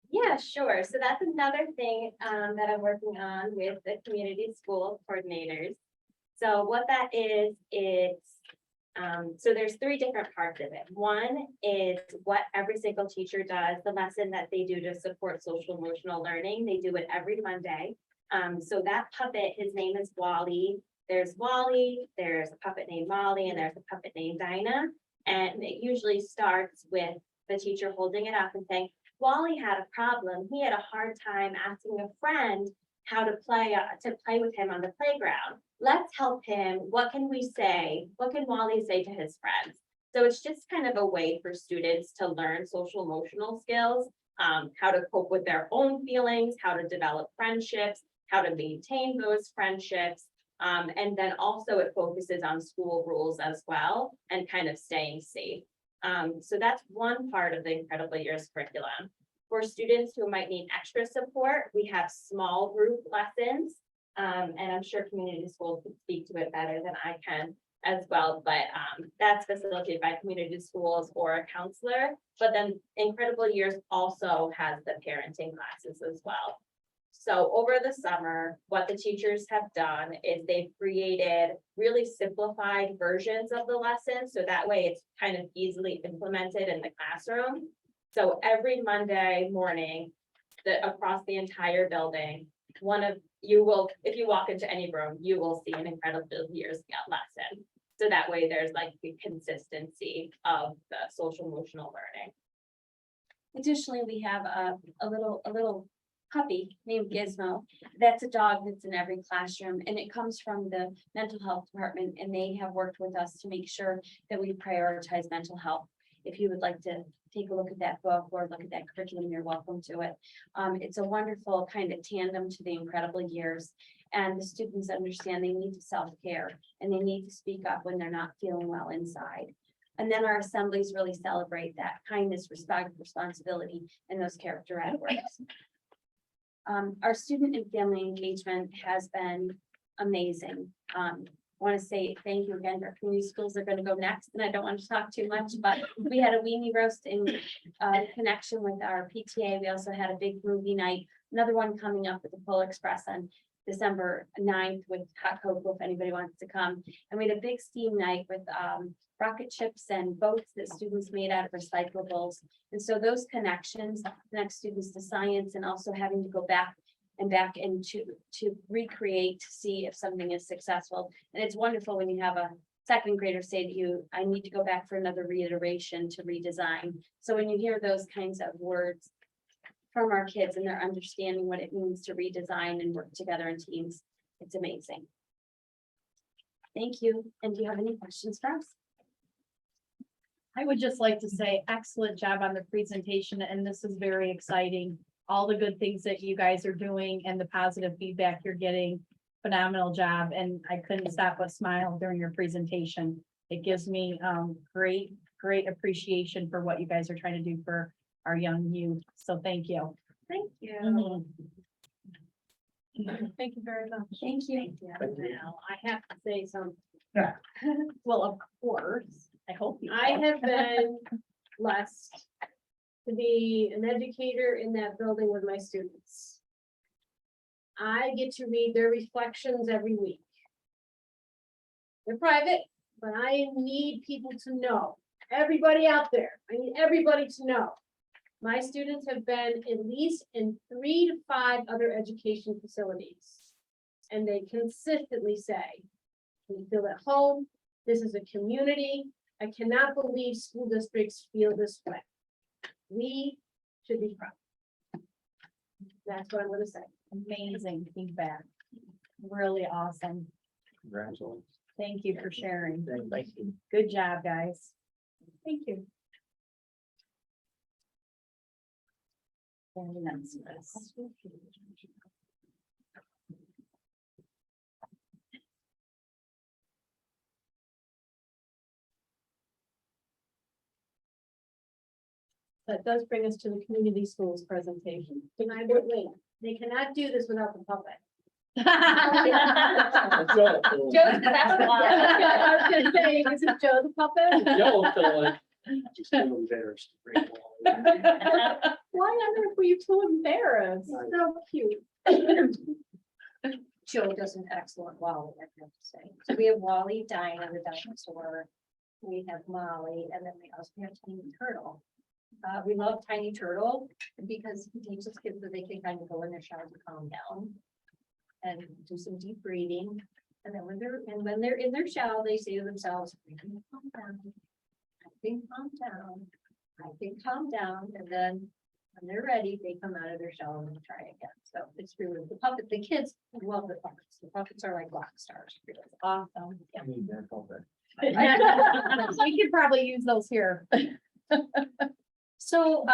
Yeah, sure. So that's another thing that I'm working on with the community school coordinators. So what that is, so there's 3 different parts of it. One is what every single teacher does, the lesson that they do to support social emotional learning. They do it every Monday. So that puppet, his name is Wally. There's Wally, there's a puppet named Molly, and there's a puppet named Dinah. And it usually starts with the teacher holding it up and saying, Wally had a problem. He had a hard time asking a friend how to play with him on the playground. Let's help him. What can we say? What can Wally say to his friends? So it's just kind of a way for students to learn social emotional skills, how to cope with their own feelings, how to develop friendships, how to maintain those friendships. And then also it focuses on school rules as well and kind of staying safe. So that's one part of the Incredible Years curriculum. For students who might need extra support, we have small group lessons. And I'm sure community schools can speak to it better than I can as well, but that's facilitated by community schools or a counselor. But then Incredible Years also has the parenting classes as well. So over the summer, what the teachers have done is they've created really simplified versions of the lesson. So that way it's kind of easily implemented in the classroom. So every Monday morning, across the entire building, if you walk into any room, you will see an Incredible Years lesson. So that way there's like the consistency of the social emotional learning. Additionally, we have a little puppy named Gizmo. That's a dog that's in every classroom, and it comes from the mental health department, and they have worked with us to make sure that we prioritize mental health. If you would like to take a look at that book or look at that curriculum, you're welcome to it. It's a wonderful kind of tandem to the incredible years. And the students understand they need to self-care and they need to speak up when they're not feeling well inside. And then our assemblies really celebrate that kindness, respect, responsibility, and those character attributes. Our student and family engagement has been amazing. Want to say thank you again. Our community schools are going to go next, and I don't want to talk too much, but we had a weenie roast in connection with our PTA. We also had a big movie night, another one coming up at the Polar Express on December 9th with hot cocoa if anybody wants to come. And we had a big steam night with rocket ships and boats that students made out of recyclables. And so those connections connect students to science and also having to go back and to recreate, to see if something is successful. And it's wonderful when you have a second grader say to you, I need to go back for another reiteration to redesign. So when you hear those kinds of words from our kids and they're understanding what it means to redesign and work together in teams, it's amazing. Thank you. And do you have any questions for us? I would just like to say excellent job on the presentation, and this is very exciting. All the good things that you guys are doing and the positive feedback you're getting, phenomenal job, and I couldn't stop but smile during your presentation. It gives me great appreciation for what you guys are trying to do for our young youth, so thank you. Thank you. Mhm. Thank you very much. Thank you. Now, I have to say something. Well, of course, I hope you. I will. have been blessed to be an educator in that building with my students. I get to read their reflections every week. They're private, but I need people to know, everybody out there, I need everybody to know. My students have been at least in 3 to 5 other education facilities. And they consistently say, we feel at home, this is a community. I cannot believe school districts feel this way. We should be proud. That's what I'm gonna say. Amazing feedback. Really awesome. Congratulations. Thank you for sharing. Thank you. Good job, guys. Thank you. Very nice. That does bring us to the community schools presentation. Can I do it? Wait, they cannot do this without the puppet. Joe's the best one. I was gonna say, is it Joe the puppet? Just feel embarrassed. Why on earth were you too embarrassed? So cute. Joe does an excellent Wally, I have to say. So we have Wally dying on the dinosaur. We have Molly, and then we also have Tiny Turtle. We love Tiny Turtle because he teaches kids that they can kind of go in their shower to calm down and do some deep breathing. And then when they're in their shower, they say to themselves, I think calm down. I think calm down. I think calm down. And then when they're ready, they come out of their shell and try again. So it's really the puppet. The kids love the puppets. The puppets are like rock stars. Really. Awesome. I need that puppet. We could probably use those here. So,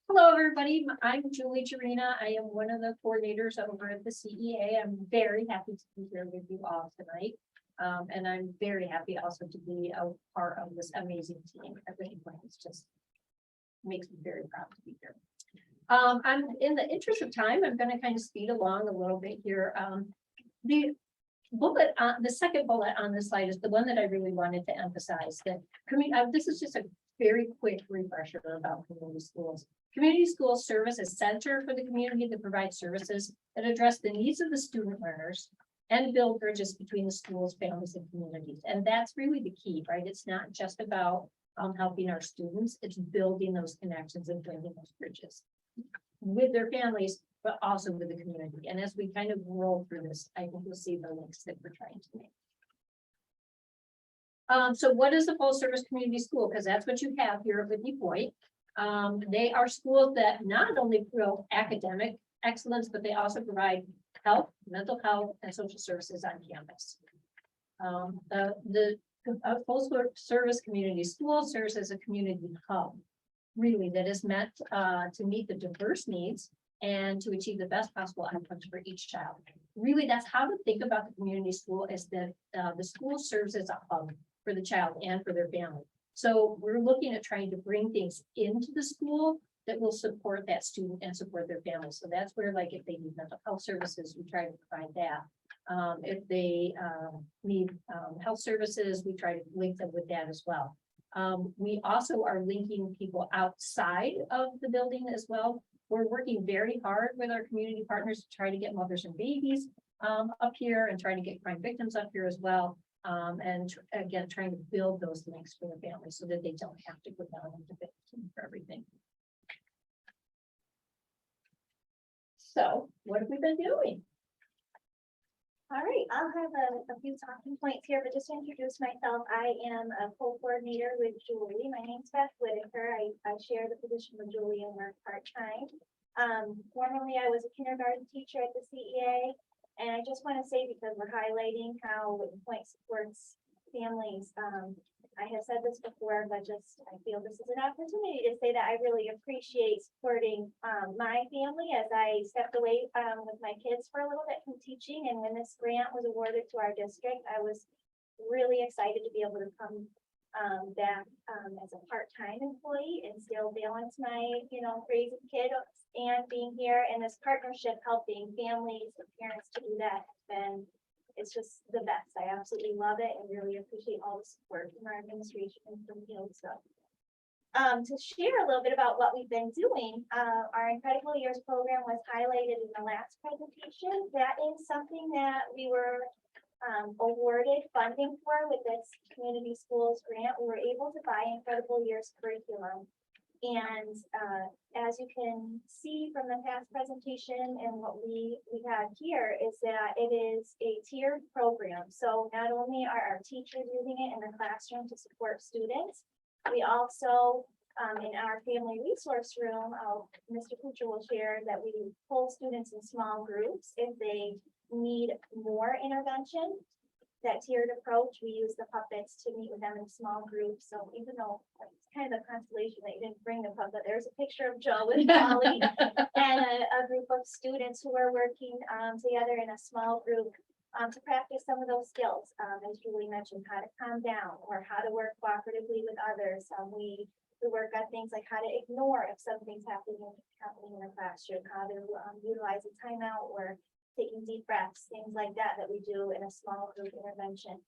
hello, everybody. I'm Julie Jarina. I am one of the coordinators over at the CEA. I'm very happy to be here with you all tonight. And I'm very happy also to be a part of this amazing team. Everything is just makes me very proud to be here. I'm in the interest of time, I'm going to kind of speed along a little bit here. The bullet, the second bullet on this slide is the one that I really wanted to emphasize that this is just a very quick refresher about community schools. Community schools serve as a center for the community that provides services that address the needs of the student learners and build bridges between the schools, families, and communities. And that's really the key, right? It's not just about helping our students, it's building those connections and building those bridges with their families, but also with the community. And as we kind of roll through this, I think you'll see the links that we're trying to make. So what is the full service community school? Because that's what you have here at Whitney Point. They are schools that not only promote academic excellence, but they also provide health, mental health, and social services on campus. The full service community school serves as a community hub, really, that is meant to meet the diverse needs and to achieve the best possible outcomes for each child. Really, that's how to think about the community school, is that the school serves as a hub for the child and for their family. So we're looking at trying to bring things into the school that will support that student and support their family. So that's where, like, if they need mental health services, we try to provide that. If they need health services, we try to link them with that as well. We also are linking people outside of the building as well. We're working very hard with our community partners to try to get mothers and babies up here, and trying to get crime victims up here as well. Again, trying to build those links for the families so that they don't have to go down into victim for everything. So what have we been doing? All right, I'll have a few talking points here, but just to introduce myself, I am a co-coordinator with Julie. My name's Beth Whitaker. I share the position with Julie and work part-time. Formerly, I was a kindergarten teacher at the CEA, and I just want to say, because we're highlighting how Whitney Point supports families, I have said this before, but I feel this is an opportunity to say that I really appreciate supporting my family as I stepped away with my kids for a little bit from teaching. And when this grant was awarded to our district, I was really excited to be able to come back as a part-time employee and still balance my, raising kids and being here. And this partnership helping families and parents to do that has been, it's just the best. I absolutely love it and really appreciate all the support from our administration and from field stuff. To share a little bit about what we've been doing, our Incredible Years program was highlighted in the last presentation. That is something that we were awarded funding for with this community schools grant. We were able to buy Incredible Years curriculum. And as you can see from the past presentation and what we have here, is that it is a tiered program. So not only are our teachers using it in the classroom to support students, we also, in our family resource room, Mr. Kuchar will share that we pull students in small groups if they need more intervention. That tiered approach, we use the puppets to meet with them in small groups. So even though it's kind of a consolation that you didn't bring the puppet, there's a picture of Joe with Molly and a group of students who are working together in a small group to practice some of those skills. As Julie mentioned, how to calm down or how to work cooperatively with others. We work on things like how to ignore if something's happening in the classroom, how to utilize a timeout or taking deep breaths, things like that we do in a small group intervention.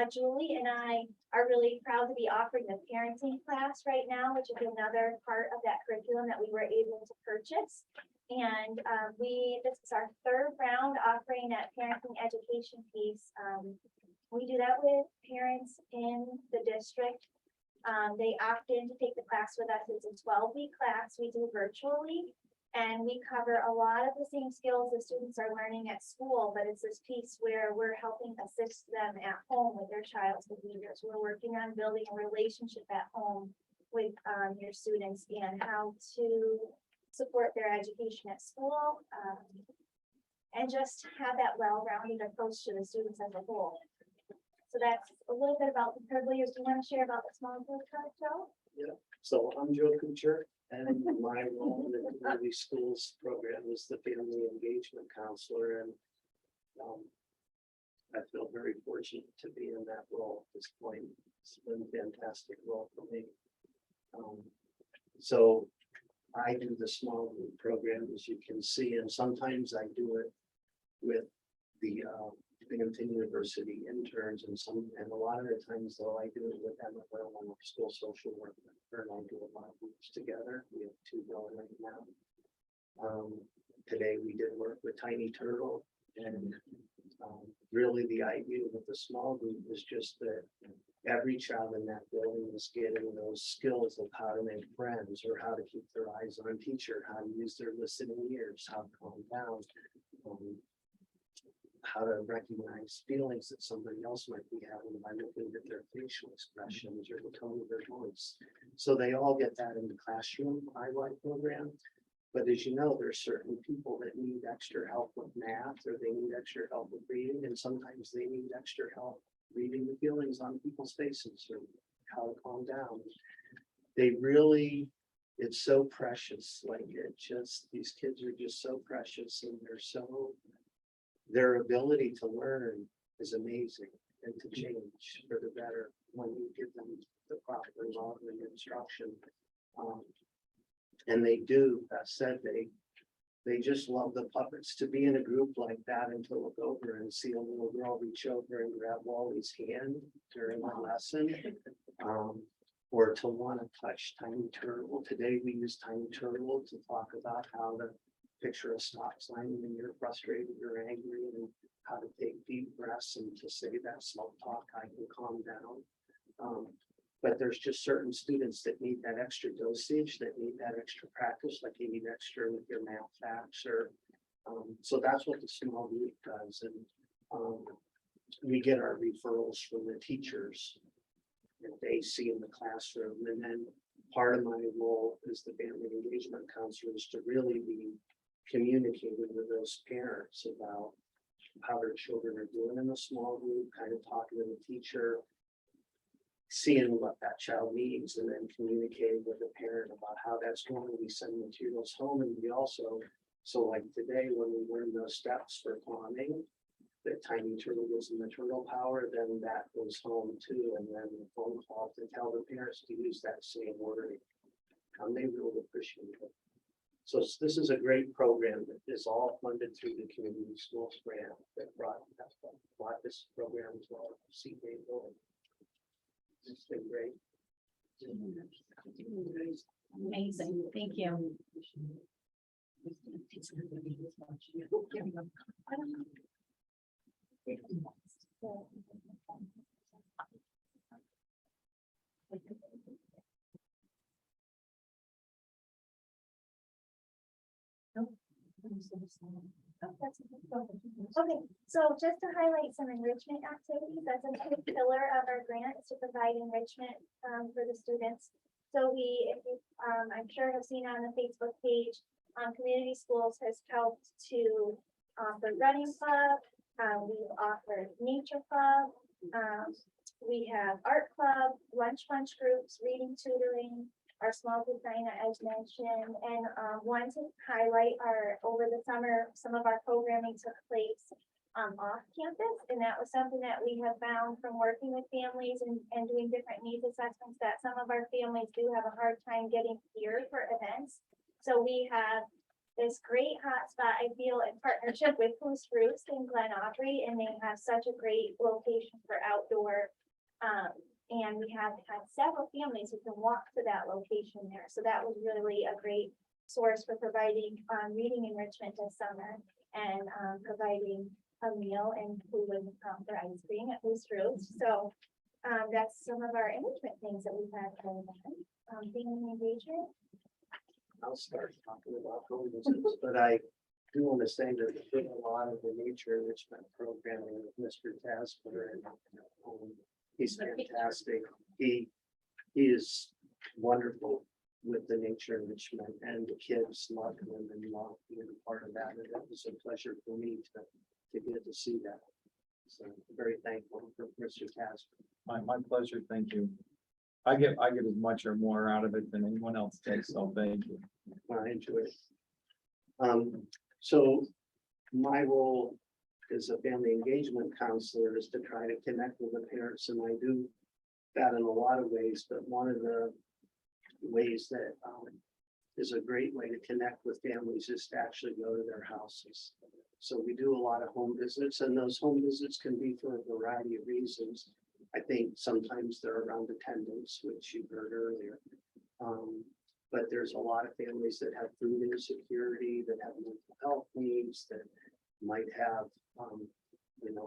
Julie and I are really proud to be offering the parenting class right now, which is another part of that curriculum that we were able to purchase. And this is our third round offering that parenting education piece. We do that with parents in the district. They opt in to take the class with us. It's a 12-week class we do virtually. And we cover a lot of the same skills the students are learning at school, but it's this piece where we're helping assist them at home with their child's behaviors. We're working on building a relationship at home with your students and how to support their education at school, and just have that well-rounded approach to the students as a whole. So that's a little bit about the Incredible Years. Do you want to share about the small group, Joe? Yeah, so I'm Joe Kuchar, and my role in the community schools program is the family engagement counselor, and I feel very fortunate to be in that role at this point. It's been a fantastic role for me. So I do the small group program, as you can see, and sometimes I do it with the Binghamton University interns, and a lot of the times though I do it with Emma Well, I'm a school social worker, and I do a lot of groups together. We have 2 going right now. Today we did work with Tiny Turtle, and really the idea with the small group is just that every child in that building is getting those skills of how to make friends, or how to keep their eyes on teacher, how to use their listening ears, how to calm down, how to recognize feelings that somebody else might be having by looking at their facial expressions or the tone of their voice. So they all get that in the classroom IY program. But as you know, there's certain people that need extra help with math, or they need extra help with reading, and sometimes they need extra help reading the feelings on people's faces, or how to calm down. They really, it's so precious, like it just, these kids are just so precious, and they're so, their ability to learn is amazing, and to change for the better when you give them the proper love and instruction. And they do, that said, they just love the puppets. To be in a group like that and to look over and see a little girl reach over and grab Wally's hand during a lesson. Or to want to touch Tiny Turtle. Today we use Tiny Turtle to talk about how to picture a stop sign when you're frustrated or angry, and how to take deep breaths and to say that slow talk, I can calm down. But there's just certain students that need that extra dosage, that need that extra practice, like you need extra with your math facts, or so that's what the small group does. And we get our referrals from the teachers that they see in the classroom. And then part of my role as the family engagement counselor is to really be communicating with those parents about how their children are doing in a small group, kind of talking to the teacher, seeing what that child needs, and then communicating with the parent about how that's going. We send materials home, and we also, so like today, when we learn those steps for climbing, that Tiny Turtle gives them the turtle power, then that goes home too, and then the phone call to tell the parents to use that same word. They really appreciate it. So this is a great program that is all funded through the community schools grant that brought this program to our CPA building. It's been great. Amazing, thank you. Okay, so just to highlight some enrichment activities, that's a big pillar of our grant, is to provide enrichment for the students. So we, if you, I'm sure have seen on the Facebook page, Community Schools has helped to offer running club. We've offered nature club. We have art club, lunch groups, reading tutoring, our small group Dinah, as mentioned, and wanted to highlight over the summer, some of our programming took place off campus, and that was something that we have found from working with families and doing different needs assessments, that some of our families do have a hard time getting here for events. So we have this great hotspot, I feel, in partnership with Who's Roost in Glen Aubrey, and they have such a great location for outdoor. And we have had several families who can walk to that location there. So that was really a great source for providing reading enrichment this summer, and providing a meal and food for ice cream at Who's Roost. So that's some of our enrichment things that we've had going on. Family engagement. I'll start talking about home visits, but I do want to say that there's been a lot of the nature enrichment programming with Mr. Tasper, and he's fantastic. He is wonderful with the nature enrichment, and the kids love him and love being a part of that. And it was a pleasure for me to get to see that. So I'm very thankful for Mr. Tasper. My pleasure, thank you. I get as much or more out of it than anyone else takes, so thank you. I enjoy it. So my role as a family engagement counselor is to try to connect with the parents, and I do that in a lot of ways, but one of the ways that is a great way to connect with families is to actually go to their houses. So we do a lot of home visits, and those home visits can be for a variety of reasons. I think sometimes they're around attendance, which you heard earlier. But there's a lot of families that have food insecurity, that have mental health needs, that might have,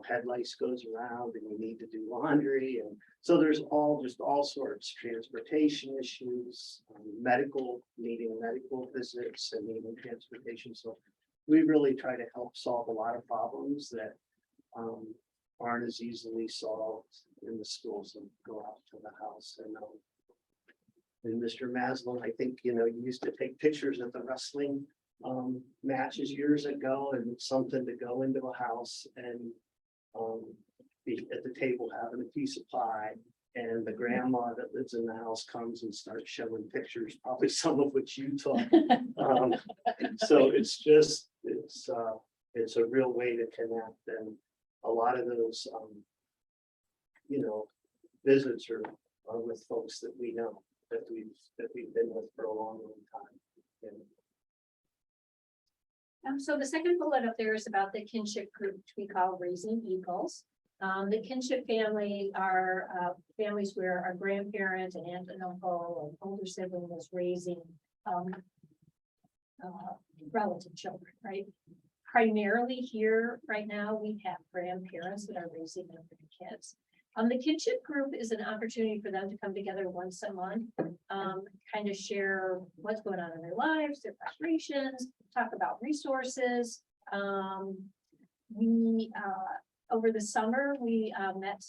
head lice goes around and you need to do laundry. And so there's all sorts, transportation issues, needing medical visits and needing transportation. So we really try to help solve a lot of problems that aren't as easily solved in the schools and go out to the house. And And Mr. Maslin, I think, you know, you used to take pictures of the wrestling matches years ago, and it's something to go into a house and be at the table having a piece of pie. And the grandma that lives in the house comes and starts showing pictures, probably some of which you took. So it's just, it's a real way to connect, and a lot of those, you know, visits are with folks that we know, that we've been with for a long, long time. And So the second bullet up there is about the kinship group, which we call Raising Eagles. The kinship family are families where our grandparent and aunt and uncle and older sibling was raising relative children, right? Primarily here right now, we have grandparents that are raising their kids. The kinship group is an opportunity for them to come together once a month, kind of share what's going on in their lives, their frustrations, talk about resources. Over the summer, we met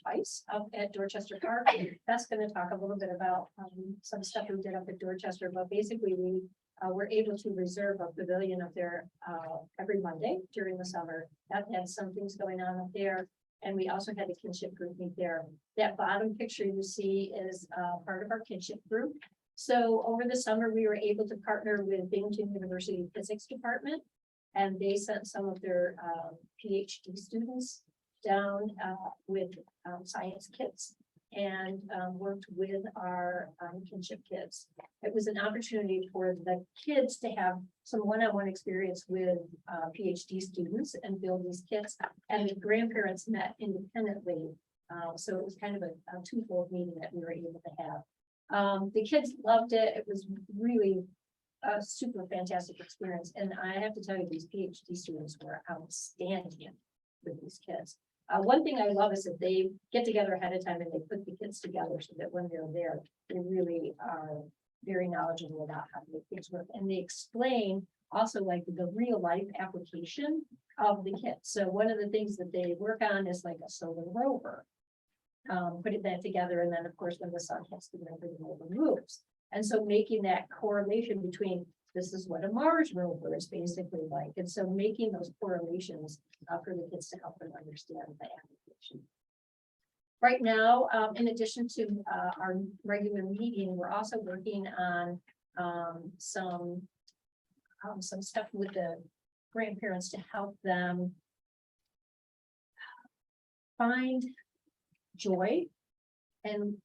twice up at Dorchester Park. That's going to talk a little bit about some stuff we did up at Dorchester, but basically we were able to reserve a pavilion up there every Monday during the summer. That had some things going on up there. And we also had a kinship group meet there. That bottom picture you see is part of our kinship group. So over the summer, we were able to partner with Binghamton University Physics Department. And they sent some of their PhD students down with science kits and worked with our kinship kids. It was an opportunity for the kids to have some one-on-one experience with PhD students and build these kits. And the grandparents met independently. So it was kind of a twofold meeting that we were able to have. The kids loved it. It was really a super fantastic experience. And I have to tell you, these PhD students were outstanding with these kids. One thing I love is that they get together ahead of time and they put the kids together so that when they're there, they really are very knowledgeable about how to make things work. And they explain also like the real life application of the kit. So one of the things that they work on is like a solar rover. Putting that together, and then of course, when the sun hits the rover, the rover moves. And so making that correlation between this is what a Mars rover is basically like. And so making those correlations for the kids to help them understand the application. Right now, in addition to our regular meeting, we're also working on some stuff with the grandparents to help them find joy and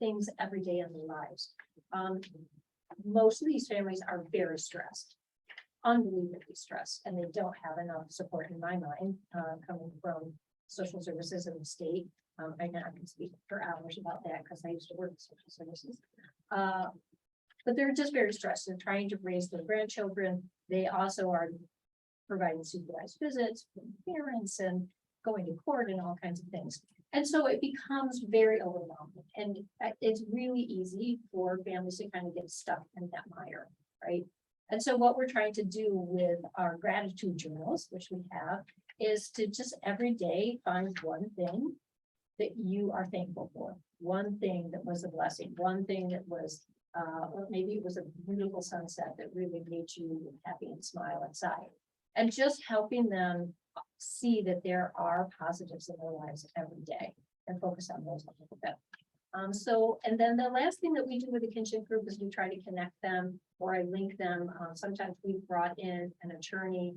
things every day in their lives. Most of these families are very stressed, unbelievably stressed, and they don't have enough support in my mind, coming from social services in the state. I know I can speak for hours about that because I used to work in social services. But they're just very stressed and trying to raise their grandchildren. They also are providing supervised visits from parents and going to court and all kinds of things. And so it becomes very overwhelming, and it's really easy for families to kind of get stuck in that mire, right? And so what we're trying to do with our gratitude journals, which we have, is to just every day find one thing that you are thankful for, one thing that was a blessing, one thing that was, or maybe it was a beautiful sunset that really made you happy and smile inside, and just helping them see that there are positives in their lives every day and focus on those a little bit. And then the last thing that we do with the kinship group is we try to connect them, or I link them. Sometimes we've brought in an attorney.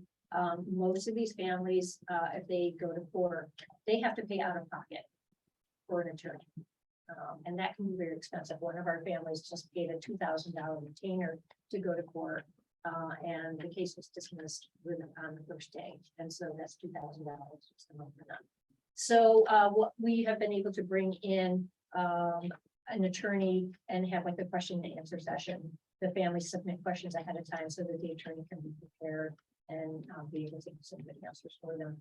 Most of these families, if they go to court, they have to pay out of pocket for an attorney. And that can be very expensive. One of our families just paid a $2,000 retainer to go to court. And the case was dismissed on the first day. And so that's $2,000 just a month for them. So what we have been able to bring in an attorney and have like a question and answer session. The family submit questions ahead of time so that the attorney can be prepared and be able to submit answers for them.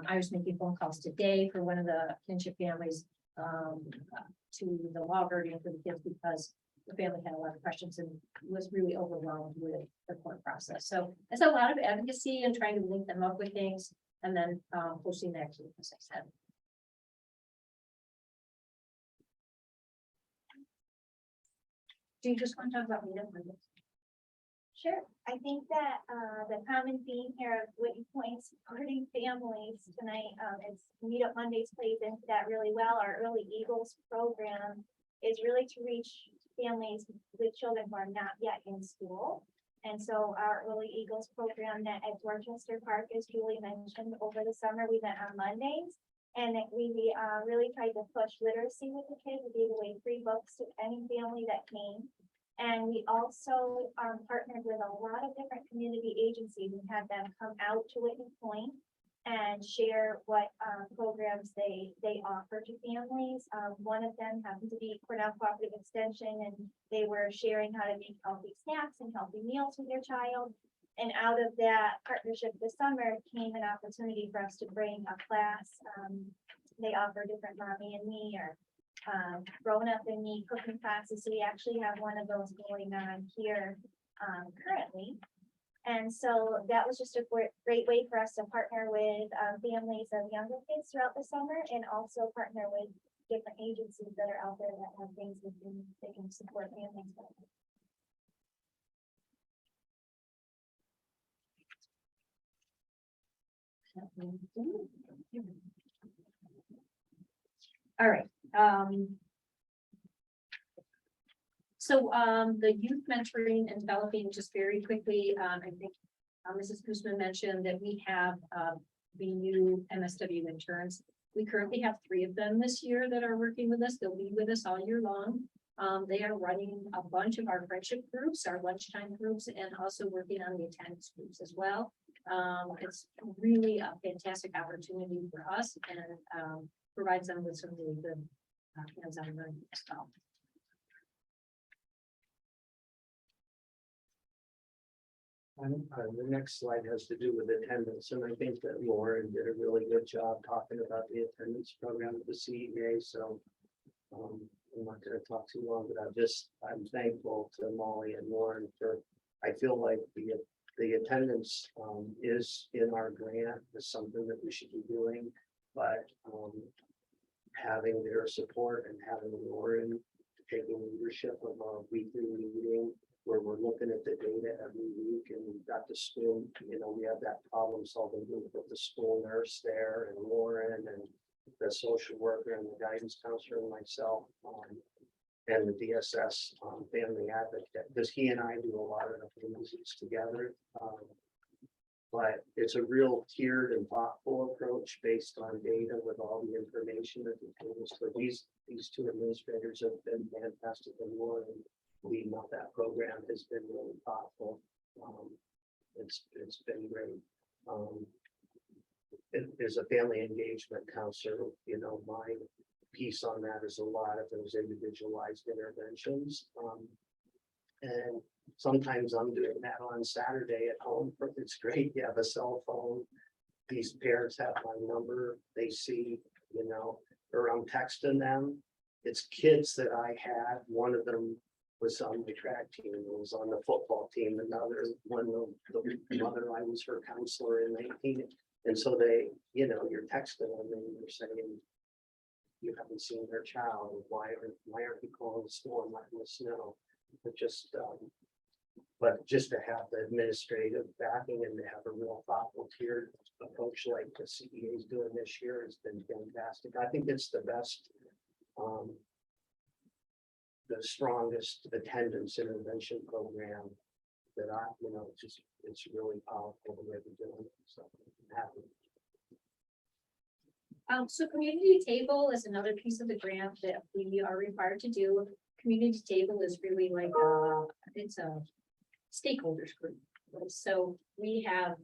I was making phone calls today for one of the kinship families to the law guardian for the kids because the family had a lot of questions and was really overwhelmed with the court process. So it's a lot of advocacy and trying to link them up with things and then hosting the activity, as I said. Do you just want to talk about meetup Mondays? Sure, I think that the common theme here of Whitney Point supporting families tonight, is Meetup Mondays plays into that really well. Our Early Eagles program is really to reach families with children who are not yet in school. And so our Early Eagles program that at Dorchester Park, as Julie mentioned, over the summer, we met on Mondays. And that we really tried to push literacy with the kids. We gave away free books to any family that came. And we also partnered with a lot of different community agencies and had them come out to Whitney Point and share what programs they offer to families. One of them happened to be Cornell Cooperative Extension, and they were sharing how to make healthy snacks and healthy meals with their child. And out of that partnership this summer came an opportunity for us to bring a class. They offer different Mommy and Me or Grown Up and Me cooking classes. So we actually have one of those going on here currently. And so that was just a great way for us to partner with families of younger kids throughout the summer, and also partner with different agencies that are out there that have things that they can support families with. All right. So the youth mentoring and developing, just very quickly, I think Mrs. Guzman mentioned that we have the new MSW interns. We currently have 3 of them this year that are working with us. They'll be with us all year long. They are running a bunch of our friendship groups, our lunchtime groups, and also working on the attendance groups as well. It's really a fantastic opportunity for us, and provides them with some really good hands-on learning as well. The next slide has to do with attendance, and I think that Lauren did a really good job talking about the attendance program at the CEA, so I'm not gonna talk too long, but I'm thankful to Molly and Lauren for, I feel like the attendance is in our grant, is something that we should be doing, but having their support and having Lauren taking leadership of our weekly meeting where we're looking at the data every week, and we've got the school, we have that problem solving group with the school nurse there, and Lauren and the social worker and the guidance counselor and myself, and the DSS family advocate, because he and I do a lot of the things together. But it's a real tiered and thoughtful approach based on data with all the information that the tools. So these 2 administrators have been fantastic, and Lauren leading up that program has been really thoughtful. It's been great. As a family engagement counselor, my piece on that is a lot of those individualized interventions. And sometimes I'm doing that on Saturday at home. It's great. You have a cell phone. These parents have my number. They see, or I'm texting them. It's kids that I had. One of them was on the track team, was on the football team. Another one, the mother, I was her counselor in 19. And so they, you're texting them and you're saying, you haven't seen their child. Why aren't you calling the school and letting us know? But just to have the administrative backing and to have a real thoughtful tiered approach like the CEA is doing this year has been fantastic. I think it's the best, the strongest attendance intervention program that it's really powerful the way we're doing it. So I'm happy. So community table is another piece of the grant that we are required to do. Community table is really like it's a stakeholders group. So we have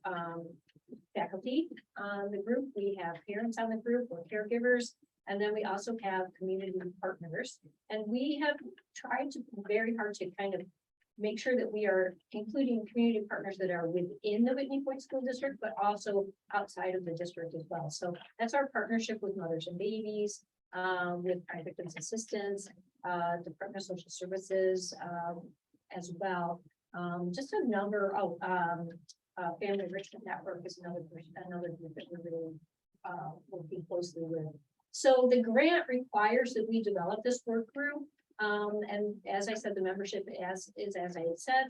faculty on the group, we have parents on the group, or caregivers, and then we also have community partners. And we have tried to very hard to kind of make sure that we are including community partners that are within the Whitney Point School District, but also outside of the district as well. So that's our partnership with Mothers and Babies, with Prime Victims Assistance, Department of Social Services, as well. Just a number of Family Enrichment Network is another group that we're really working closely with. So the grant requires that we develop this work group. And as I said, the membership as I had said,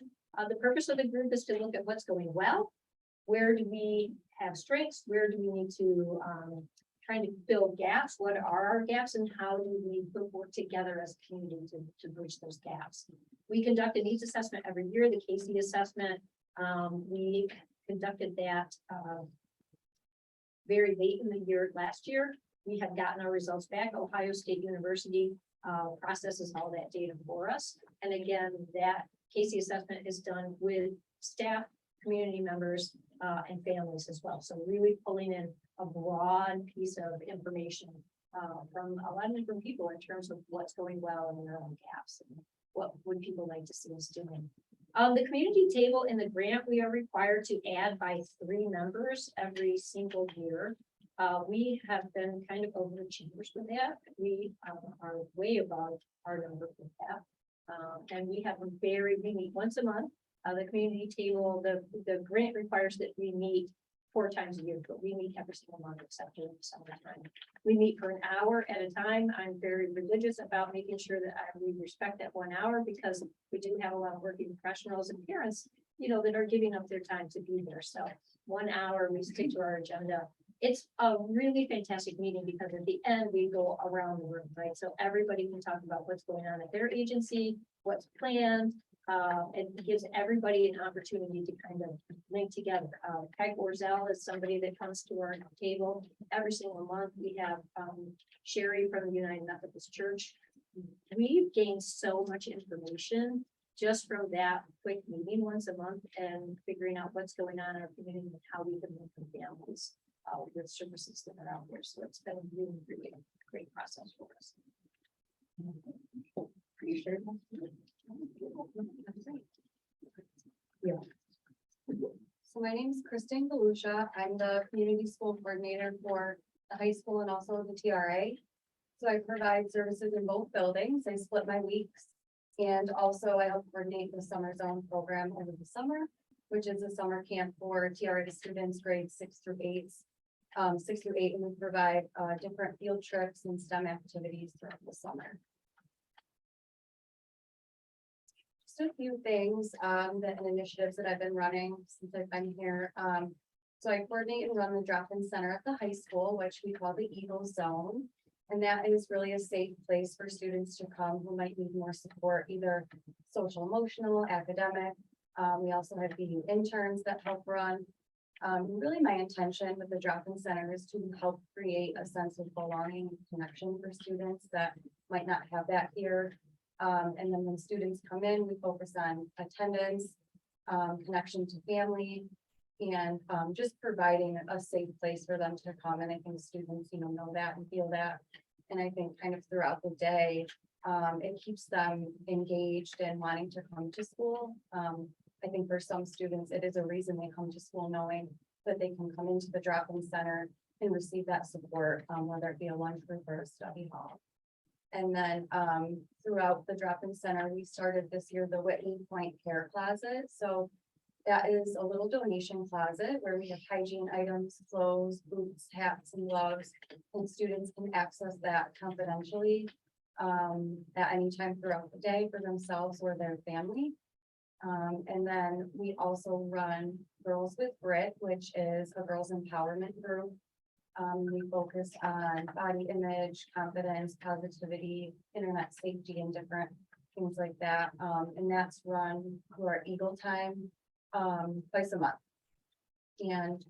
the purpose of the group is to look at what's going well. Where do we have strengths? Where do we need to, trying to fill gaps? What are our gaps and how do we work together as a community to bridge those gaps? We conduct a needs assessment every year, the Casey assessment. We conducted that, very late in the year last year. We have gotten our results back. Ohio State University processes all that data for us. And again, that Casey assessment is done with staff, community members, and families as well. So really pulling in a broad piece of information from a lot of different people in terms of what's going well and their own gaps and what would people like to see us doing. The community table in the grant, we are required to add by 3 members every single year. We have been kind of overachievers with that. We are way above our number with that. And we have we meet once a month. The community table, the grant requires that we meet 4 times a year, but we meet every single month except during the summertime. We meet for an hour at a time. I'm very religious about making sure that we respect that 1 hour because we do have a lot of working professionals and parents, you know, that are giving up their time to be there. So 1 hour, we stick to our agenda. It's a really fantastic meeting because at the end we go around the room, right? So everybody can talk about what's going on at their agency, what's planned. It gives everybody an opportunity to kind of link together. Peg Orzel is somebody that comes to our table every single month. We have Sherry from the United Methodist Church. We've gained so much information just from that quick meeting once a month and figuring out what's going on in our community and how we can link the families with services that are out there. So it's been a really, really great process for us. Pretty sure. Yeah. So my name is Kristen Galusha. I'm the community school coordinator for the high school and also the TRA. So I provide services in both buildings. I split my weeks. And also I help coordinate the summer zone program over the summer, which is a summer camp for TRA students grades 6 through 8. 6 through 8, and we provide different field trips and STEM activities throughout the summer. Just a few things and initiatives that I've been running since I've been here. So I coordinate and run the drop-in center at the high school, which we call the Eagle Zone. And that is really a safe place for students to come who might need more support, either social, emotional, academic. We also have BU interns that help run. Really my intention with the drop-in center is to help create a sense of belonging and connection for students that might not have that here. And then when students come in, we focus on attendance, connection to family, and just providing a safe place for them to come. And I think students, know that and feel that. And I think kind of throughout the day, it keeps them engaged and wanting to come to school. I think for some students, it is a reason they come to school knowing that they can come into the drop-in center and receive that support, whether it be a lunch group or a study hall. And then throughout the drop-in center, we started this year the Whitney Point Care Closet. So that is a little donation closet where we have hygiene items, clothes, boots, hats, and gloves, and students can access that confidentially at any time throughout the day for themselves or their family. And then we also run Girls with Grit, which is a girls empowerment group. We focus on body image, confidence, positivity, internet safety, and different things like that. And that's run through our Eagle Time twice a month. And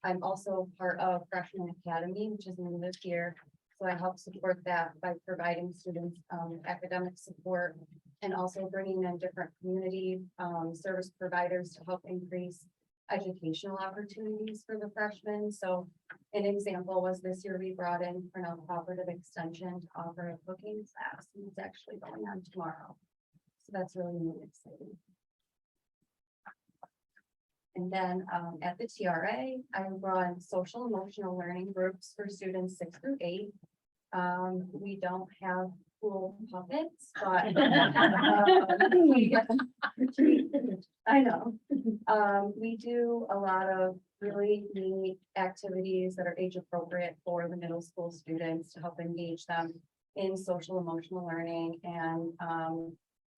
I'm also part of Freshman Academy, which is new this year. So I help support that by providing students academic support and also bringing in different community service providers to help increase educational opportunities for the freshmen. So an example was this year we brought in Cornell Cooperative Extension to offer a cooking class, and it's actually going on tomorrow. So that's really neat and exciting. And then at the TRA, I run social emotional learning groups for students 6 through 8. We don't have cool puppets, but I know. We do a lot of really neat activities that are age appropriate for the middle school students to help engage them in social emotional learning, and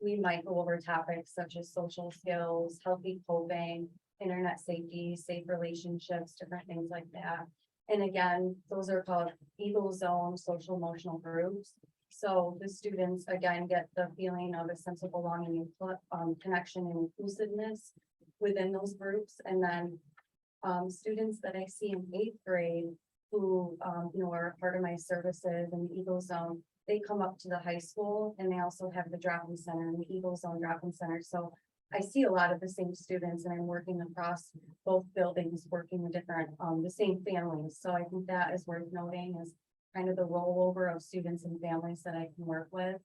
we might go over topics such as social skills, healthy coping, internet safety, safe relationships, different things like that. And again, those are called Eagle Zone social emotional groups. So the students again get the feeling of a sense of belonging, connection and inclusiveness within those groups. And then students that I see in 8th grade who, are a part of my services in the Eagle Zone, they come up to the high school and they also have the drop-in center and the Eagle Zone drop-in center. So I see a lot of the same students and I'm working across both buildings, working with different, the same families. So I think that is worth noting is kind of the rollover of students and families that I can work with.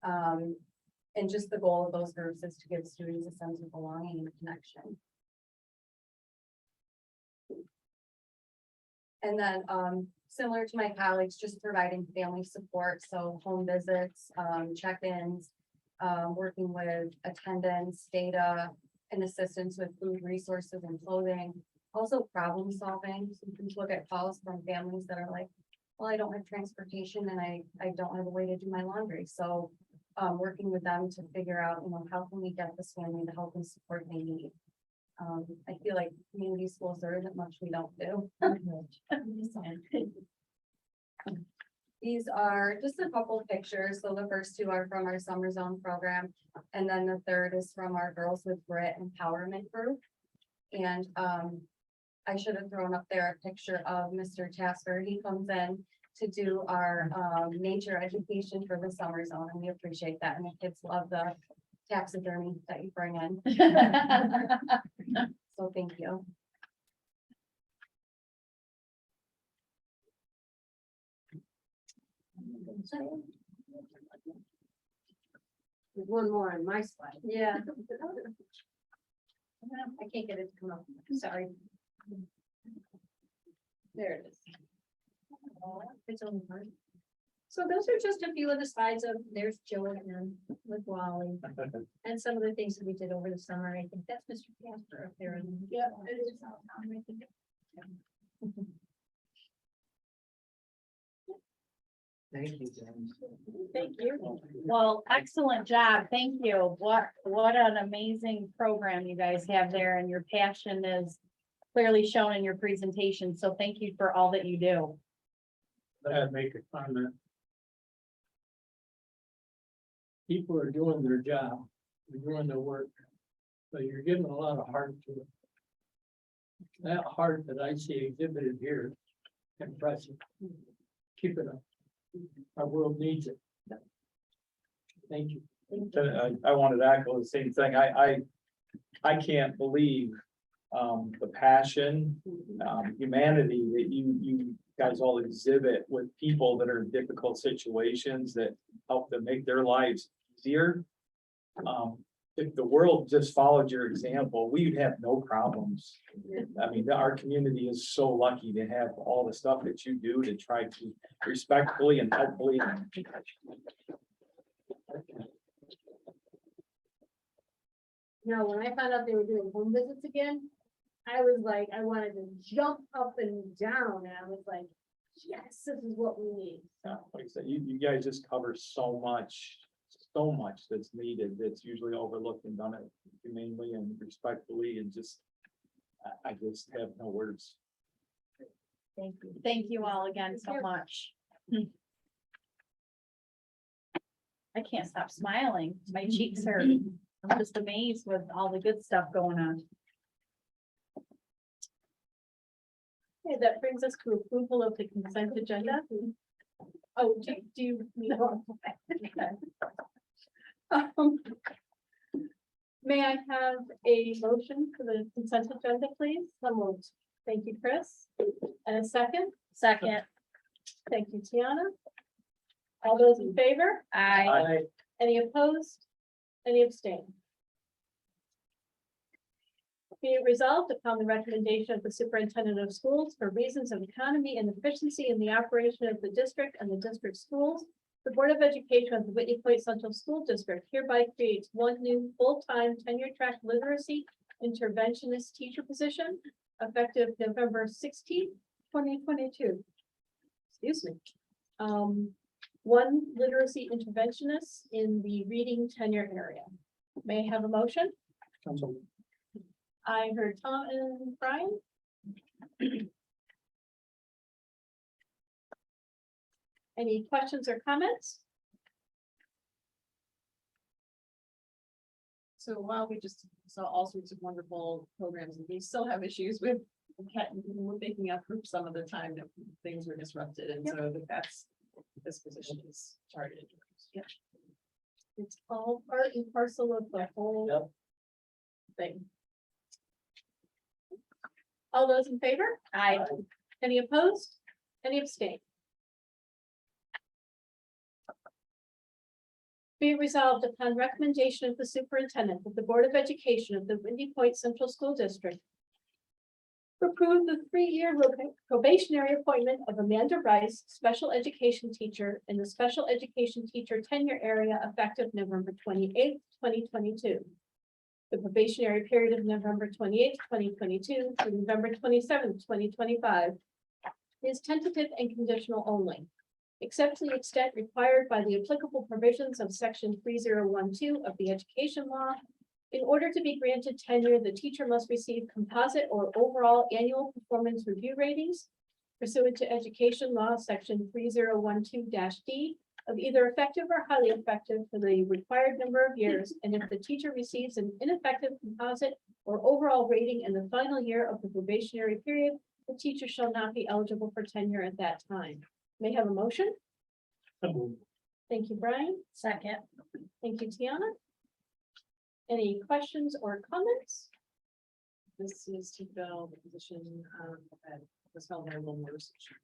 And just the goal of those groups is to give students a sense of belonging and connection. And then, similar to my colleagues, just providing family support, so home visits, check-ins, working with attendance, data, and assistance with food resources and clothing. Also problem solving, so you can look at calls from families that are like, well, I don't have transportation and I don't have a way to do my laundry. So working with them to figure out, how can we get this family the help and support they need. I feel like community schools, there isn't much we don't do. These are just a couple pictures. So the first two are from our Summer Zone program. And then the third is from our Girls with Grit Empowerment Group. And I should have thrown up there a picture of Mr. Tasker. He comes in to do our nature education for the Summer Zone, and we appreciate that. And the kids love the taxidermy that you bring in. So thank you. There's one more on my slide. Yeah. I can't get it to come up. Sorry. There it is. It's only hard. So those are just a few of the slides of, there's Joanne with Wally, and some of the things that we did over the summer. I think that's Mr. Casper up there. Yeah, it is. Thank you, James. Thank you. Well, excellent job. Thank you. What an amazing program you guys have there, and your passion is clearly shown in your presentation. So thank you for all that you do. I'd make a comment. People are doing their job, they're doing their work, but you're giving a lot of heart to it. That heart that I see exhibited here, impressive. Keep it up. Our world needs it. Thank you. I wanted to echo the same thing. I can't believe the passion, humanity that you guys all exhibit with people that are in difficult situations that help them make their lives easier. If the world just followed your example, we'd have no problems. I mean, our community is so lucky to have all the stuff that you do to try to respectfully and helpfully. Now, when I found out they were doing home visits again, I was like, I wanted to jump up and down, and I was like, yes, this is what we need. Like I said, you guys just cover so much that's needed, that's usually overlooked, and done it humanely and respectfully, and just, I just have no words. Thank you. Thank you all again so much. I can't stop smiling. My cheeks hurt. I'm just amazed with all the good stuff going on. Okay, that brings us to approval of the consent agenda. Oh, do you? May I have a motion for the consent agenda, please? So moved. Thank you, Chris. And a second? Second. Thank you, Tiana. All those in favor? I Any opposed? Any abstain? Be it resolved upon the recommendation of the superintendent of schools for reasons of economy and efficiency in the operation of the district and the district schools, the Board of Education of the Whitney Point Central School District hereby creates one new full-time tenure-track literacy interventionist teacher position effective November 16th, 2022. Excuse me. one literacy interventionist in the reading tenure area. May I have a motion? I heard Tom and Brian. Any questions or comments? So while we just saw all sorts of wonderful programs, we still have issues with making up for some of the time that things were disrupted, and so that's this position is targeted. Yeah. It's all part and parcel of the whole thing. All those in favor? Aye. Any opposed? Any abstain? Be resolved upon recommendation of the superintendent that the Board of Education of the Windy Point Central School District approve the 3-year probationary appointment of Amanda Rice, special education teacher in the special education teacher tenure area effective November 28th, 2022. The probationary period of November 28th, 2022 to November 27th, 2025 is tentative and conditional only, except to the extent required by the applicable provisions of section 3012 of the education law. In order to be granted tenure, the teacher must receive composite or overall annual performance review ratings pursuant to education law, section 3012-D of either effective or highly effective for the required number of years. And if the teacher receives an ineffective composite or overall rating in the final year of the probationary period, the teacher shall not be eligible for tenure at that time. May I have a motion? Thank you, Brian. Second. Thank you, Tiana. Any questions or comments? This is to fill the position that was held by a little more restriction.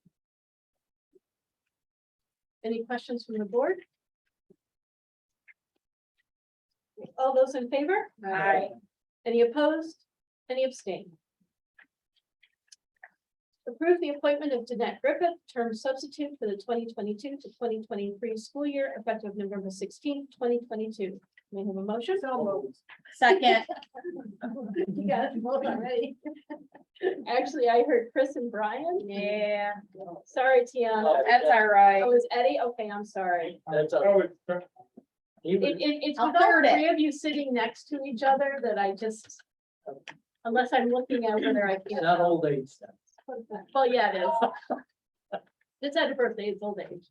Any questions from the board? All those in favor? Aye. Any opposed? Any abstain? Approve the appointment of Danette Griffith, term substitute for the 2022 to 2023 school year effective November 16th, 2022. May I have a motion? Second. You got it both already. Actually, I heard Chris and Brian. Yeah, Sorry, Tiana. that's all right. Oh, is Eddie? Okay, I'm sorry. It's It's I'll with all third it. three of you sitting next to each other that I just, unless I'm looking at whether I can. Not old age. Well, yeah, it is. It's not a birthday, it's old age.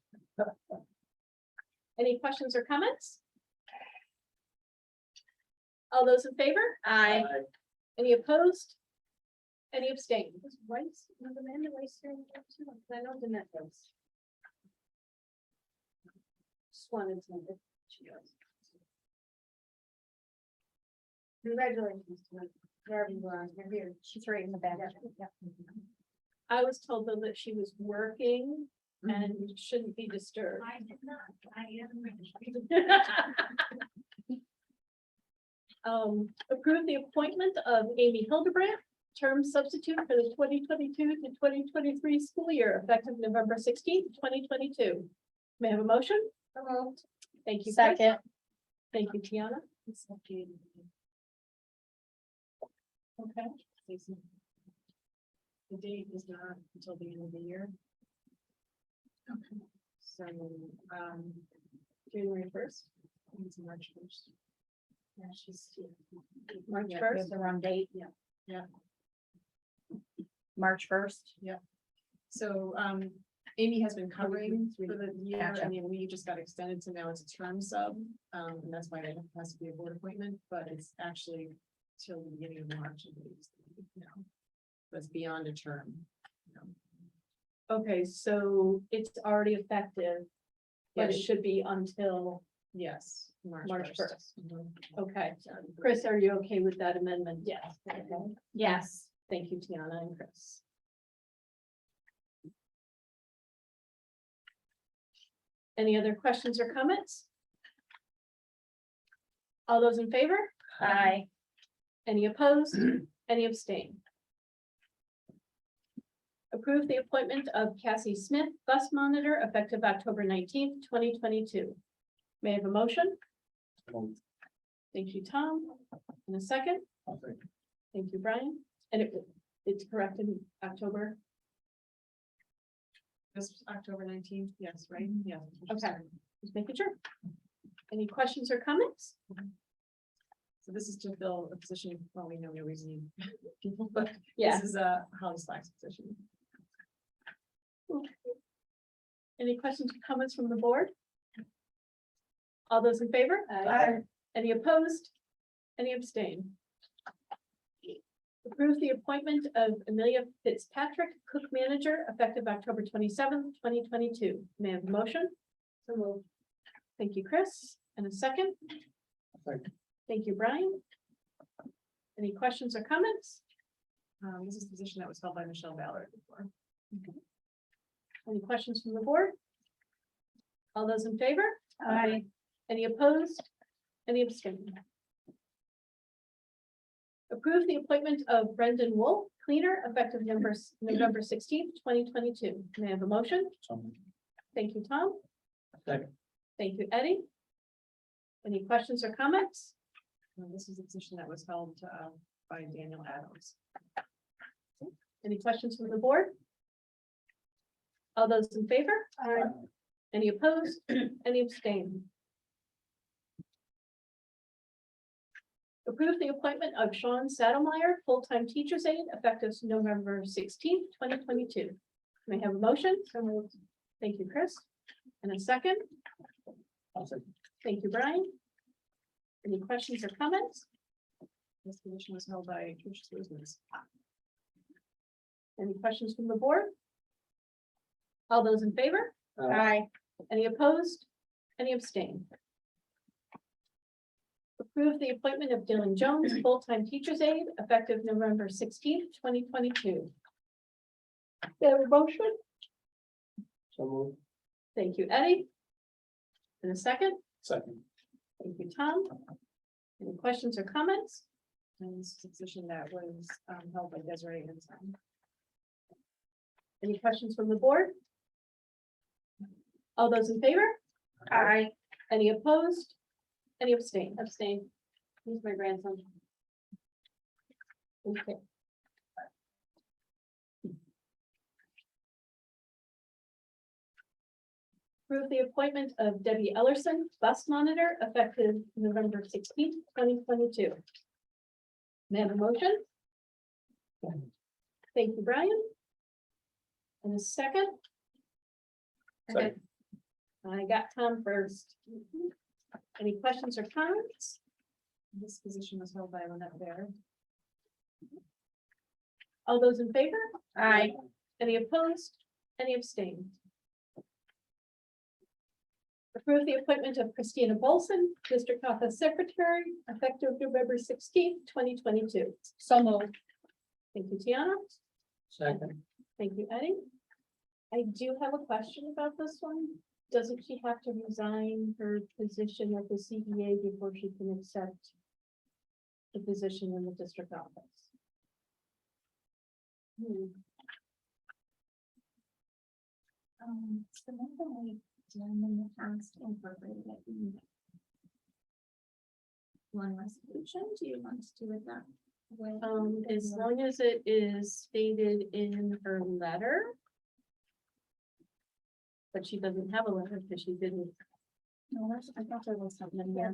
Any questions or comments? All those in favor? Aye. Any opposed? Any abstain? Was Amanda Rice here too? I know Danette was. Just wanted to. Congratulations to her, wherever you are, you're here, she's right in the back. I was told though that she was working and shouldn't be disturbed. I did not, I am. Approve the appointment of Amy Hildebrandt, term substitute for the 2022 to 2023 school year effective November 16th, 2022. May I have a motion? Thank you. Chris. Second. Thank you, Tiana. Okay. The date is not until the end of the year. Okay. So, January 1st, it's March 1st. yeah, she's March Yeah, 1st. The wrong date. Yeah. March 1st. So, Amy has been covering for the year. Gotcha. I mean, we just got extended to now it's a term sub. And that's why it has to be a board appointment, but it's actually till the beginning of March. I believe, now. But it's beyond a term. Okay, so it's already effective, but it Yes. should be until, Yes. March 1st. 1st. Mhm. okay. Chris, are you okay with that amendment? Yes. Yes. Thank you, Tiana and Chris. Any other questions or comments? All those in favor? Aye. Any opposed? Any abstain? Approve the appointment of Cassie Smith, bus monitor, effective October 19th, 2022. May I have a motion? Thank you, Tom. In a second. Thank you, Brian. And it's correct in October. This October 19th, yes, right? Yeah. Okay. Just making sure. Any questions or comments? So this is to fill a position, well, we know we always need people, but Yeah. this is a Holly Slack's position. Any questions or comments from the board? All those in favor? Aye. Any opposed? Any abstain? Approve the appointment of Amelia Fitzpatrick, cook manager, effective October 27th, 2022. May I have a motion? So moved. Thank you, Chris. And a second? Second. Thank you, Brian. Any questions or comments? This is a position that was held by Michelle Ballard before. Any questions from the board? All those in favor? Aye. Any opposed? Any abstain? Approve the appointment of Brendan Wolf, cleaner, effective November 16th, 2022. May I have a motion? Thank you, Tom. Second. Thank you, Eddie. Any questions or comments? This is a position that was held by Daniel Adams. Any questions from the board? All those in favor? Any opposed? Any abstain? Approve the appointment of Sean Saddlemeyer, full-time teacher's aide, effective November 16th, 2022. May I have a motion? So moved. Thank you, Chris. And a second? Thank you, Brian. Any questions or comments? This position was held by Trish Swiznes. Any questions from the board? All those in favor? Aye. Any opposed? Any abstain? Approve the appointment of Dylan Jones, full-time teacher's aide, effective November 16th, 2022. May I have a motion? So moved. Thank you, Eddie. In a second? Second. Thank you, Tom. Any questions or comments? And this is a position that was held by Desiree Ensign. Any questions from the board? All those in favor? Aye. Any opposed? Any abstain? Abstain. Who's my grandson? Okay. Approve the appointment of Debbie Ellerson, bus monitor, effective November 16th, 2022. May I have a motion? Thank you, Brian. And a second? Second. I got Tom first. Any questions or comments? This position was held by Lynette Baird. All those in favor? Aye. Any opposed? Any abstained? Approve the appointment of Christina Bolson, District Office Secretary, effective November 16th, 2022. So moved. Thank you, Tiana. Second. Thank you, Eddie. I do have a question about this one. Doesn't she have to resign her position at the CEA before she can accept the position in the district office? The one that we done in the past incorporated it in one resolution. Do you want to do it that way? As long as it is stated in her letter. But she doesn't have a letter because she didn't. No, I thought there was something in there.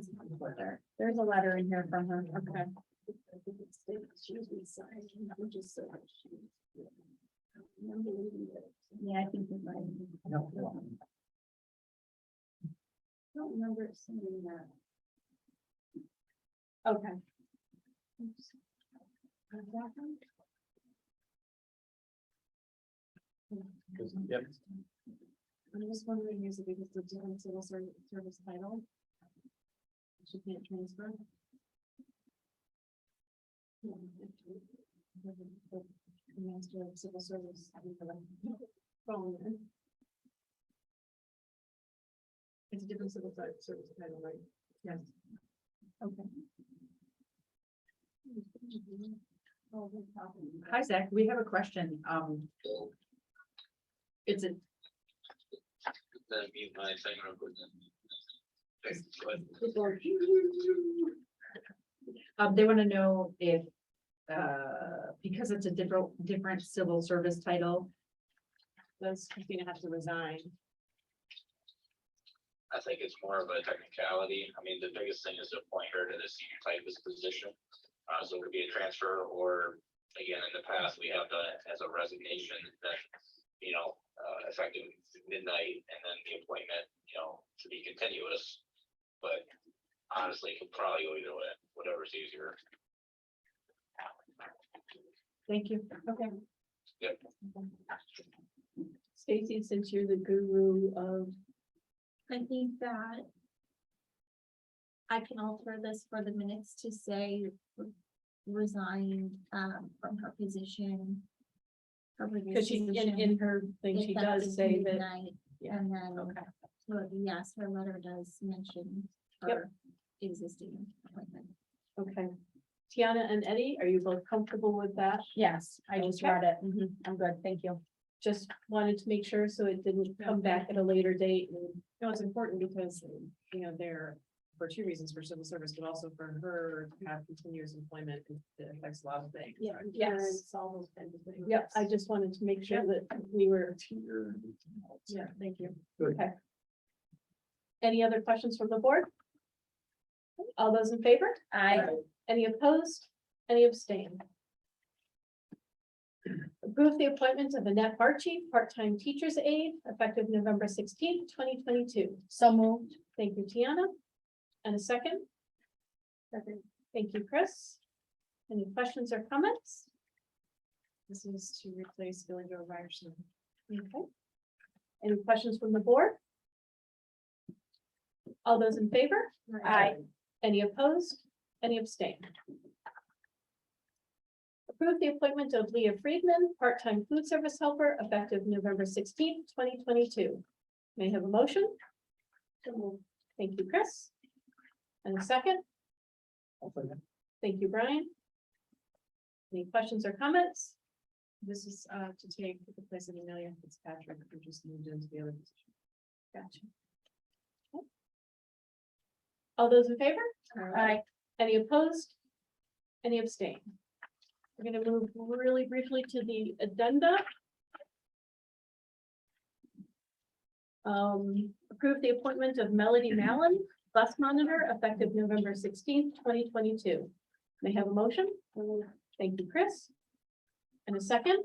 There's a letter in here from her. Okay. Yeah, I think you're right. I don't remember it saying that. Okay. Yep. I'm just wondering, is it because the different civil service title? She can't transfer? Master of Civil Service. Phone. It's a different civil service title, right? Yes. Okay. Hi, Zach, we have a question. It's a, they want to know if, because it's a different civil service title, does Christina have to resign? I think it's more of a technicality. I mean, the biggest thing is to appoint her to the senior typist position. So it would be a transfer, or again, in the past, we have done it as a resignation that, effective midnight, and then the appointment, to be continuous. But honestly, it could probably go either way, whatever's easier. Thank you. Okay. Yep. Stacy, since you're the guru of, I think that I can alter this for the minutes to say resigned from her position. because she's in her thing, she does say that. Yeah. And then, Okay. so yes, her letter does mention Yep. her existing appointment. Okay. Tiana and Eddie, are you both comfortable with that? Yes, I just Okay. read it. I'm good, thank you. Just wanted to make sure so it didn't come back at a later date and. No, it's important because, they're for two reasons, for civil service, but also for her to have continuous employment. It affects a lot of things. Yeah, Yes, all those kinds of things. Yep, I just wanted to make sure that we were, Yeah, thank you. okay. Any other questions from the board? All those in favor? Any opposed? Any abstain? Approve the appointment of Annette Barchi, part-time teacher's aide, effective November 16th, 2022. So moved. Thank you, Tiana. And a second? Second. Thank you, Chris. Any questions or comments? This is to replace Billy Joe Ryerson. Okay. Any questions from the board? All those in favor? Aye. Any opposed? Any abstain? Approve the appointment of Leah Friedman, part-time food service helper, effective November 16th, 2022. May I have a motion? Thank you, Chris. And a second? Thank you, Brian. Any questions or comments? This is to take the place of Amelia Fitzpatrick, who just moved into the other position. Gotcha. Okay. All those in favor? Aye. Any opposed? Any abstain? We're gonna move really briefly to the addenda. Approve the appointment of Melody Mallon, bus monitor, effective November 16th, 2022. May I have a motion? Thank you, Chris. And a second?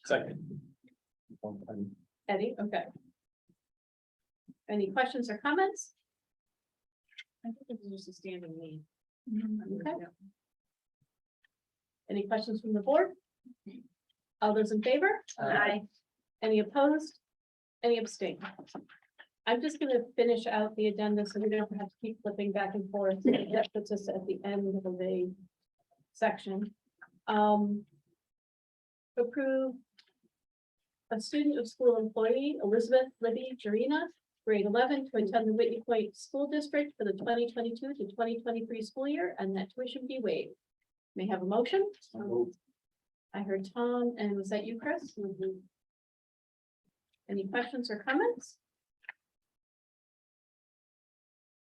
Second. Eddie, okay. Any questions or comments? I think this is just a standing need. Okay. Any questions from the board? All those in favor? Aye. Any opposed? Any abstain? I'm just gonna finish out the agenda so we don't have to keep flipping back and forth. That puts us at the end of the section. Approve a student of school employee, Elizabeth Libby Jarina, grade 11, to attend the Whitney Point School District for the 2022 to 2023 school year, and that tuition be waived. May I have a motion? I heard Tom, and was that you, Chris? Any questions or comments?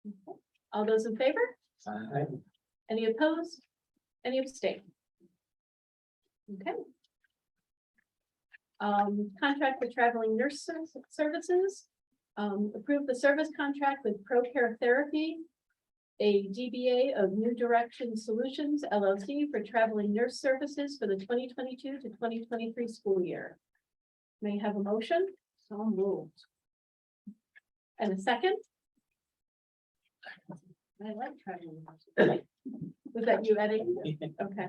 Okay. All those in favor? Any opposed? Any abstain? Okay. Contract with traveling nurse services. Approve the service contract with ProCare Therapy, a DBA of New Direction Solutions LLC for traveling nurse services for the 2022 to 2023 school year. May I have a motion? So moved. And a second? I like traveling. Was that you, Eddie? Okay,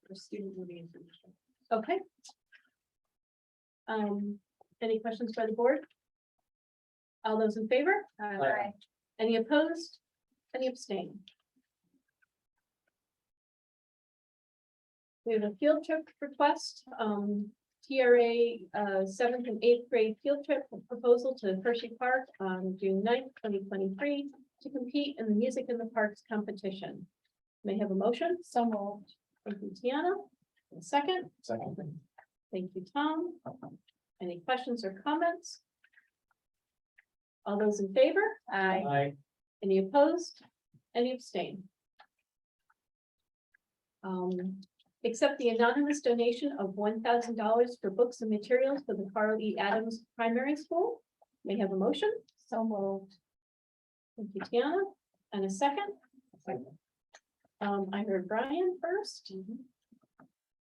For student moving information. okay. Any questions by the board? All those in favor? Aye. Any opposed? Any abstain? We have a field trip request, TRA, 7th and 8th grade field trip proposal to Hershey Park on June 9th, 2023, to compete in the Music in the Parks competition. May I have a motion? So moved. Thank you, Tiana. A second? Second. Thank you, Tom. Any questions or comments? All those in favor? Aye. Any opposed? Any abstain? accept the anonymous donation of $1,000 for books and materials for the Carl E. Adams Primary School. May I have a motion? So moved. Thank you, Tiana. And a second? I heard Brian first.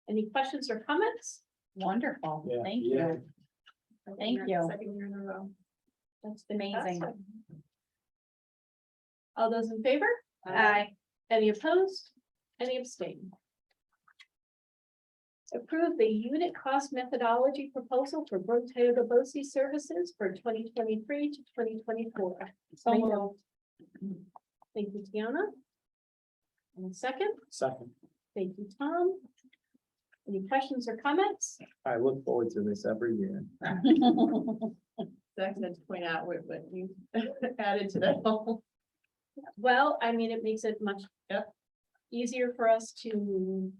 Any questions or comments? Wonderful. Yeah. Thank Yeah. you. Thank you. Second year in a row. That's Amazing. fantastic. All those in favor? Aye. Any opposed? Any abstain? Approve the unit cost methodology proposal for Brook Tioga BOCES services for 2023 to 2024. So Thank moved. you. Thank you, Tiana. And second, Second, thank you, Tom. Any questions or comments? I look forward to this every year. Zach had to point out what you added to that. Well, I mean, it makes it much easier for us to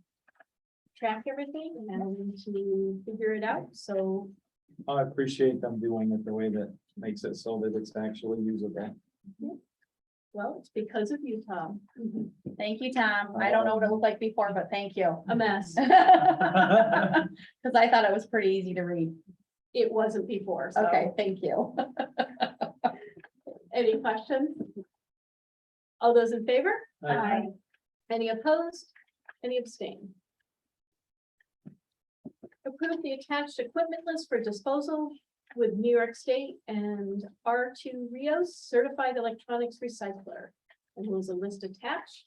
track everything and to figure it out. So I appreciate them doing it the way that makes it so that it's actually usable. well, it's because of you, Tom. Thank you, Tom. I don't know what it looked like before, but thank you. A mess. Cause I thought it was pretty easy to read. It wasn't before, so. Okay, thank you. Any questions? All those in favor? Aye. Any opposed? Any abstain? Approve the attached equipment list for disposal with New York State and R2 Rios Certified Electronics Recycler. And there was a list attached.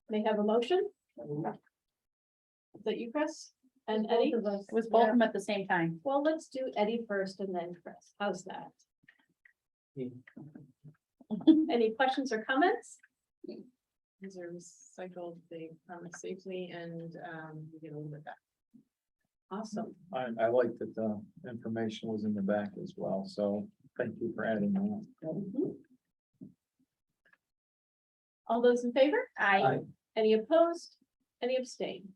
May I have a motion? Is that you, Chris? And Eddie? It was both of them at the same time. Well, let's do Eddie first and then Chris. How's that? Any questions or comments? These are recycled, they come safely and we get a little bit back. Awesome. I like that the information was in the back as well, so thank you for adding that. All those in favor? Aye. Any opposed? Any abstain?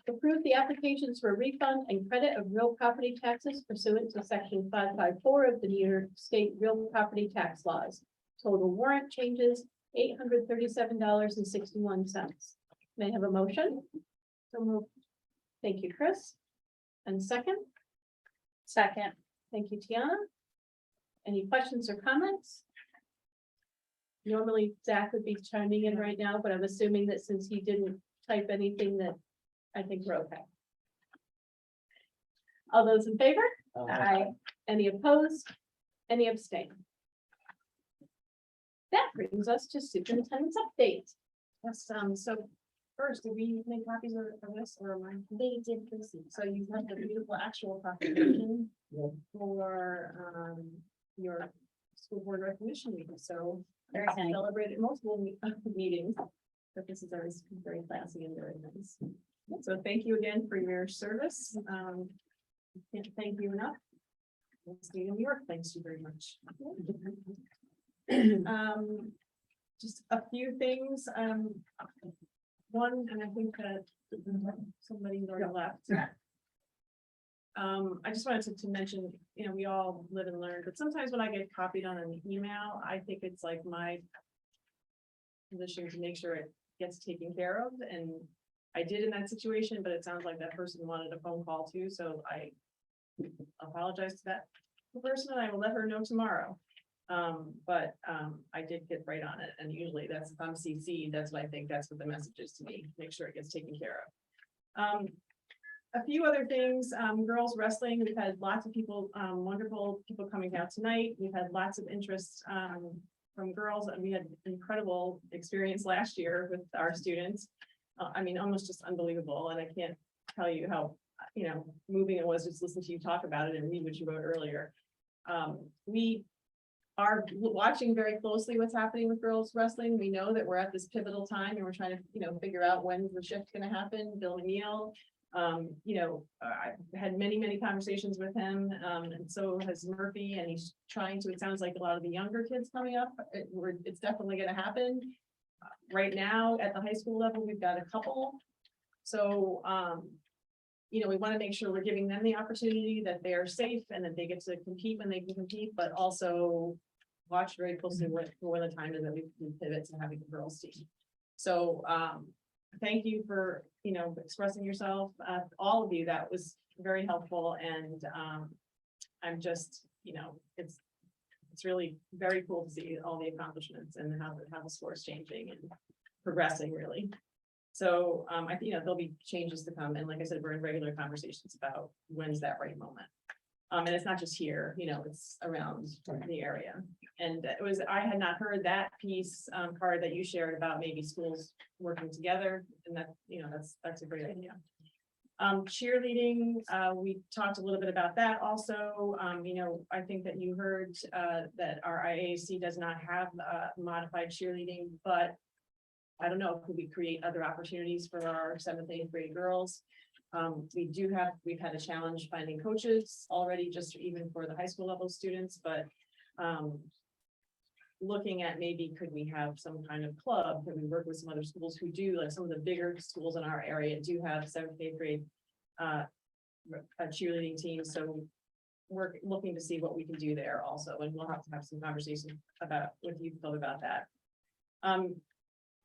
Approve the applications for refund and credit of real property taxes pursuant to section 554 of the New York State Real Property Tax Laws. Total warrant changes, $837.61. May I have a motion? So moved. Thank you, Chris. And second? Second. Thank you, Tiana. Any questions or comments? Normally Zach would be chiming in right now, but I'm assuming that since he didn't type anything that I think we're okay. All those in favor? Aye. Any opposed? Any abstain? That brings us to superintendent's update. Yes, so first, did we make copies of this or mine? They did receive. So you have the beautiful actual proclamation for your school board recognition week, so. Very nice. Celebrated multiple meetings, but this is always very classy and very nice. So thank you again for your service. Can't thank you enough. State of New York, thanks you very much. Just a few things, one, and I think that somebody's already left. I just wanted to mention, you know, we all live and learn, but sometimes when I get copied on an email, I think it's like my position to make sure it gets taken care of, and I did in that situation, but it sounds like that person wanted a phone call too, so I apologize to that person, and I will let her know tomorrow. I did get right on it, and usually that's, if I'm CC, that's what I think, that's what the message is to me, make sure it gets taken care of. A few other things, girls wrestling, we've had lots of people, wonderful people coming out tonight. We've had lots of interest from girls, and we had incredible experience last year with our students. I mean, almost just unbelievable, and I can't tell you how, you know, moving it was just listen to you talk about it and read what you wrote earlier. We are watching very closely what's happening with girls wrestling. We know that we're at this pivotal time and we're trying to, you know, figure out when's the shift gonna happen. Bill McNeil, I've had many conversations with him, and so has Murphy, and he's trying to, it sounds like a lot of the younger kids coming up, it's definitely gonna happen. Right now, at the high school level, we've got a couple. So, we want to make sure we're giving them the opportunity that they are safe and that they get to compete when they can compete, but also watch very closely when the time is that we can pivot to having a girls team. So, thank you for, expressing yourself, all of you. That was very helpful and, I'm just, it's really very cool to see all the accomplishments and how the score is changing and progressing really. So, I think, there'll be changes to come. And like I said, we're in regular conversations about when's that right moment. And it's not just here, it's around the area. And I had not heard that piece, Cara, that you shared about maybe schools working together and that, that's a great idea. Cheerleading, we talked a little bit about that also. I think that you heard, that our IAC does not have, modified cheerleading, but I don't know, could we create other opportunities for our 7th, 8th grade girls? We've had a challenge finding coaches already, just even for the high school level students, but looking at maybe could we have some kind of club, could we work with some other schools who do, like some of the bigger schools in our area do have 7th, 8th grade a cheerleading team, so we're looking to see what we can do there also, and we'll have to have some conversations with you about that.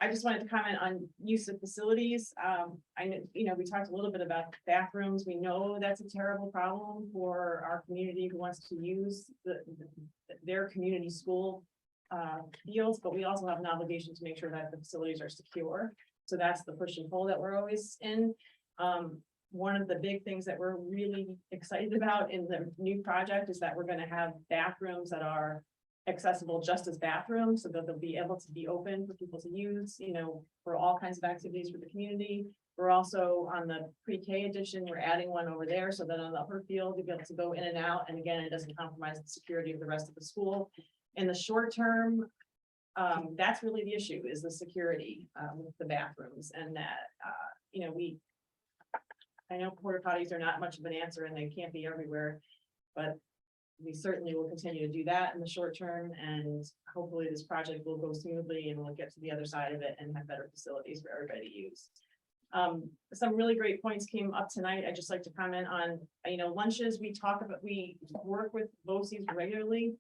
I just wanted to comment on use of facilities. I know, we talked a little bit about bathrooms. We know that's a terrible problem for our community who wants to use their community school fields, but we also have an obligation to make sure that the facilities are secure. So that's the push and pull that we're always in. One of the big things that we're really excited about in the new project is that we're going to have bathrooms that are accessible just as bathrooms, so that they'll be able to be open for people to use, for all kinds of activities for the community. We're also on the pre-K edition, we're adding one over there so that on the upper field, you'll be able to go in and out. And again, it doesn't compromise the security of the rest of the school. In the short term, that's really the issue, is the security with the bathrooms, and that, I know porta potties are not much of an answer and they can't be everywhere, but we certainly will continue to do that in the short term, and hopefully this project will go smoothly and we'll get to the other side of it and have better facilities for everybody to use. Some really great points came up tonight. I'd just like to comment on, lunches. We work with BOCES regularly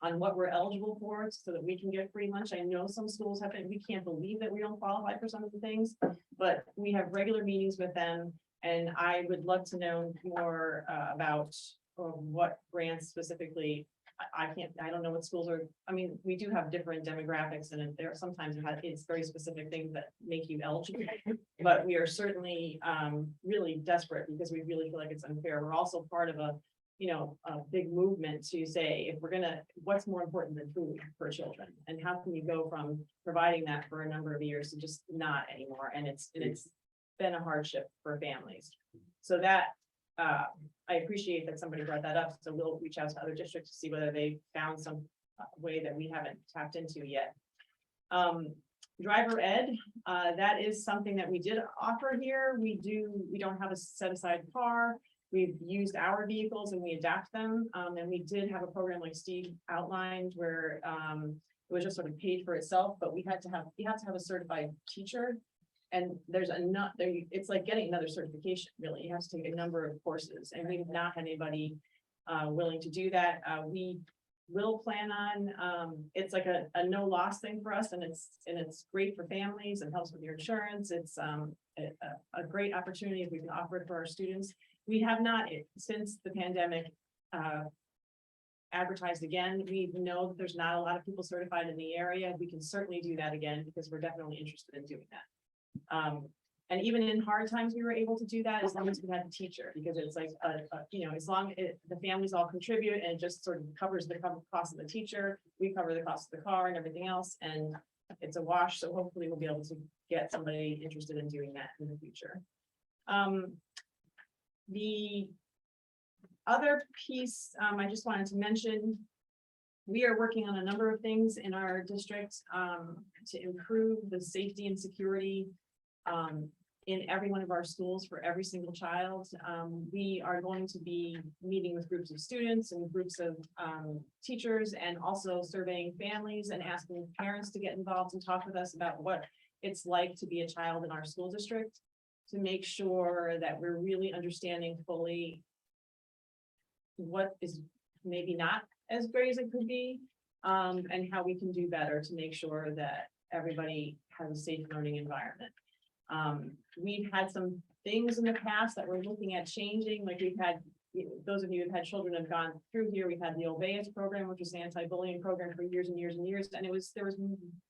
on what we're eligible for so that we can get free lunch. I know some schools have we can't believe that we don't qualify for some of the things, but we have regular meetings with them. And I would love to know more about what grants specifically. I don't know what schools are. We do have different demographics, and there sometimes it's very specific things that make you eligible. But we are certainly really desperate because we really feel like it's unfair. We're also part of a big movement to say, if we're what's more important than food for children, and how can you go from providing that for a number of years to just not anymore? And it's been a hardship for families. So that I appreciate that somebody brought that up. So we'll reach out to other districts to see whether they found some way that we haven't tapped into yet. Driver ed, that is something that we did offer here. We don't have a set aside car. We've used our vehicles and we adapt them. And we did have a program like Steve outlined where it was just sort of paid for itself, but you have to have a certified teacher. And there's it's like getting another certification, really. You have to take a number of courses, and we've not had anybody willing to do that. We will plan on, it's like a no loss thing for us, and it's great for families and helps with your insurance. It's a great opportunity if we can offer it for our students. We have not, since the pandemic, advertised again. We know that there's not a lot of people certified in the area. We can certainly do that again because we're definitely interested in doing that. And even in hard times, we were able to do that as long as we had the teacher, because it's like, as long as the families all contribute and it just sort of covers the cost of the teacher, we cover the cost of the car and everything else, and it's a wash. So hopefully we'll be able to get somebody interested in doing that in the future. The other piece I just wanted to mention, we are working on a number of things in our district to improve the safety and security in every one of our schools for every single child. We are going to be meeting with groups of students and groups of teachers, and also surveying families and asking parents to get involved and talk with us about what it's like to be a child in our school district, to make sure that we're really understanding fully what is maybe not as great as it could be, and how we can do better to make sure that everybody has a safe learning environment. We've had some things in the past that we're looking at changing, like we've had, those of you who've had children have gone through here, we've had the Obeas program, which is an anti-bullying program for years and years and years, and there was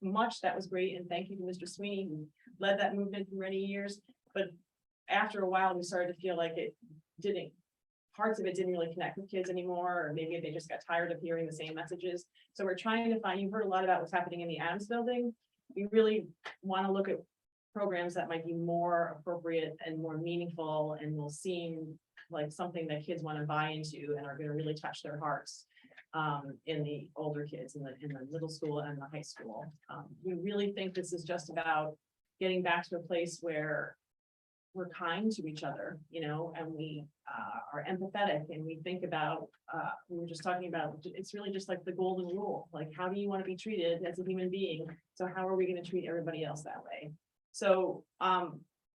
much that was great, and thank you to Mr. Sweeney, who led that movement for many years, but after a while, we started to feel like parts of it didn't really connect with kids anymore, or maybe they just got tired of hearing the same messages. So we're trying to find, you've heard a lot about what's happening in the Adams building. We really want to look at programs that might be more appropriate and more meaningful and will seem like something that kids want to buy into and are going to really touch their hearts in the older kids in the middle school and the high school. We really think this is just about getting back to a place where we're kind to each other, and we are empathetic, and we think about, we were just talking about, it's really just like the golden rule, like, how do you want to be treated as a human being? So how are we going to treat everybody else that way? So,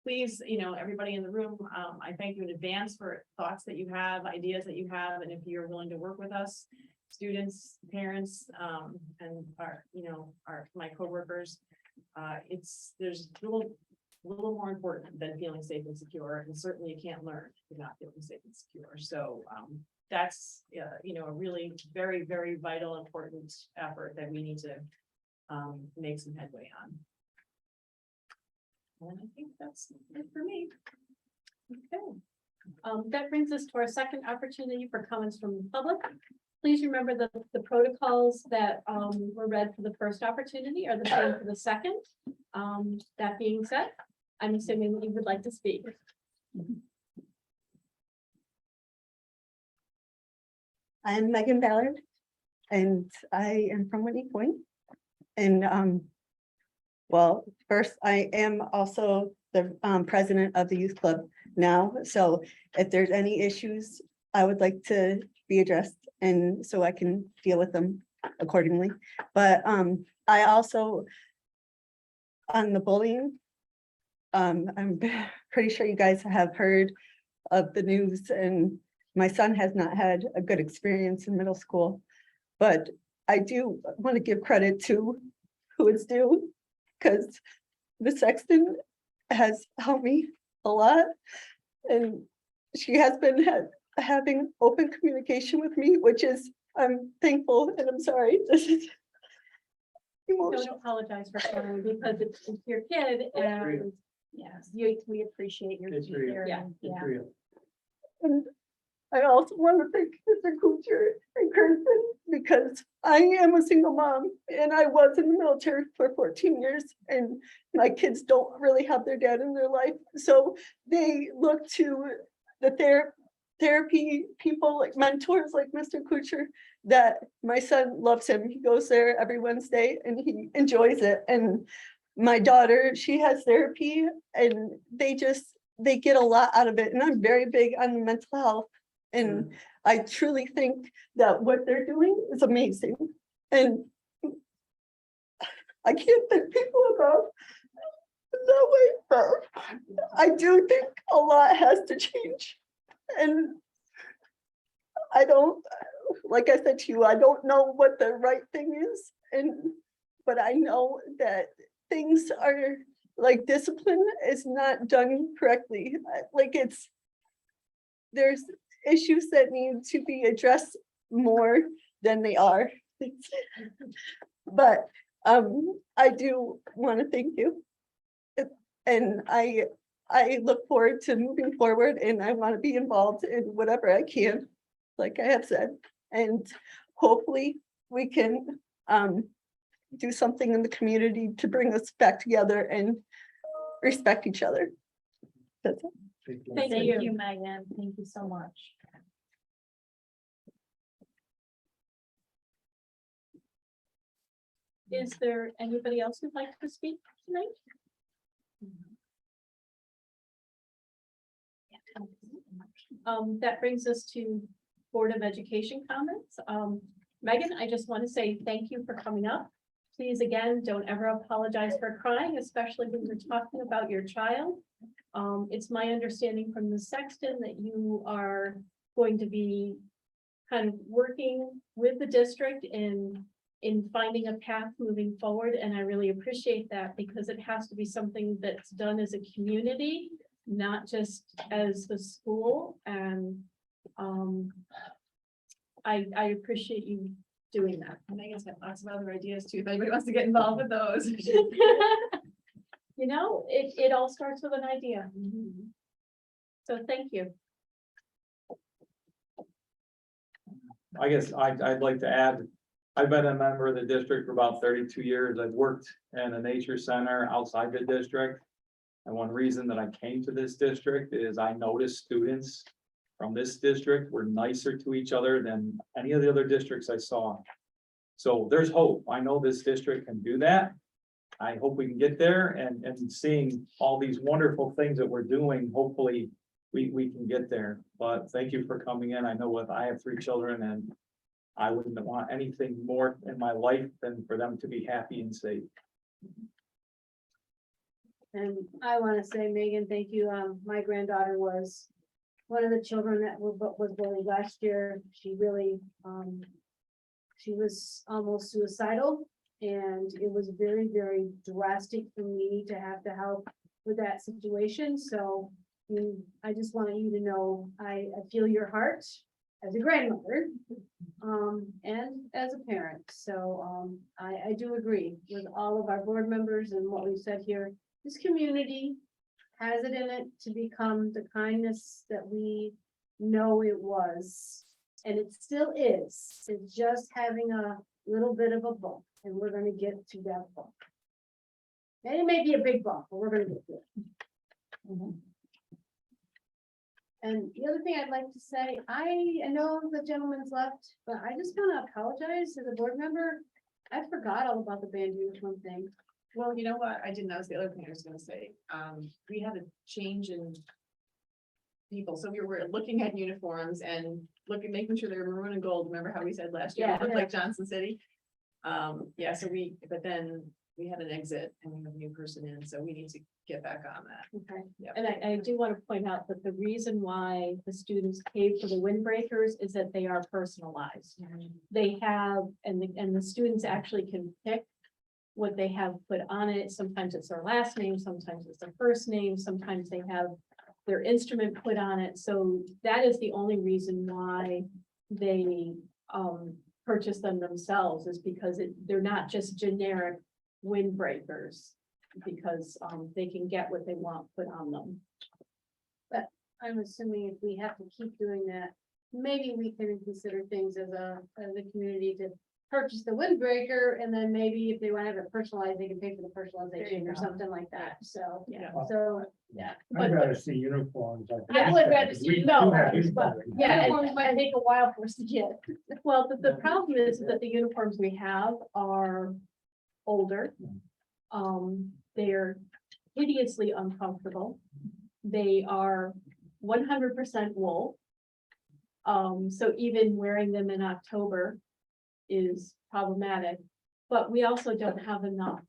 please, everybody in the room, I thank you in advance for thoughts that you have, ideas that you have, and if you're willing to work with us, students, parents, and my coworkers, there's a little more important than feeling safe and secure, and certainly you can't learn if you're not feeling safe and secure. So that's a really very, very vital, important effort that we need to make some headway on. And I think that's it for me. Okay. That brings us to our second opportunity for comments from the public. Please remember the protocols that were read for the first opportunity are the same for the second. That being said, I'm assuming that you would like to speak. I'm Megan Ballard, and I am from Whitney Point. And well, first, I am also the president of the youth club now. So if there's any issues, I would like to be addressed, and so I can deal with them accordingly. But I also, on the bullying, I'm pretty sure you guys have heard of the news, and my son has not had a good experience in middle school. But I do want to give credit to who it's due, because the sexton has helped me a lot, and she has been having open communication with me, which is, I'm thankful, and I'm sorry, this is Don't apologize for crying because it's your kid, and yes, we appreciate your. It's real. Yeah. It's real. And I also want to thank Mr. Kuchar and Kirsten, because I am a single mom and I was in the military for 14 years, and my kids don't really have their dad in their life. So they look to the therapy people, like mentors like Mr. Kuchar, that my son loves him. He goes there every Wednesday and he enjoys it. And my daughter, she has therapy, and they get a lot out of it. And I'm very big on mental health. And I truly think that what they're doing is amazing. And I can't thank people enough that way, but I do think a lot has to change. And I don't, like I said to you, I don't know what the right thing is. But I know that things are, like, discipline is not done correctly. Like, there's issues that need to be addressed more than they are. But I do want to thank you. And I look forward to moving forward, and I want to be involved in whatever I can, like I have said. And hopefully we can do something in the community to bring us back together and respect each other. That's it. Thank Thank you. you, Megan. Thank you so much. Is there anybody else who'd like to speak tonight? That brings us to Board of Education comments. Megan, I just want to say thank you for coming up. Please, again, don't ever apologize for crying, especially when you're talking about your child. It's my understanding from the sexton that you are going to be kind of working with the district in in finding a path moving forward, and I really appreciate that because it has to be something that's done as a community, not just as the school, and I appreciate you doing that. Megan's got lots of other ideas too, if anybody wants to get involved with those. You know, it all starts with an idea. So thank you. I guess I'd like to add, I've been a member of the district for about 32 years. I've worked in a nature center outside the district. And one reason that I came to this district is I noticed students from this district were nicer to each other than any of the other districts I saw. So there's hope. I know this district can do that. I hope we can get there, and seeing all these wonderful things that we're doing, hopefully we can get there. But thank you for coming in. I know I have 3 children, and I wouldn't want anything more in my life than for them to be happy and safe. And I want to say, Megan, thank you. My granddaughter was one of the children that was bullied last year. She really, she was almost suicidal. And it was very, very drastic for me to have to help with that situation. So I just want you to know, I feel your heart as a grandmother, and as a parent. So, I do agree with all of our board members and what we've said here. This community has it in it to become the kindness that we know it was. And it still is. It's just having a little bit of a bump, and we're gonna get to that bump. And it may be a big bump, but we're gonna get to it. And the other thing I'd like to say, I know the gentleman's left, but I just wanna apologize as a board member. I forgot all about the band uniform thing. Well, you know what? I didn't, that was the other thing I was gonna say. We had a change in people. So we were looking at uniforms and making sure they were maroon and gold. Remember how we said last year, Yeah. it looked like Johnson City? Yeah, so but then we had an exit and we have a new person in, so we need to get back on that. Okay. Yep. And I do want to point out that the reason why the students paid for the windbreakers is that they are personalized. They have, and the students actually can pick what they have put on it. Sometimes it's their last name, sometimes it's their first name, sometimes they have their instrument put on it. So that is the only reason why they purchase them themselves, is because they're not just generic windbreakers, because they can get what they want put on them. But I'm assuming if we have to keep doing that, maybe we can consider things as a community to purchase the windbreaker, and then maybe if they want to have it personalized, they can pay for the personalization or something like that. So, Yeah. yeah. I'd rather see uniforms. I would rather see, no, but uniforms. yeah, Uniforms might take a while for us to get. well, the problem is that the uniforms we have are older. They're hideously uncomfortable. They are 100% wool. So even wearing them in October is problematic, but we also don't have enough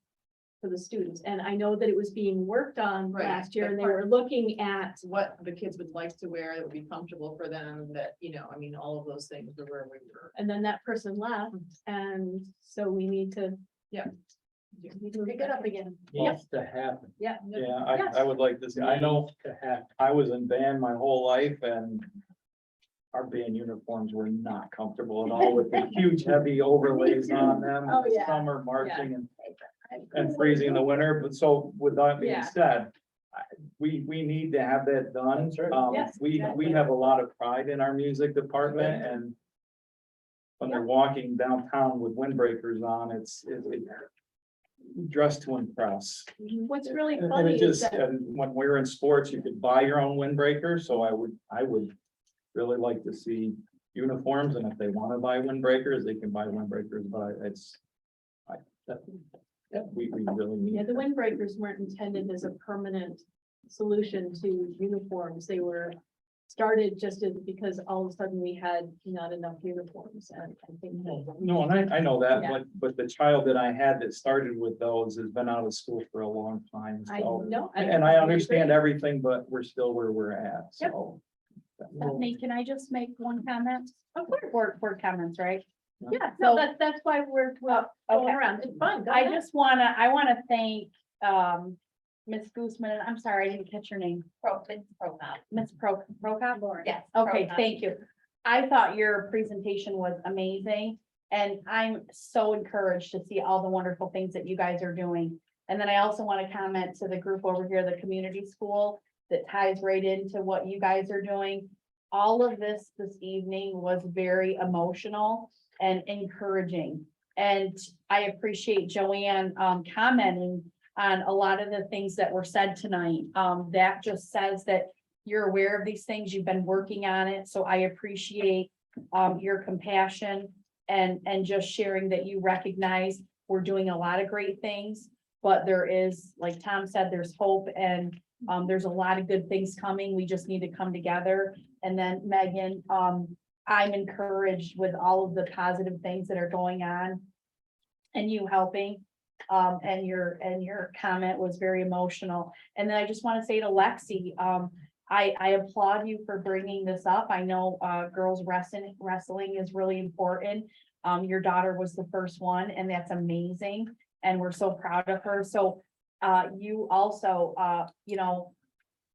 for the students. And I know that it was being worked on Right, last year, that and they part. were looking at, What the kids would like to wear that would be comfortable for them, that, I mean, all of those things were where we were. and then that person left, and so we need to. Yeah. We can pick it up again. Needs to happen. Yeah. Yeah, Yes. I would like to see, I know, I was in band my whole life, and our band uniforms were not comfortable at all with the huge heavy overlays on them. Oh, in the yeah. Summer marching and freezing in the winter, but so with that being Yeah. said, we need to have that done. Yes, We exactly. have a lot of pride in our music department, and when they're walking downtown with windbreakers on, it's dressed to impress. What's really And funny it is just, that, and when we're in sports, you could buy your own windbreaker, so I would really like to see uniforms, and if they wanna buy windbreakers, they can buy windbreakers, but we really need. yeah, the windbreakers weren't intended as a permanent solution to uniforms. They were started just because all of a sudden we had not enough uniforms, and I think that. No, and I know that, Yeah. but the child that I had that started with those has been out of school for a long time, I so. know. And I understand everything, but we're still where we're at, so. Stephanie, can I just make one comment? Board comments, right? Yeah, no, that's why we're going Okay. around. It's fine. go I ahead. just I wanna thank, Ms. Gooseman, and I'm sorry, I didn't catch your name. Ms. Prokop? Yes. Okay, thank you. I thought your presentation was amazing, and I'm so encouraged to see all the wonderful things that you guys are doing. And then I also want to comment to the group over here, the community school, that ties right into what you guys are doing. All of this evening was very emotional and encouraging. And I appreciate Joanne, commenting on a lot of the things that were said tonight. That just says that you're aware of these things, you've been working on it, so I appreciate your compassion and just sharing that you recognize we're doing a lot of great things, but there is, like Tom said, there's hope, and there's a lot of good things coming. We just need to come together. And then Megan, I'm encouraged with all of the positive things that are going on and you helping. And your comment was very emotional. And then I just want to say to Lexi, I applaud you for bringing this up. I know, girls wrestling is really important. Your daughter was the first one, and that's amazing. And we're so proud of her. So, you also,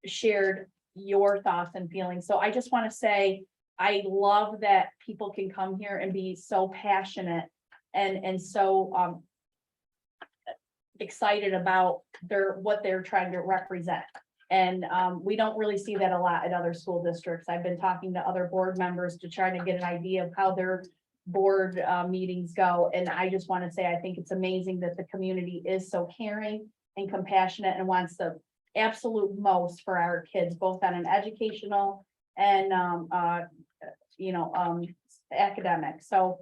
shared your thoughts and feelings. So I just want to say, I love that people can come here and be so passionate and so, excited about what they're trying to represent. And we don't really see that a lot at other school districts. I've been talking to other board members to try to get an idea of how their board meetings go. And I just want to say, I think it's amazing that the community is so caring and compassionate and wants the absolute most for our kids, both on an educational and academic. So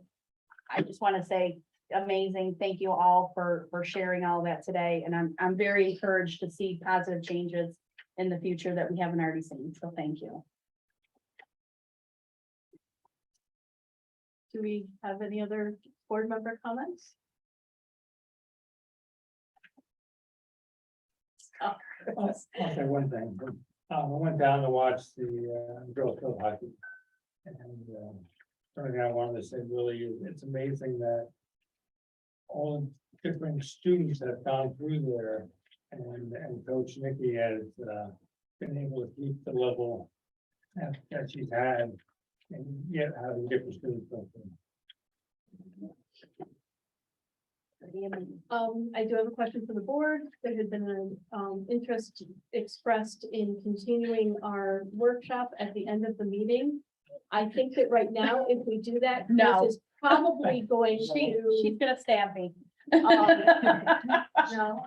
I just want to say, amazing. Thank you all for sharing all that today. And I'm very encouraged to see positive changes in the future that we haven't already seen. So thank you. Do we have any other board member comments? I'll say one thing. I went down to watch the girls field hockey. And something I wanted to say really is it's amazing that all the different students that have gone through there and Coach Nikki has been able to keep the level that she's had and yet having different students go through. I do have a question for the board. There had been an interest expressed in continuing our workshop at the end of the meeting. I think that right now, if we do that, No. Chris is probably going to. She's gonna stab me. No,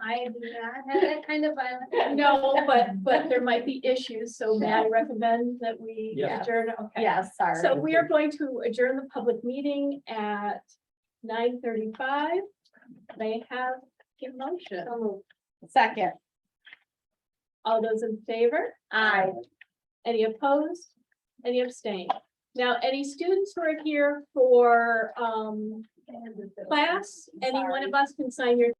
I do not have that kind of violence. No, but there might be issues, so may I recommend that we Yes. adjourn? Okay. Yes, sorry. So we are going to adjourn the public meeting at 9:35. May I have a motion? Second. All those in favor? Aye. Any opposed? Any abstain? Now, any students who are here for class, any one of us can sign your